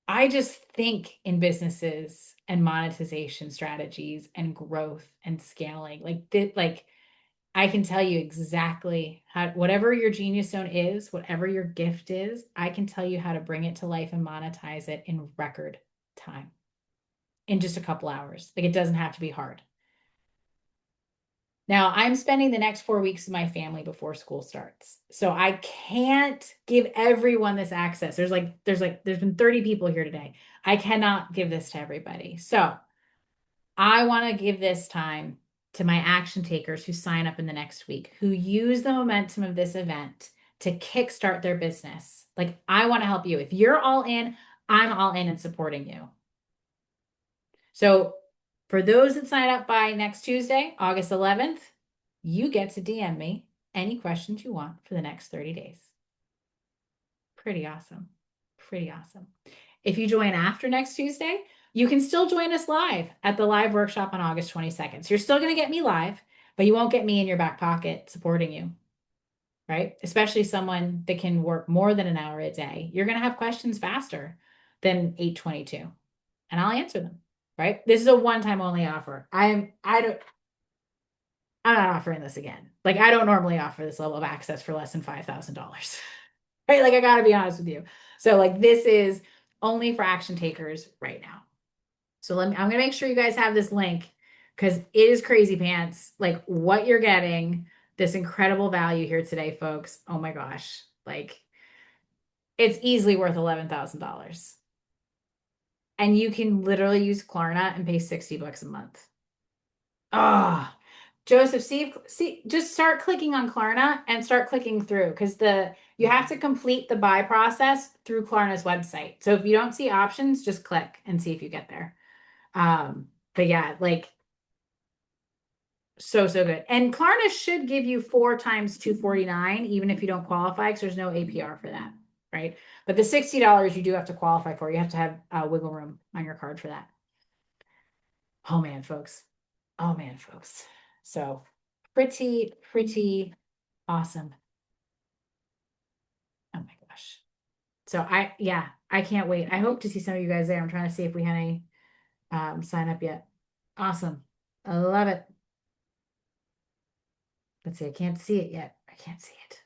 I just think in businesses and monetization strategies and growth and scaling. Like I can tell you exactly how, whatever your genius zone is, whatever your gift is, I can tell you how to bring it to life and monetize it in record time, in just a couple hours. Like it doesn't have to be hard. Now, I'm spending the next 4 weeks with my family before school starts. So I can't give everyone this access. There's been 30 people here today. I cannot give this to everybody. So I want to give this time to my action takers who sign up in the next week, who use the momentum of this event to kickstart their business. Like I want to help you. If you're all in, I'm all in and supporting you. So for those that sign up by next Tuesday, August 11th, you get to DM me any questions you want for the next 30 days. Pretty awesome. Pretty awesome. If you join after next Tuesday, you can still join us live at the live workshop on August 22nd. So you're still going to get me live, but you won't get me in your back pocket supporting you, right? Especially someone that can work more than an hour a day. You're going to have questions faster than 822, and I'll answer them. Right? This is a one-time only offer. I'm not offering this again. Like I don't normally offer this level of access for less than $5,000. Right? Like I gotta be honest with you. So like this is only for action takers right now. So I'm going to make sure you guys have this link because it is crazy pants. Like what you're getting, this incredible value here today, folks. Oh my gosh. Like it's easily worth $11,000. And you can literally use Klarna and pay 60 bucks a month. Ah, Joseph, see, just start clicking on Klarna and start clicking through because you have to complete the buy process through Klarna's website. So if you don't see options, just click and see if you get there. But yeah, like so good. And Klarna should give you 4 times 249, even if you don't qualify, because there's no APR for that, right? But the $60 you do have to qualify for. You have to have wiggle room on your card for that. Oh man, folks. Oh man, folks. So pretty awesome. Oh my gosh. So I can't wait. I hope to see some of you guys there. I'm trying to see if we had any sign up yet. Awesome. I love it. Let's see. I can't see it yet. I can't see it.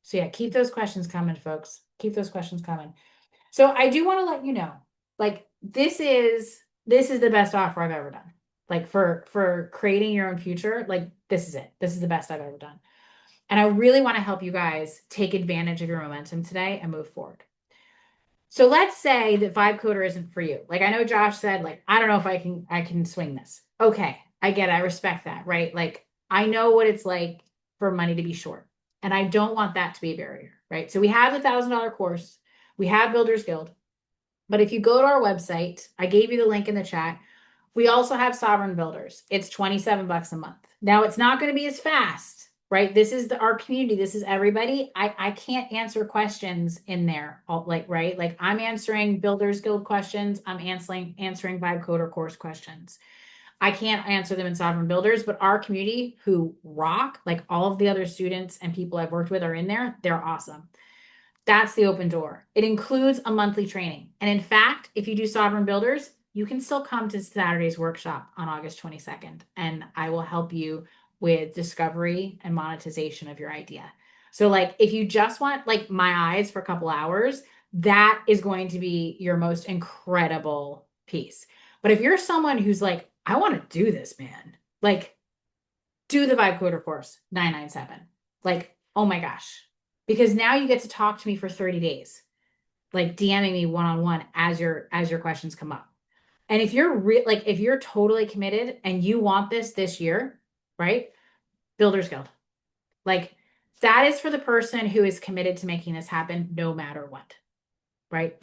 So yeah, keep those questions coming, folks. Keep those questions coming. So I do want to let you know, like this is the best offer I've ever done. Like for creating your own future, like this is it. This is the best I've ever done. And I really want to help you guys take advantage of your momentum today and move forward. So let's say that VibeCoder isn't for you. Like I know Josh said, like, I don't know if I can swing this. Okay, I get it. I respect that, right? Like I know what it's like for money to be short. And I don't want that to be a barrier, right? So we have the $1,000 course, we have Builders Guild. But if you go to our website, I gave you the link in the chat. We also have Sovereign Builders. It's 27 bucks a month. Now it's not going to be as fast, right? This is our community. This is everybody. I can't answer questions in there, right? Like I'm answering Builders Guild questions. I'm answering VibeCoder course questions. I can't answer them in Sovereign Builders, but our community who rock, like all of the other students and people I've worked with are in there. They're awesome. That's the open door. It includes a monthly training. And in fact, if you do Sovereign Builders, you can still come to Saturday's workshop on August 22nd, and I will help you with discovery and monetization of your idea. So like if you just want like my eyes for a couple hours, that is going to be your most incredible piece. But if you're someone who's like, I want to do this, man, like do the VibeCoder course, 997. Like, oh my gosh. Because now you get to talk to me for 30 days, like DMing me one-on-one as your questions come up. And if you're if you're totally committed and you want this year, right? Builders Guild. Like that is for the person who is committed to making this happen no matter what. Right?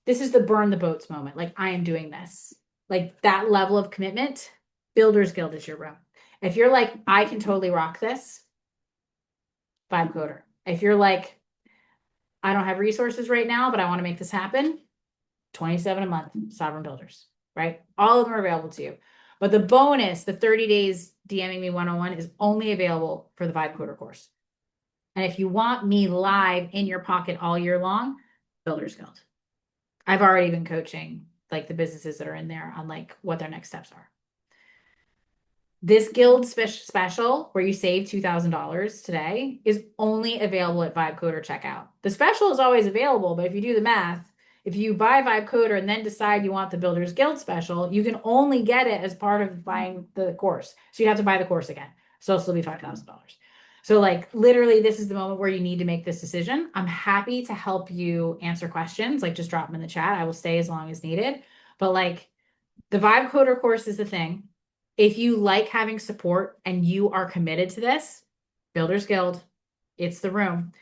This is the burn the boats moment. Like I am doing this. Like that level of commitment, Builders Guild is your room. If you're like, I can totally rock this, VibeCoder. If you're like, I don't have resources right now, but I want to make this happen, 27 a month, Sovereign Builders, right? All of them are available to you. But the bonus, the 30 days DMing me 101 is only available for the VibeCoder course. And if you want me live in your pocket all year long, Builders Guild. I've already been coaching like the businesses that are in there on like what their next steps are. This guild special where you save $2,000 today is only available at VibeCoder checkout. The special is always available, but if you do the math, if you buy VibeCoder and then decide you want the Builders Guild special, you can only get it as part of buying the course. So you have to buy the course again. So it'll still be $5,000. So like literally this is the moment where you need to make this decision. I'm happy to help you answer questions. Like just drop them in the chat. I will stay as long as needed. But like the VibeCoder course is the thing. If you like having support and you are committed to this, Builders Guild, it's the room.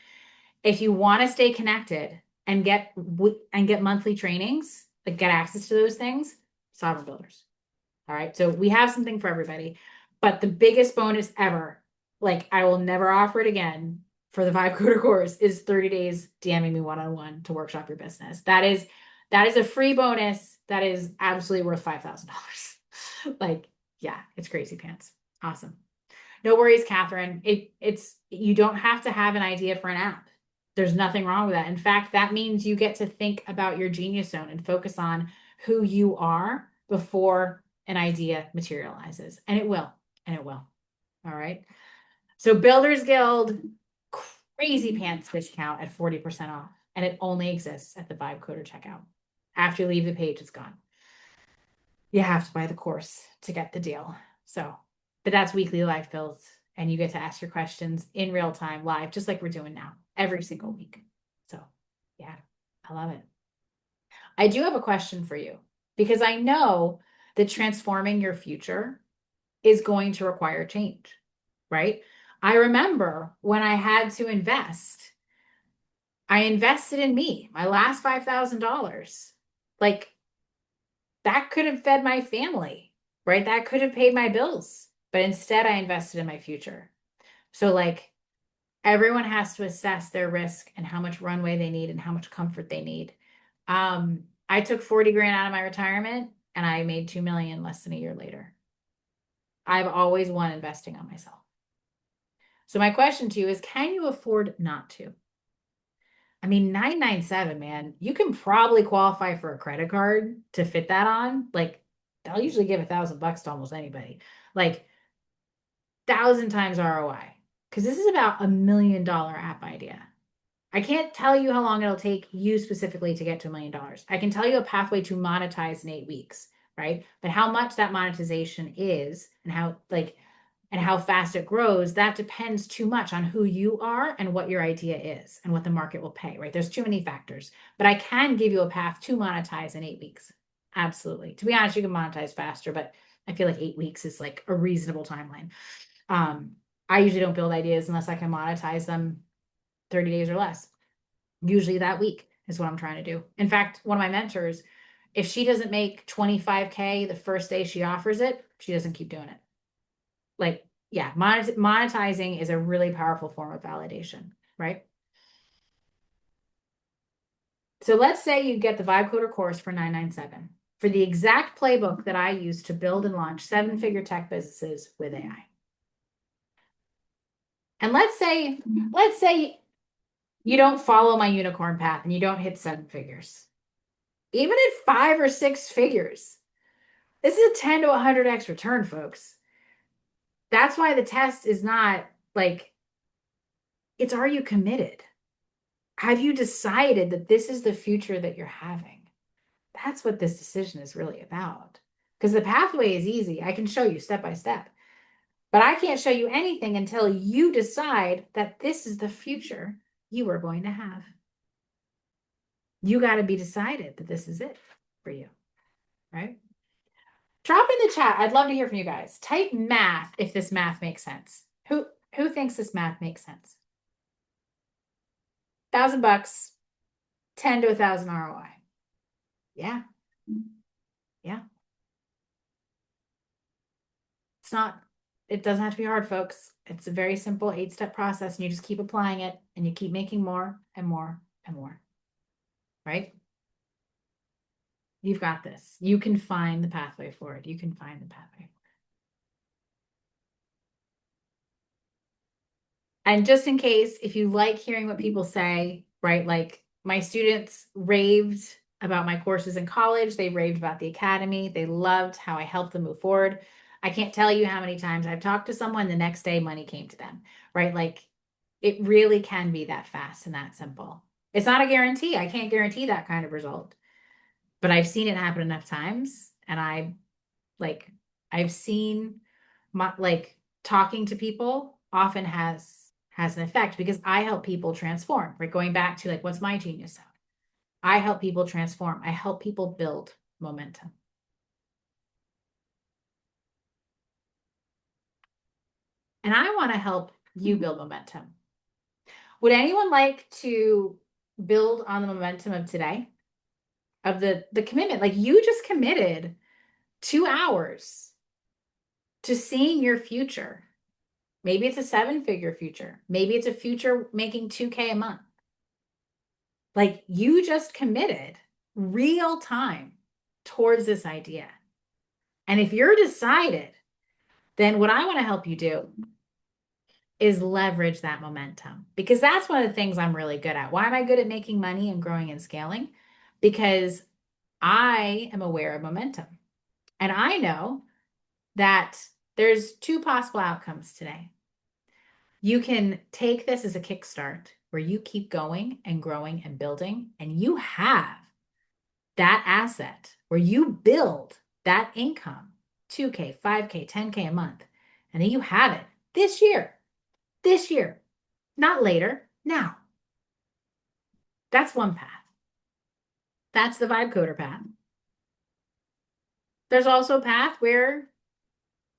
If you want to stay connected and get monthly trainings, like get access to those things, Sovereign Builders. All right. So we have something for everybody. But the biggest bonus ever, like I will never offer it again for the VibeCoder course, is 30 days DMing me one-on-one to workshop your business. That is a free bonus that is absolutely worth $5,000. Like, yeah, it's crazy pants. Awesome. No worries, Catherine. It's you don't have to have an idea for an app. There's nothing wrong with that. In fact, that means you get to think about your genius zone and focus on who you are before an idea materializes. And it will. And it will. All right. So Builders Guild, crazy pants discount at 40% off. and it only exists at the VibeCoder checkout. After you leave the page, it's gone. You have to buy the course to get the deal. So, but that's weekly live builds, and you get to ask your questions in real time, live, just like we're doing now, every single week. So, yeah, I love it. I do have a question for you because I know that transforming your future is going to require change, right? I remember when I had to invest, I invested in me, my last $5,000. Like that could have fed my family, right? That could have paid my bills, but instead I invested in my future. So like everyone has to assess their risk and how much runway they need and how much comfort they need. I took 40 grand out of my retirement and I made 2 million less than a year later. I've always won investing on myself. So my question to you is, can you afford not to? I mean, 997, man, you can probably qualify for a credit card to fit that on. Like, they'll usually give $1,000 to almost anybody. Like, 1,000 times ROI. Because this is about $1 million app idea. I can't tell you how long it'll take you specifically to get to $1 million. I can tell you a pathway to monetize in 8 weeks, right? But how much that monetization is and how fast it grows, that depends too much on who you are and what your idea is and what the market will pay, right? There's too many factors. But I can give you a path to monetize in 8 weeks. Absolutely. To be honest, you can monetize faster, but I feel like 8 weeks is like a reasonable timeline. I usually don't build ideas unless I can monetize them 30 days or less. Usually that week is what I'm trying to do. In fact, one of my mentors, if she doesn't make 25K the first day she offers it, she doesn't keep doing it. Like, yeah, monetizing is a really powerful form of validation, right? So let's say you get the VibeCoder course for $997 for the exact playbook that I use to build and launch 7-figure tech businesses with AI. And let's say you don't follow my unicorn path and you don't hit 7 figures. Even at 5 or 6 figures, this is a 10 to 100x return, folks. That's why the test is not like, it's, are you committed? Have you decided that this is the future that you're having? That's what this decision is really about. Because the pathway is easy. I can show you step by step. But I can't show you anything until you decide that this is the future you are going to have. You got to be decided that this is it for you, right? Drop in the chat. I'd love to hear from you guys. Type math if this math makes sense. Who thinks this math makes sense? $1,000, 10 to 1,000 ROI. Yeah. Yeah. It doesn't have to be hard, folks. It's a very simple 8-step process, and you just keep applying it and you keep making more and more and more. Right? You've got this. You can find the pathway forward. You can find the pathway. And just in case, if you like hearing what people say, right? Like my students raved about my courses in college. They raved about the academy. They loved how I helped them move forward. I can't tell you how many times I've talked to someone, the next day money came to them, right? Like it really can be that fast and that simple. It's not a guarantee. I can't guarantee that kind of result, but I've seen it happen enough times. And I've seen talking to people often has an effect because I help people transform, right? Going back to like, what's my genius zone? I help people transform. I help people build momentum. And I want to help you build momentum. Would anyone like to build on the momentum of today? Of the commitment? Like you just committed 2 hours to seeing your future. Maybe it's a 7-figure future. Maybe it's a future making 2K a month. Like you just committed real time towards this idea. And if you're decided, then what I want to help you do is leverage that momentum, because that's one of the things I'm really good at. Why am I good at making money and growing and scaling? Because I am aware of momentum. And I know that there's 2 possible outcomes today. You can take this as a kickstart, where you keep going and growing and building, and you have that asset where you build that income, 2K, 5K, 10K a month, and then you have it this year, not later, now. That's one path. That's the VibeCoder path. There's also a path where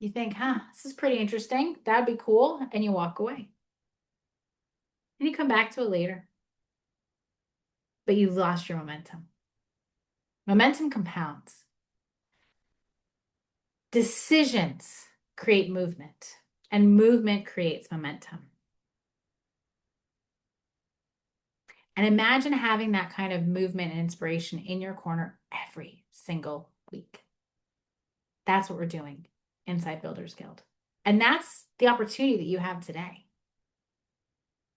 you think, this is pretty interesting. That'd be cool. And you walk away. And you come back to it later. But you've lost your momentum. Momentum compounds. Decisions create movement, and movement creates momentum. And imagine having that kind of movement and inspiration in your corner every single week. That's what we're doing inside Builders Guild. And that's the opportunity that you have today.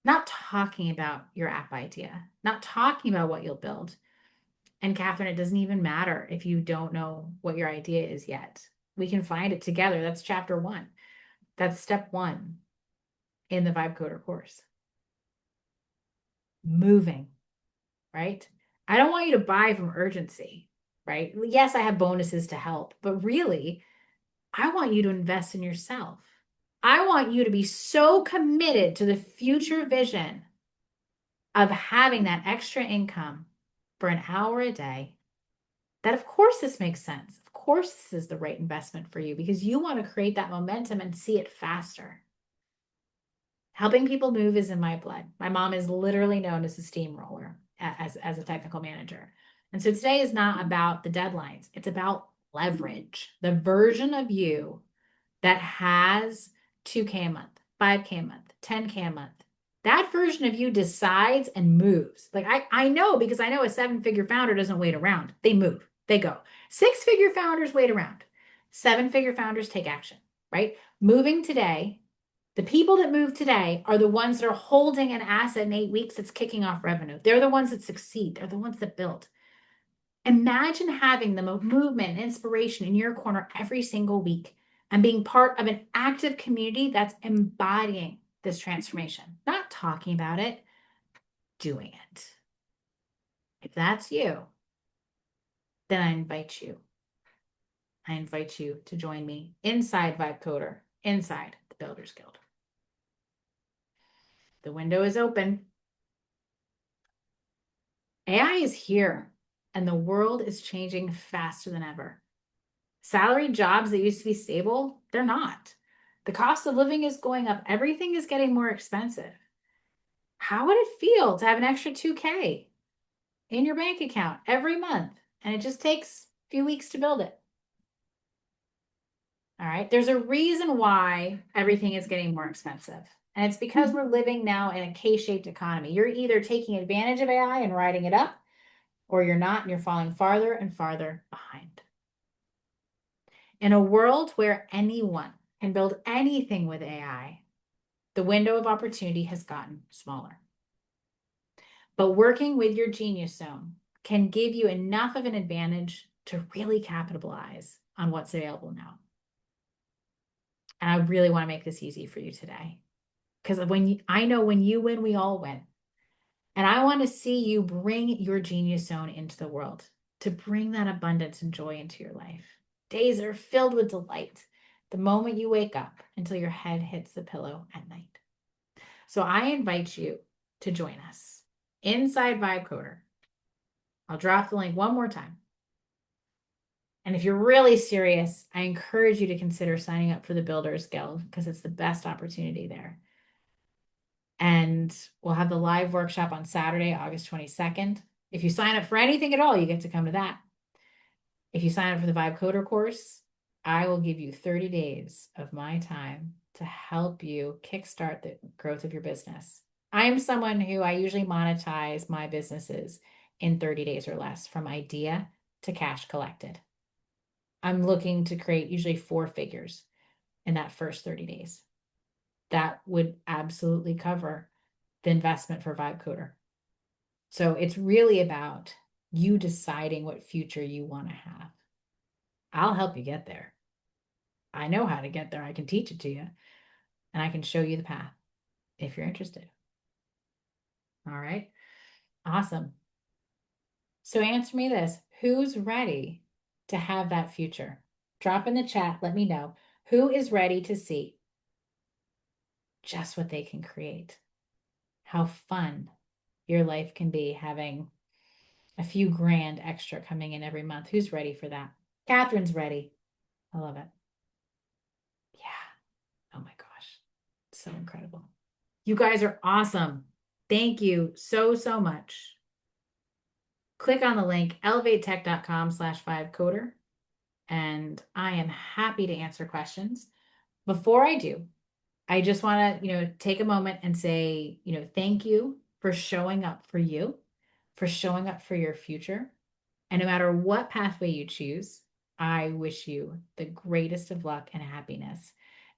Not talking about your app idea, not talking about what you'll build. And Catherine, it doesn't even matter if you don't know what your idea is yet. We can find it together. That's chapter 1. That's step 1 in the VibeCoder course. Moving, right? I don't want you to buy from urgency, right? Yes, I have bonuses to help, but really, I want you to invest in yourself. I want you to be so committed to the future vision of having that extra income for an hour a day that, of course, this makes sense. Of course, this is the right investment for you because you want to create that momentum and see it faster. Helping people move is in my blood. My mom is literally known as a steamroller as a technical manager. And so today is not about the deadlines. It's about leverage, the version of you that has 2K a month, 5K a month, 10K a month. That version of you decides and moves. Like I know because I know a 7-figure founder doesn't wait around. They move, they go. 6-figure founders wait around. 7-figure founders take action, right? Moving today, the people that move today are the ones that are holding an asset in 8 weeks that's kicking off revenue. They're the ones that succeed. They're the ones that build. Imagine having the movement and inspiration in your corner every single week and being part of an active community that's embodying this transformation, not talking about it, doing it. If that's you, then I invite you. I invite you to join me inside VibeCoder, inside the Builders Guild. The window is open. AI is here, and the world is changing faster than ever. Salary jobs that used to be stable, they're not. The cost of living is going up. Everything is getting more expensive. How would it feel to have an extra 2K in your bank account every month? And it just takes a few weeks to build it. All right. There's a reason why everything is getting more expensive. And it's because we're living now in a K-shaped economy. You're either taking advantage of AI and riding it up, or you're not, and you're falling farther and farther behind. In a world where anyone can build anything with AI, the window of opportunity has gotten smaller. But working with your Genius Zone can give you enough of an advantage to really capitalize on what's available now. And I really want to make this easy for you today. Because I know when you win, we all win. And I want to see you bring your Genius Zone into the world, to bring that abundance and joy into your life. Days are filled with delight the moment you wake up until your head hits the pillow at night. So I invite you to join us inside VibeCoder. I'll drop the link one more time. And if you're really serious, I encourage you to consider signing up for the Builders Guild because it's the best opportunity there. And we'll have the live workshop on Saturday, August 22nd. If you sign up for anything at all, you get to come to that. If you sign up for the VibeCoder course, I will give you 30 days of my time to help you kickstart the growth of your business. I'm someone who I usually monetize my businesses in 30 days or less, from idea to cash collected. I'm looking to create usually 4 figures in that first 30 days. That would absolutely cover the investment for VibeCoder. So it's really about you deciding what future you want to have. I'll help you get there. I know how to get there. I can teach it to you, and I can show you the path if you're interested. All right. Awesome. So answer me this. Who's ready to have that future? Drop in the chat. Let me know. Who is ready to see just what they can create? How fun your life can be having a few grand extra coming in every month. Who's ready for that? Catherine's ready. I love it. Yeah. Oh my gosh. So incredible. You guys are awesome. Thank you so, so much. Click on the link, elevatetech.com/vibecoder, and I am happy to answer questions. Before I do, I just want to, take a moment and say, thank you for showing up for you, for showing up for your future. And no matter what pathway you choose, I wish you the greatest of luck and happiness.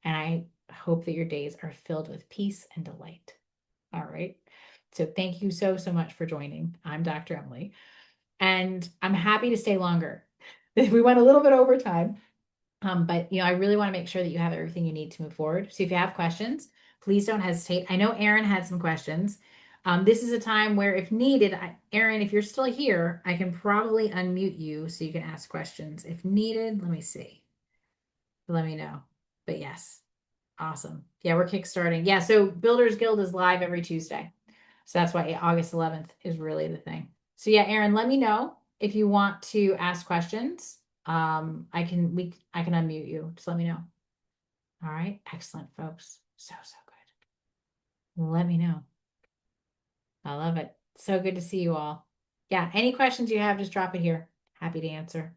And I hope that your days are filled with peace and delight. All right. So thank you so, so much for joining. I'm Dr. Emily, and I'm happy to stay longer. We went a little bit over time, but I really want to make sure that you have everything you need to move forward. So if you have questions, please don't hesitate. I know Aaron had some questions. This is a time where, if needed, Aaron, if you're still here, I can probably unmute you so you can ask questions if needed. Let me see. Let me know. But yes, awesome. Yeah, we're kickstarting. Yeah, so Builders Guild is live every Tuesday. So that's why August 11th is really the thing. So yeah, Aaron, let me know if you want to ask questions. I can unmute you. Just let me know. All right. Excellent, folks. So, so good. Let me know. I love it. So good to see you all. Yeah. Any questions you have, just drop it here. Happy to answer.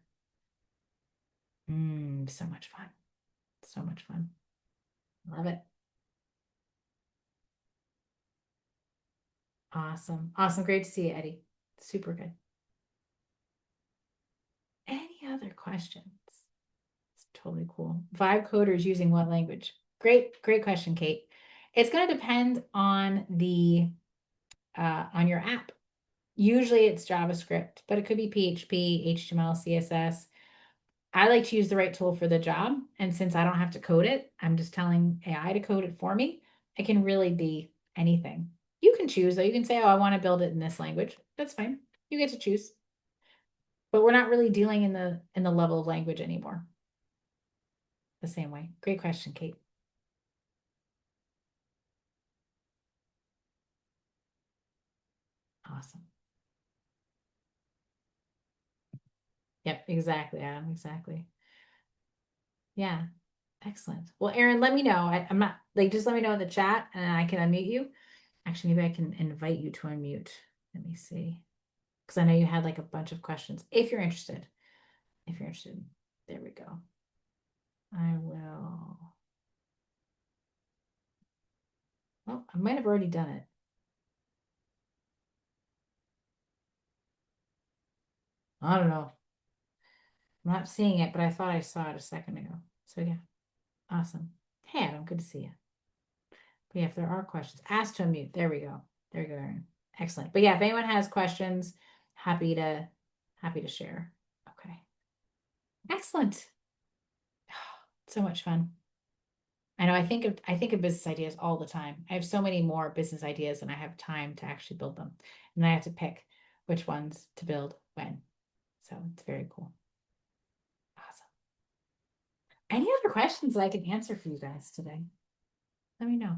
So much fun. So much fun. Love it. Awesome. Awesome. Great to see you, Eddie. Super good. Any other questions? It's totally cool. Vibe coders using what language? Great question, Kate. It's going to depend on the on your app. Usually it's JavaScript, but it could be PHP, HTML, CSS. I like to use the right tool for the job. And since I don't have to code it, I'm just telling AI to code it for me. It can really be anything. You can choose, though. You can say, oh, I want to build it in this language. That's fine. You get to choose. But we're not really dealing in the level of language anymore the same way. Great question, Kate. Awesome. Yep, exactly, Adam. Exactly. Yeah. Excellent. Well, Aaron, let me know. I'm not just let me know in the chat and I can unmute you. Actually, maybe I can invite you to unmute. Let me see. Because I know you had like a bunch of questions. If you're interested. If you're interested. There we go. I will. Well, I might have already done it. I don't know. I'm not seeing it, but I thought I saw it a second ago. So yeah. Awesome. Hey, Adam, good to see you. But yeah, if there are questions, ask to unmute. There we go. There you go, Aaron. Excellent. But yeah, if anyone has questions, happy to share. Okay. Excellent. So much fun. I know I think of business ideas all the time. I have so many more business ideas than I have time to actually build them. And I have to pick which ones to build when. So it's very cool. Awesome. Any other questions that I can answer for you guys today? Let me know.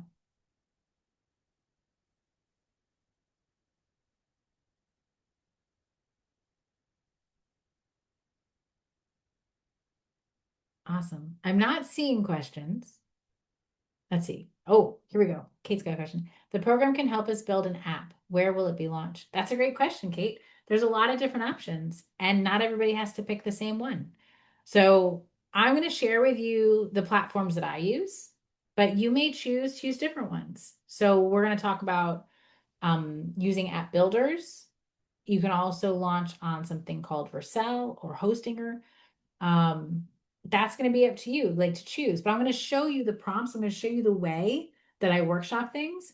Awesome. I'm not seeing questions. Let's see. Oh, here we go. Kate's got a question. The program can help us build an app. Where will it be launched? That's a great question, Kate. There's a lot of different options, and not everybody has to pick the same one. So I'm going to share with you the platforms that I use, but you may choose different ones. So we're going to talk about using app builders. You can also launch on something called Vercel or Hostinger. um that's going to be up to you, like, to choose, but I'm going to show you the prompts. I'm going to show you the way that I workshop things,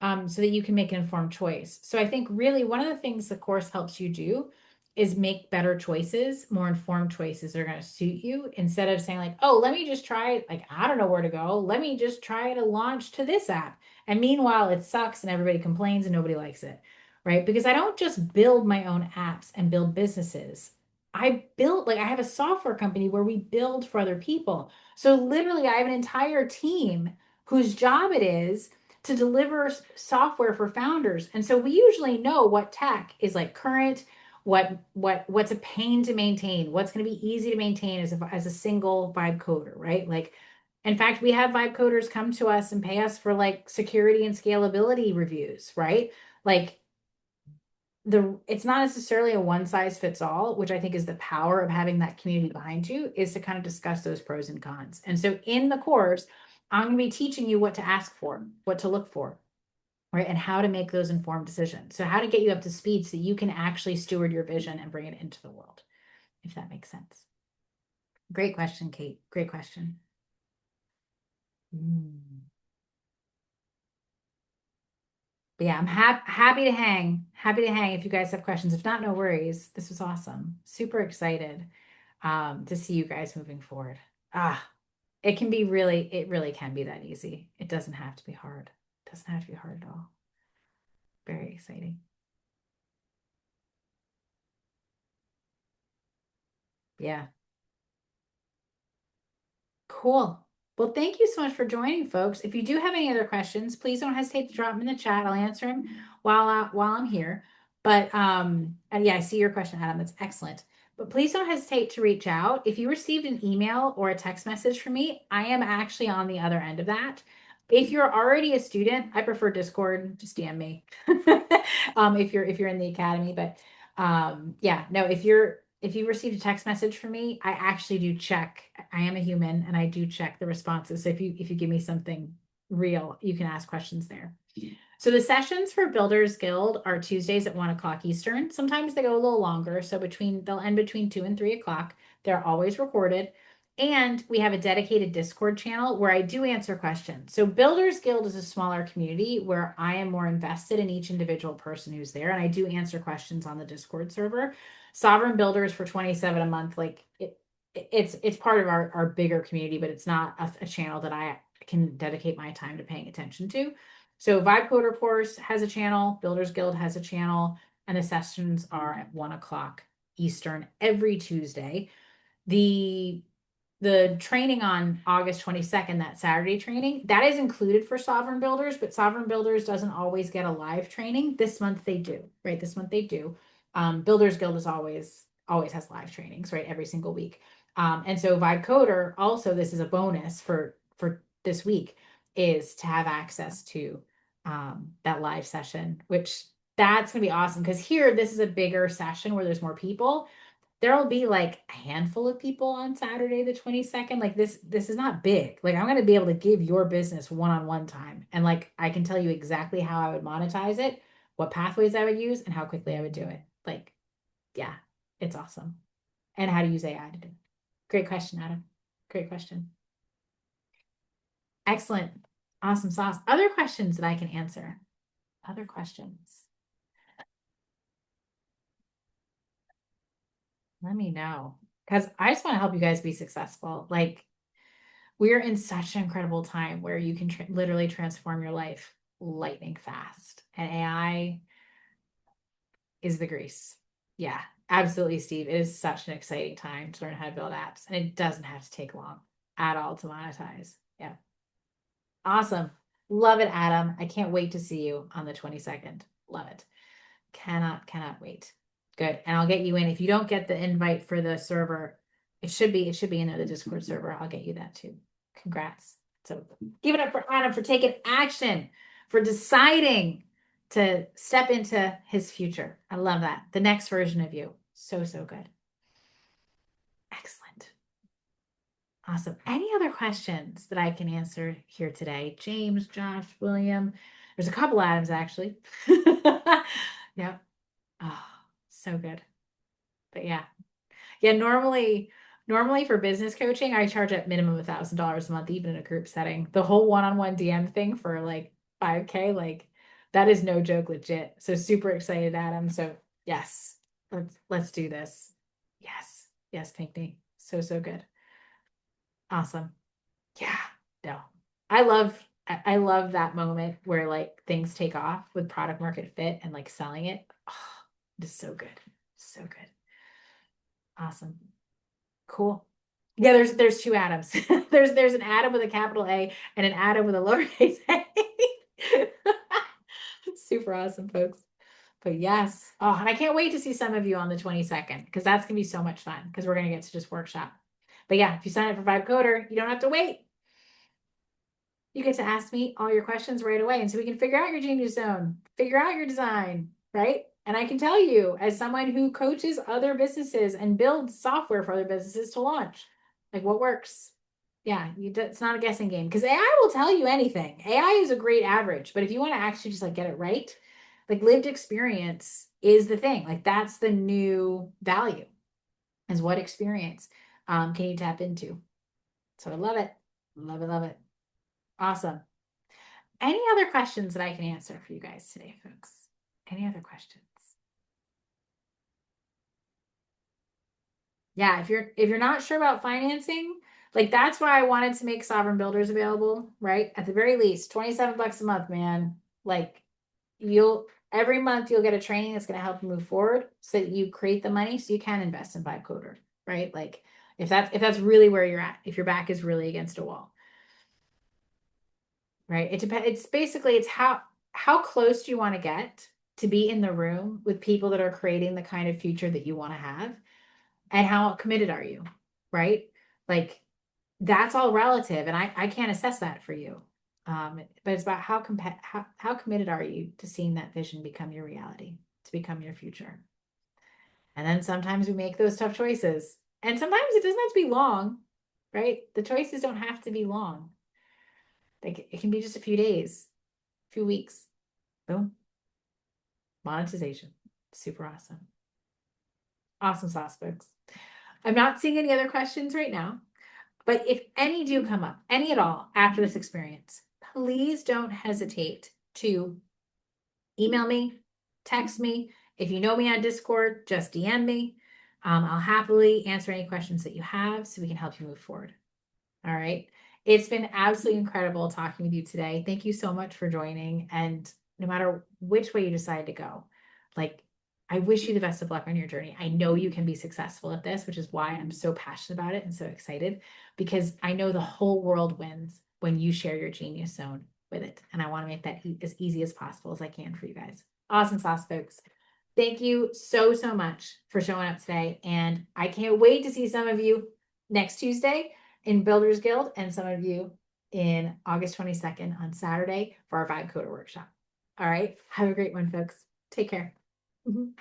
so that you can make an informed choice. So I think really one of the things the course helps you do is make better choices, more informed choices that are going to suit you instead of saying like, oh, let me just try, like, I don't know where to go. Let me just try to launch to this app. And meanwhile, it sucks and everybody complains and nobody likes it, right? Because I don't just build my own apps and build businesses. I have a software company where we build for other people. So literally, I have an entire team whose job it is to deliver software for founders. And so we usually know what tech is like current, what's a pain to maintain, what's going to be easy to maintain as a single VibeCoder, right? Like, in fact, we have VibeCoders come to us and pay us for like security and scalability reviews, right? Like it's not necessarily a one size fits all, which I think is the power of having that community behind you, is to kind of discuss those pros and cons. And so in the course, I'm going to be teaching you what to ask for, what to look for, right? And how to make those informed decisions. So how to get you up to speed so you can actually steward your vision and bring it into the world, if that makes sense. Great question, Kate. Great question. Mm. But yeah, I'm happy to hang. Happy to hang if you guys have questions. If not, no worries. This was awesome. Super excited to see you guys moving forward. Ah, it really can be that easy. It doesn't have to be hard. It doesn't have to be hard at all. Very exciting. Yeah. Cool. Well, thank you so much for joining, folks. If you do have any other questions, please don't hesitate to drop them in the chat. I'll answer them while I'm here. But and yeah, I see your question, Adam. That's excellent. But please don't hesitate to reach out. If you received an email or a text message from me, I am actually on the other end of that. If you're already a student, I prefer Discord. Just DM me. If you're in the academy, but yeah, no, if you received a text message from me, I actually do check. I am a human and I do check the responses. So if you give me something real, you can ask questions there. So the sessions for Builders Guild are Tuesdays at 1 o'clock Eastern. Sometimes they go a little longer. So they'll end between 2 and 3 o'clock. They're always recorded. And we have a dedicated Discord channel where I do answer questions. So Builders Guild is a smaller community where I am more invested in each individual person who's there. And I do answer questions on the Discord server. Sovereign Builders for 27 a month, it's part of our bigger community, but it's not a channel that I can dedicate my time to paying attention to. So VibeCoder course has a channel, Builders Guild has a channel, and the sessions are at 1 o'clock Eastern every Tuesday. The training on August 22nd, that Saturday training, that is included for Sovereign Builders, but Sovereign Builders doesn't always get a live training. This month they do, right? This month they do. Builders Guild is always has live trainings, right? Every single week. And so VibeCoder also, this is a bonus for this week, is to have access to that live session, which that's gonna be awesome because here this is a bigger session where there's more people. There'll be like a handful of people on Saturday the 22nd. Like this is not big. Like I'm going to be able to give your business one-on-one time. And like I can tell you exactly how I would monetize it, what pathways I would use, and how quickly I would do it. Like, yeah, it's awesome. And how to use AI to do it. Great question, Adam. Great question. Excellent. Awesome sauce. Other questions that I can answer? Other questions? Let me know. Because I just want to help you guys be successful. Like we're in such an incredible time where you can literally transform your life lightning fast. And AI is the grease. Yeah, absolutely, Steve. It is such an exciting time to learn how to build apps. And it doesn't have to take long at all to monetize. Yeah. Awesome. Love it, Adam. I can't wait to see you on the 22nd. Love it. Cannot wait. Good. And I'll get you in. If you don't get the invite for the server, it should be in the Discord server. I'll get you that too. Congrats. So give it up for Adam for taking action, for deciding to step into his future. I love that. The next version of you. So, so good. Excellent. Awesome. Any other questions that I can answer here today? James, Josh, William. There's a couple Adams actually. Yep. Oh, so good. But yeah. Yeah, normally for business coaching, I charge at minimum $1,000 a month, even in a group setting. The whole one-on-one DM thing for like 5K, like that is no joke legit. So super excited, Adam. So yes, let's do this. Yes. Yes, Pinckney. So, so good. Awesome. Yeah. No. I love that moment where like things take off with product market fit and like selling it. Oh, it is so good. So good. Awesome. Cool. Yeah, there's two Adams. There's an Adam with a capital A and an Adam with a lowercase a. Super awesome, folks. But yes. Oh, and I can't wait to see some of you on the 22nd because that's gonna be so much fun because we're gonna get to just workshop. But yeah, if you sign up for VibeCoder, you don't have to wait. You get to ask me all your questions right away. And so we can figure out your genius zone, figure out your design, right? And I can tell you, as someone who coaches other businesses and builds software for other businesses to launch, like what works. Yeah, it's not a guessing game because AI will tell you anything. AI is a great average, but if you want to actually just like get it right, like lived experience is the thing. Like that's the new value, is what experience can you tap into? So I love it. Love it, love it. Awesome. Any other questions that I can answer for you guys today, folks? Any other questions? Yeah, if you're not sure about financing, like that's why I wanted to make sovereign builders available, right? At the very least, 27 bucks a month, man. Like you'll every month you'll get a training that's going to help you move forward so that you create the money so you can invest in VibeCoder, right? Like if that's really where you're at, if your back is really against a wall. Right? It depends. It's basically it's how close do you want to get to be in the room with people that are creating the kind of future that you want to have, and how committed are you, right? Like that's all relative, and I can't assess that for you. But it's about how committed are you to seeing that vision become your reality, to become your future. And then sometimes we make those tough choices, and sometimes it doesn't have to be long, right? The choices don't have to be long. Like it can be just a few days, a few weeks. Boom. Monetization. Super awesome. Awesome sauce, folks. I'm not seeing any other questions right now, but if any do come up, any at all after this experience, please don't hesitate to email me, text me. If you know me on Discord, just DM me. I'll happily answer any questions that you have so we can help you move forward. All right. It's been absolutely incredible talking with you today. Thank you so much for joining. And no matter which way you decide to go, like, I wish you the best of luck on your journey. I know you can be successful at this, which is why I'm so passionate about it and so excited because I know the whole world wins when you share your genius zone with it. And I want to make that as easy as possible as I can for you guys. Awesome sauce, folks. Thank you so, so much for showing up today. And I can't wait to see some of you next Tuesday in Builders Guild and some of you in August 22nd on Saturday for our VibeCoder workshop. All right. Have a great one, folks. Take care. Mhm.